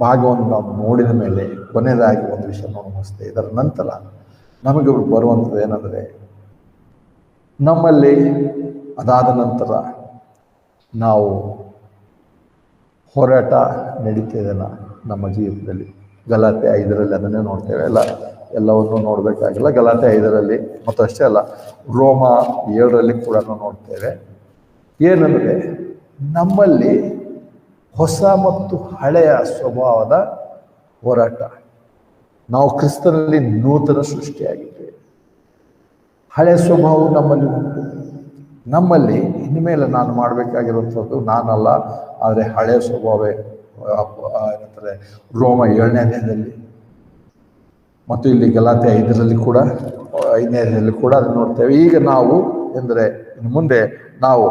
ಭಾಗವನ್ನು ನಾವು ನೋಡಿದ ಮೇಲೆ ಕೊನೆಯದಾಗಿ ಒಂದು ವಿಷಯ ನೋಡಿಸ್ತೇವೆ. ಇದರ ನಂತರ ನಮಗೆ ಬರುವಂಥದ್ದು ಏನಂದರೆ, ನಮ್ಮಲ್ಲಿ ಅದಾದ ನಂತರ ನಾವು ಹೋರಾಟ ನಡೀತಿದೆನಾ ನಮ್ಮ ಜೀವಿತದಲ್ಲಿ. ಗಲಾತೆ 5ರಲ್ಲಿ ಅದನ್ನೇ ನೋಡ್ತೇವೆ. ಎಲ್ಲವನ್ನೂ ನೋಡಬೇಕಾಗಿಲ್ಲ. ಗಲಾತೆ 5ರಲ್ಲಿ ಮತ್ತು ಅಷ್ಟೇ ಅಲ್ಲ, ರೋಮ 7ರಲ್ಲಿ ಕೂಡ ನೋಡ್ತೇವೆ. ಏನಂದರೆ, ನಮ್ಮಲ್ಲಿ ಹೊಸ ಮತ್ತು ಹಳೆಯ ಸ್ವಭಾವದ ಹೋರಾಟ. ನಾವು ಕ್ರಿಸ್ತನಲ್ಲಿ ನೂತನ ಸೃಷ್ಟಿಯಾಗಿದ್ದೇವೆ. ಹಳೆಯ ಸ್ವಭಾವವು ನಮ್ಮಲ್ಲಿ ಉಂಟು. ನಮ್ಮಲ್ಲಿ ಇನ್ಮೇಲೆ ನಾನು ಮಾಡಬೇಕಾಗಿರುವಂಥದ್ದು ನಾನಲ್ಲ, ಆದರೆ ಹಳೆಯ ಸ್ವಭಾವವೇ. ಏನಂತಾರೆ, ರೋಮ 7ನೇ ಅಧ್ಯಾಯದಲ್ಲಿ ಮತ್ತು ಇಲ್ಲಿ ಗಲಾತೆ 5ರಲ್ಲಿ ಕೂಡ, 5ನೇ ಅಧ್ಯಾಯದಲ್ಲಿ ಕೂಡ ಅದನ್ನು ನೋಡ್ತೇವೆ. ಈಗ ನಾವು ಎಂದರೆ ಇನ್ನು ಮುಂದೆ ನಾವು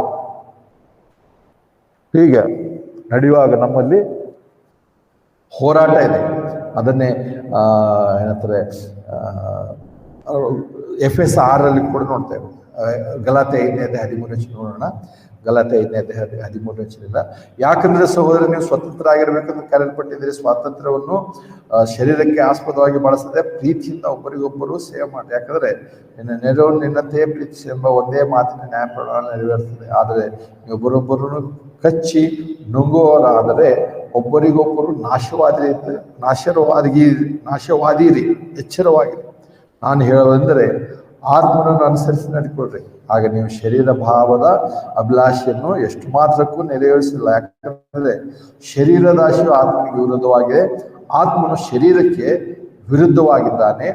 ಹೀಗೆ ನಡೆಯುವಾಗ ನಮ್ಮಲ್ಲಿ ಹೋರಾಟ ಇದೆ. ಅದನ್ನೇ ಏನಂತಾರೆ, ಎಫೆಸ 6ರಲ್ಲಿ ಕೂಡ ನೋಡ್ತೇವೆ. ಗಲಾತೆ 5ನೇ ಅಧ್ಯಾಯ 13ನೇ ನೋಡೋಣ. ಗಲಾಟೆ 5ನೇ ಅಧ್ಯಾಯ 13ನೇ ವಚನದಿಂದ. ಯಾಕಂದ್ರೆ ಸಹೋದರ, ನೀವು ಸ್ವತಂತ್ರರಾಗಿರ್ಬೇಕಂತ ಕರೆಯಲ್ಪಟ್ಟಿದ್ದೀರಿ. ಸ್ವಾತಂತ್ರ್ಯವನ್ನು ಶರೀರಕ್ಕೆ ಆಸ್ಪದವಾಗಿ ಬಳಸದೆ ಪ್ರೀತಿಯಿಂದ ಒಬ್ಬರಿಗೊಬ್ಬರು ಸೇವೆ ಮಾಡಿ. ಯಾಕಂದ್ರೆ ನಿನ್ನ ನೆರವು ನಿನ್ನಂತೆಯೇ ಪ್ರೀತಿಸಿ ಎಂಬ ಒಂದೇ ಮಾತಿನ ನ್ಯಾಯಪ್ರಮಾಣ ನೆರವೇರ್ತದೆ. ಆದರೆ ಒಬ್ಬರೊಬ್ಬರನ್ನು ಕಚ್ಚಿ ನುಂಗುವವರಾದರೆ ಒಬ್ಬರಿಗೊಬ್ಬರು ನಾಶವಾದೀರಿ, ಎಚ್ಚರವಾಗಿರಿ. ನಾನು ಹೇಳೋದಂದರೆ ಆತ್ಮನನ್ನು ಅನುಸರಿಸಿ ನಡ್ಕೊಳ್ರಿ, ಆಗ ನೀವು ಶರೀರ ಭಾವದ ಅಭಿಲಾಷೆಯನ್ನು ಎಷ್ಟು ಮಾತ್ರಕ್ಕೂ ನೆರವೇರಿಸಿಲ್ಲ. ಯಾಕಂದ್ರೆ ಶರೀರದ ಆಶೆಯು ಆತ್ಮನಿಗೆ ವಿರುದ್ಧವಾಗಿದೆ, ಆತ್ಮನು ಶರೀರಕ್ಕೆ ವಿರುದ್ಧವಾಗಿದ್ದಾನೆ.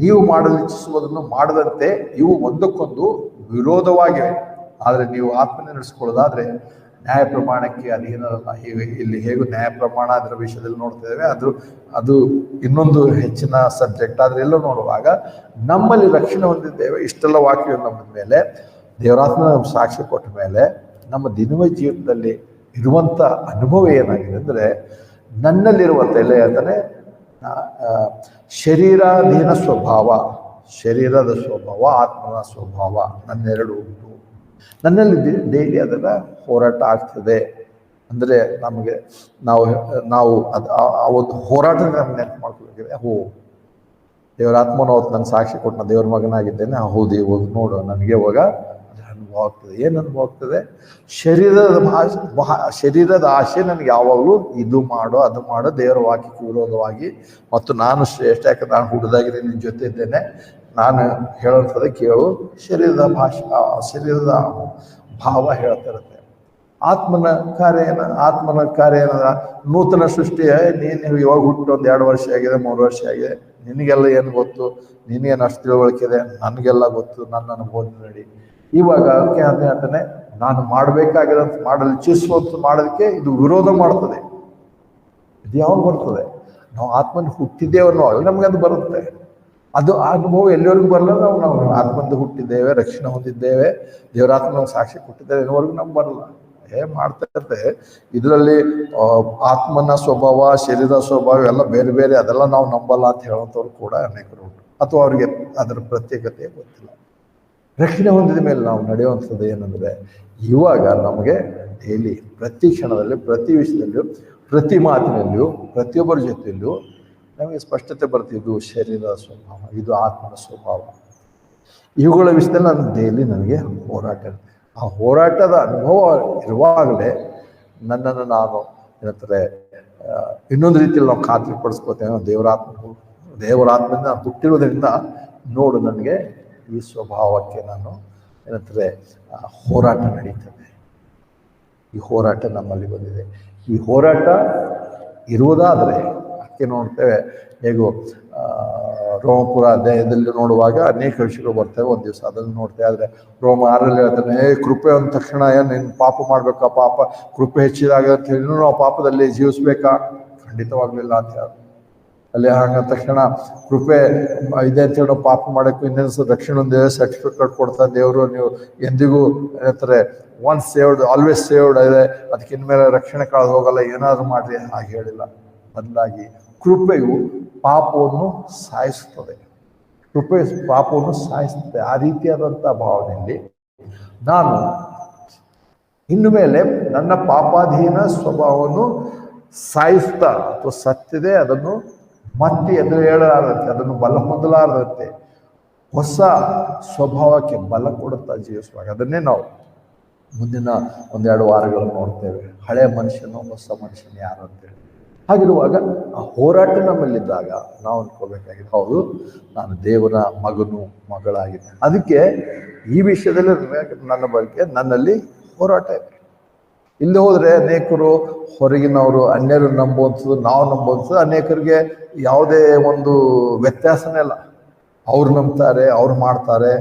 ನೀವು ಮಾಡಲು ಇಚ್ಛಿಸುವುದನ್ನು ಮಾಡದಂತೆ ಇವು ಒಂದಕ್ಕೊಂದು ವಿರೋಧವಾಗಿವೆ. ಆದರೆ ನೀವು ಆತ್ಮನೇ ನಡೆಸಿಕೊಳ್ಳೋದಾದ್ರೆ ನ್ಯಾಯ ಪ್ರಮಾಣಕ್ಕೆ ಅಧೀನರಲ್ಲ. ಇಲ್ಲಿ ಹೇಗೂ ನ್ಯಾಯ ಪ್ರಮಾಣ ಅದರ ವಿಷಯದಲ್ಲಿ ನೋಡ್ತಿದ್ದೇವೆ, ಅದು ಇನ್ನೊಂದು ಹೆಚ್ಚಿನ ಸಬ್ಜೆಕ್ಟ್. ಆದರೆ ಎಲ್ಲ ನೋಡುವಾಗ ನಮ್ಮಲ್ಲಿ ರಕ್ಷಣೆ ಹೊಂದಿದ್ದೇವೆ. ಇಷ್ಟೆಲ್ಲ ವಾಕ್ಯ ನಮ್ಮ ಮೇಲೆ ದೇವರಾತ್ಮ ಸಾಕ್ಷಿ ಕೊಟ್ಟ ಮೇಲೆ ನಮ್ಮ ದಿನವ ಜೀವನದಲ್ಲಿ ಇರುವಂಥ ಅನುಭವ ಏನಾಗಿದೆ ಅಂದರೆ, ನನ್ನಲ್ಲಿರುವಂಥ ಎಲ್ಲ ಹೇಳ್ತಾನೆ, ಶರೀರಾಧೀನ ಸ್ವಭಾವ, ಶರೀರದ ಸ್ವಭಾವ, ಆತ್ಮನ ಸ್ವಭಾವ ನನ್ನೆರಡು ಉಂಟು. ನನ್ನಲ್ಲಿ ಡೈಲಿ ಅದೆಲ್ಲ ಹೋರಾಟ ಆಗ್ತದೆ. ಅಂದರೆ ನಮಗೆ ನಾವು ಅದು ಆ ಒಂದು ಹೋರಾಟ ನಮ್ಗೆ ನೆನಪು ಮಾಡ್ಕೊಳ್ಬೇಕಿದೆ. ದೇವರ ಆತ್ಮನ ಅವತ್ತು ನನ್ನ ಸಾಕ್ಷಿ ಕೊಟ್ಟು ನಾನು ದೇವ್ರ ಮಗನಾಗಿದ್ದೇನೆ. ಹೌದು, ಇವಾಗ ನೋಡು ನನಗೆ ಇವಾಗ ಅನುಭವ ಆಗ್ತದೆ. ಏನು ಅನುಭವ ಆಗ್ತದೆ? ಶರೀರದ ಆಸೆ ನನಗೆ ಯಾವಾಗಲೂ ಇದು ಮಾಡೋ ಅದು ಮಾಡೋ, ದೇವರ ವಾಕ್ಯಕ್ಕೆ ವಿರೋಧವಾಗಿ, ಮತ್ತು ನಾನು ಶ್ರೇಷ್ಠ, ಯಾಕಂದ್ರೆ ನಾನು ಹುಡುದಾಗಿದ್ದೀನಿ, ನಿನ್ನ ಜೊತೆ ಇದ್ದೇನೆ, ನಾನು ಹೇಳೋಂಥದ್ದು ಕೇಳು. ಶರೀರದ ಭಾವ ಹೇಳ್ತಾ ಇರುತ್ತೆ. ಆತ್ಮನ ಕಾರ್ಯ ಏನದ? ನೂತನ ಸೃಷ್ಟಿಯ ನೀನು ಇವಾಗ ಹುಟ್ಟು 1-2 ವರ್ಷ ಆಗಿದೆ, 3 ವರ್ಷ ಆಗಿದೆ, ನಿನಗೆಲ್ಲ ಏನು ಗೊತ್ತು? ನಿನಗೇನು ಅಷ್ಟು ತಿಳುವಳಿಕೆ ಇದೆ? ನನಗೆಲ್ಲ ಗೊತ್ತು, ನನ್ನ ಅನುಭವ ನಡಿ. ಇವಾಗ ಅದಕ್ಕೆ ಅದೇ ಹೇಳ್ತಾನೆ, ನಾನು ಮಾಡಬೇಕಾಗಿರೋಂಥ ಮಾಡಲು ಇಚ್ಛಿಸುವಂಥ ಮಾಡೋದಕ್ಕೆ ಇದು ವಿರೋಧ ಮಾಡ್ತದೆ. ಇದು ಯಾವಾಗ ಬರ್ತದೆ? ನಾವು ಆತ್ಮನ ಹುಟ್ಟಿದ್ದೇವನ್ನೋ ಅಲ್ಲಿ ನಮ್ಗೆ ಅದು ಬರುತ್ತೆ. ಅದು ಆ ಅನುಭವ ಎಲ್ಲಿವರೆಗೂ ಬರಲ್ಲ. ನಾವು ಆತ್ಮಂದು ಹುಟ್ಟಿದ್ದೇವೆ, ರಕ್ಷಣೆ ಹೊಂದಿದ್ದೇವೆ, ದೇವರಾತ್ಮ ಸಾಕ್ಷಿ ಕೊಟ್ಟಿದ್ದೇವೆ ಇನ್ನುವರೆಗೂ ನಮ್ಗೆ ಬರಲ್ಲ. ಮಾಡ್ತಾ ಇರುತ್ತೆ. ಇದರಲ್ಲಿ ಆತ್ಮನ ಸ್ವಭಾವ, ಶರೀರ ಸ್ವಭಾವ ಎಲ್ಲ ಬೇರೆ ಬೇರೆ, ಅದೆಲ್ಲ ನಾವು ನಂಬಲ್ಲ ಅಂತ ಹೇಳೋಂಥವ್ರು ಕೂಡ ಅನೇಕರು ಉಂಟು, ಅಥವಾ ಅವ್ರಿಗೆ ಅದರ ಪ್ರತ್ಯೇಕತೆ ಗೊತ್ತಿಲ್ಲ. ರಕ್ಷಣೆ ಹೊಂದಿದ ಮೇಲೆ ನಾವು ನಡೆಯುವಂಥದ್ದು ಏನಂದರೆ, ಇವಾಗ ನಮಗೆ ಡೈಲಿ ಪ್ರತಿ ಕ್ಷಣದಲ್ಲಿ, ಪ್ರತಿ ವಿಷಯದಲ್ಲಿಯೂ, ಪ್ರತಿ ಮಾತಿನಲ್ಲಿಯೂ, ಪ್ರತಿಯೊಬ್ಬರ ಜೊತೆಯಲ್ಲಿಯೂ ನಮಗೆ ಸ್ಪಷ್ಟತೆ ಬರ್ತಿದ್ದು ಶರೀರದ ಸ್ವಭಾವ, ಇದು ಆತ್ಮನ ಸ್ವಭಾವ. ಇವುಗಳ ವಿಷಯದಲ್ಲಿ ನಾನು ಡೈಲಿ ನನಗೆ ಹೋರಾಟ ಇರುತ್ತೆ. ಆ ಹೋರಾಟದ ಅನುಭವ ಇರುವಾಗಲೇ ನನ್ನನ್ನು ನಾನು ಏನಂತಾರೆ ಇನ್ನೊಂದು ರೀತಿಯಲ್ಲಿ ನಾವು ಖಾತ್ರಿ ಪಡಿಸ್ಕೋತೇವೆ. ದೇವರಾತ್ಮದಿಂದ ನಾನು ಹುಟ್ಟಿರೋದ್ರಿಂದ ನೋಡು, ನನಗೆ ಈ ಸ್ವಭಾವಕ್ಕೆ ನಾನು ಏನಂತಾರೆ ಹೋರಾಟ ನಡೀತದೆ. ಈ ಹೋರಾಟ ನಮ್ಮಲ್ಲಿ ಬಂದಿದೆ. ಈ ಹೋರಾಟ ಇರುವುದಾದರೆ ಅದಕ್ಕೆ ನೋಡ್ತೇವೆ. ಹೇಗೂ ರೋಮಪುರ ಅಧ್ಯಾಯದಲ್ಲಿ ನೋಡುವಾಗ ಅನೇಕ ವಿಷಯಗಳು ಬರ್ತವೆ. ಒಂದು ದಿವಸ ಅದನ್ನು ನೋಡ್ತೇವೆ. ಆದರೆ ರೋಮ 6ರಲ್ಲಿ ಹೇಳ್ತಾನೆ, ಕೃಪೆ ಅಂದ ತಕ್ಷಣ ನೀನು ಪಾಪ ಮಾಡ್ಬೇಕಾ, ಪಾಪ ಕೃಪೆ ಹೆಚ್ಚಿದಾಗ ಅಂತ ಹೇಳಿ ನಾವು ಪಾಪದಲ್ಲಿ ಜೀವಿಸ್ಬೇಕಾ? ಖಂಡಿತವಾಗ್ಲಿಲ್ಲ ಅಂತ ಹೇಳಿ ಅಲ್ಲಿ ಹಂಗ ತಕ್ಷಣ ಕೃಪೆ ಇದೆ ಅಂತ ಹೇಳಿ ನಾವು ಪಾಪ ಮಾಡೋಕ್ಕೂ ಇನ್ನೊಂದು ರಕ್ಷಣೆ ಒಂದು ಸರ್ಟಿಫಿಕೇಟ್ ಕೊಡ್ತಾ ದೇವರು, ನೀವು ಎಂದಿಗೂ ಹೇಳ್ತಾರೆ ಒನ್ಸ್ ಸೇವ್ಡ್ ಆಲ್ವೇಸ್ ಸೇವ್ಡ್ ಇದೆ, ಅದಕ್ಕೆ ಇನ್ಮೇಲೆ ರಕ್ಷಣೆ ಕಳೆದು ಹೋಗಲ್ಲ, ಏನಾದ್ರು ಮಾಡ್ರಿ. ಹಾಗೆ ಹೇಳಿಲ್ಲ. ಬದಲಾಗಿ ಕೃಪೆಯು ಪಾಪವನ್ನು ಸಾಯಿಸುತ್ತದೆ. ಕೃಪೆ ಪಾಪವನ್ನು ಸಾಯಿಸುತ್ತದೆ. ಆ ರೀತಿಯಾದಂಥ ಭಾವನೆಯಲ್ಲಿ ನಾನು ಇನ್ನು ಮೇಲೆ ನನ್ನ ಪಾಪಾಧೀನ ಸ್ವಭಾವವನ್ನು ಸಾಯಿಸ್ತಾ ಅಥವಾ ಸತ್ತಿದೆ ಅದನ್ನು ಮತ್ತೆ ಎದುರು ಹೇಳಲಾರದಂತೆ, ಅದನ್ನು ಬಲ ಹೊಂದಲಾರದಂತೆ ಹೊಸ ಸ್ವಭಾವಕ್ಕೆ ಬಲ ಕೊಡುತ್ತಾ ಜೀವಿಸುವಾಗ ಅದನ್ನೇ ನಾವು ಮುಂದಿನ 1-2 ವಾರಗಳನ್ನು ನೋಡ್ತೇವೆ. ಹಳೆಯ ಮನುಷ್ಯನು ಹೊಸ ಮನುಷ್ಯನು ಯಾರು ಅಂತೇಳಿ. ಹಾಗಿರುವಾಗ ಆ ಹೋರಾಟ ನಮ್ಮಲ್ಲಿದ್ದಾಗ ನಾವು ಅನ್ಕೋಬೇಕಾಗಿದೆ, ಹೌದು ನಾನು ದೇವರ ಮಗನು, ಮಗಳಾಗಿದೆ. ಅದಕ್ಕೆ ಈ ವಿಷಯದಲ್ಲಿ ನನ್ನ ಬಗ್ಗೆ ನನ್ನಲ್ಲಿ ಹೋರಾಟ ಇದೆ. ಇಲ್ಲಿ ಹೋದರೆ ಅನೇಕರು ಹೊರಗಿನವರು, ಅನ್ಯರು ನಂಬುವಂಥದ್ದು, ನಾವು ನಂಬುವಂಥದ್ದು ಅನೇಕರಿಗೆ ಯಾವುದೇ ಒಂದು ವ್ಯತ್ಯಾಸನೇ ಇಲ್ಲ. ಅವ್ರು ನಂಬ್ತಾರೆ, ಅವ್ರು ಮಾಡ್ತಾರೆ,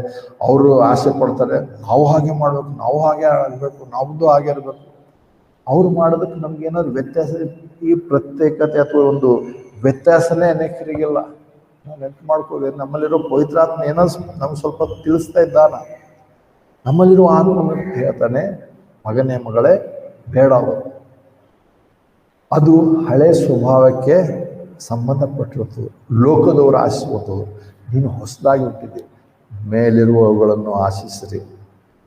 ಅವರು ಆಸೆ ಪಡ್ತಾರೆ, ನಾವು ಹಾಗೆ ಮಾಡಬೇಕು, ನಾವು ಹಾಗೆ ಆಗಬೇಕು, ನಮ್ಮದು ಹಾಗೆ ಇರಬೇಕು. ಅವ್ರು ಮಾಡೋದಕ್ಕೆ ನಮ್ಗೇನಾದ್ರು ವ್ಯತ್ಯಾಸ, ಈ ಪ್ರತ್ಯೇಕತೆ ಅಥವಾ ಒಂದು ವ್ಯತ್ಯಾಸನೇ ಅನೇಕರಿಗಿಲ್ಲ. ನಾವು ನೆನಪು ಮಾಡ್ಕೋಬೇಕು, ನಮ್ಮಲ್ಲಿರೋ ಪವಿತ್ರಾತ್ಮ ಏನೋ ನಮ್ಗೆ ಸ್ವಲ್ಪ ತಿಳಿಸ್ತಾ ಇದ್ದಾನ. ನಮ್ಮಲ್ಲಿರೋ ಆತ್ಮ ಹೇಳ್ತಾನೆ, ಮಗನೇ ಮಗಳೇ ಬೇಡ, ಅದು ಹಳೆ ಸ್ವಭಾವಕ್ಕೆ ಸಂಬಂಧಪಟ್ಟಿರುತ್ತದೆ, ಲೋಕದವರು ಆಶಿಸುವುದು. ನೀನು ಹೊಸದಾಗಿ ಹುಟ್ಟಿದ್ದೆ, ಮೇಲಿರುವವುಗಳನ್ನು ಆಶಿಸಿರಿ,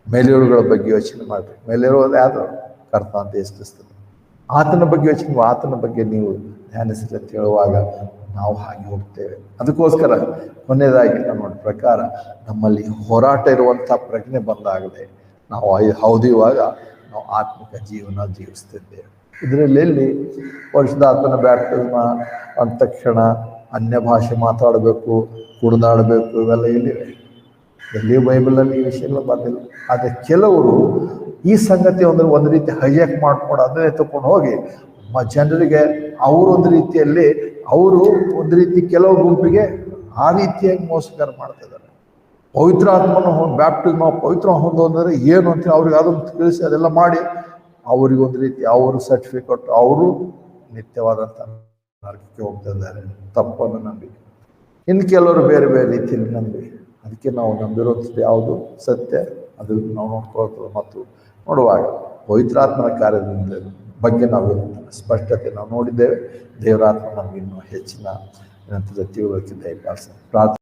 ಮೇಲಿರುವುಗಳ ಬಗ್ಗೆ ಯೋಚನೆ ಮಾಡಿರಿ. ಮೇಲಿರುವುದು ಯಾವುದು? ಕರ್ತ ಅಂತ ಯೇಸುಕ್ರಿಸ್ತನು. ಆತನ ಬಗ್ಗೆ ಯೋಚನೆ, ಆತನ ಬಗ್ಗೆ ನೀವು ಧ್ಯಾನಿಸಲಿ ಅಂತ ಹೇಳುವಾಗ ನಾವು ಹಾಗೆ ಹೋಗ್ತೇವೆ. ಅದಕ್ಕೋಸ್ಕರ ಕೊನೆಯದಾಗಿ ನಮ್ಮ ಪ್ರಕಾರ ನಮ್ಮಲ್ಲಿ ಹೋರಾಟ ಇರುವಂಥ ಪ್ರಜ್ಞೆ ಬಂದಾಗಲೇ ನಾವು ಹೌದಿರುವಾಗ ನಾವು ಆತ್ಮಿಕ ಜೀವನ ಜೀವಿಸ್ತಿದ್ದೇವೆ. ಇದರಲ್ಲಿ ಪರಿಶುದ್ಧಾತ್ಮನ ಬ್ಯಾಪ್ಟಿಸ್ಮ ಅಂದ ತಕ್ಷಣ ಅನ್ಯ ಭಾಷೆ ಮಾತಾಡಬೇಕು, ಕುಡಿದಾಡಬೇಕು, ಇವೆಲ್ಲ ಇಲ್ಲಿವೆ. ಎಲ್ಲಿಯೂ ಬೈಬಲಲ್ಲಿ ಈ ವಿಷಯ ಎಲ್ಲ ಬಂದಿಲ್ಲ. ಆದರೆ ಕೆಲವರು ಈ ಸಂಗತಿ ಒಂದು ರೀತಿ ಹೈಜಾಕ್ ಮಾಡ್ಕೊಂಡು ಅದನ್ನೇ ತಗೊಂಡು ಹೋಗಿ ಜನರಿಗೆ ಅವರೊಂದು ರೀತಿಯಲ್ಲಿ ಒಂದು ರೀತಿ ಕೆಲವು ಗುಂಪಿಗೆ ಆ ರೀತಿಯಾಗಿ ಮೋಸಗಾರ ಮಾಡ್ತಿದ್ದಾರೆ. ಪವಿತ್ರಾತ್ಮನ ಬ್ಯಾಪ್ಟಿಸ್ಮ ಪವಿತ್ರ ಹೊಂದೋದ್ರೆ ಏನು ಅಂತ ಅವ್ರಿಗೆ ಅದನ್ನು ತಿಳಿಸಿ ಅದೆಲ್ಲ ಮಾಡಿ ಅವರಿಗೊಂದು ರೀತಿ ಅವರು ಸರ್ಟಿಫಿಕೇಟ್ ಅವರು ನಿತ್ಯವಾದಂಥ ನರಕಕ್ಕೆ ಹೋಗ್ತಾ ಇದ್ದಾರೆ ತಪ್ಪನ್ನು ನಂಬಿ. ಇನ್ನು ಕೆಲವರು ಬೇರೆ ಬೇರೆ ರೀತಿಯಲ್ಲಿ ನಂಬಿ. ಅದಕ್ಕೆ ನಾವು ನಂಬಿರೋದು ಯಾವುದು ಸತ್ಯ ಅದು ನಾವು ನೋಡ್ಕೊಳ್ತೇವೆ. ಮತ್ತು ನೋಡುವಾಗ ಪವಿತ್ರಾತ್ಮನ ಕಾರ್ಯದ ಬಗ್ಗೆ ನಾವು ಸ್ಪಷ್ಟತೆ ನಾವು ನೋಡಿದ್ದೇವೆ. ದೇವರಾತ್ಮ ನಮಗಿನ್ನೂ ಹೆಚ್ಚಿನ ತಿಳುವಳಿಕೆ ದಯಪಾಲಿಸ ಪ್ರಾರ್ಥನೆ.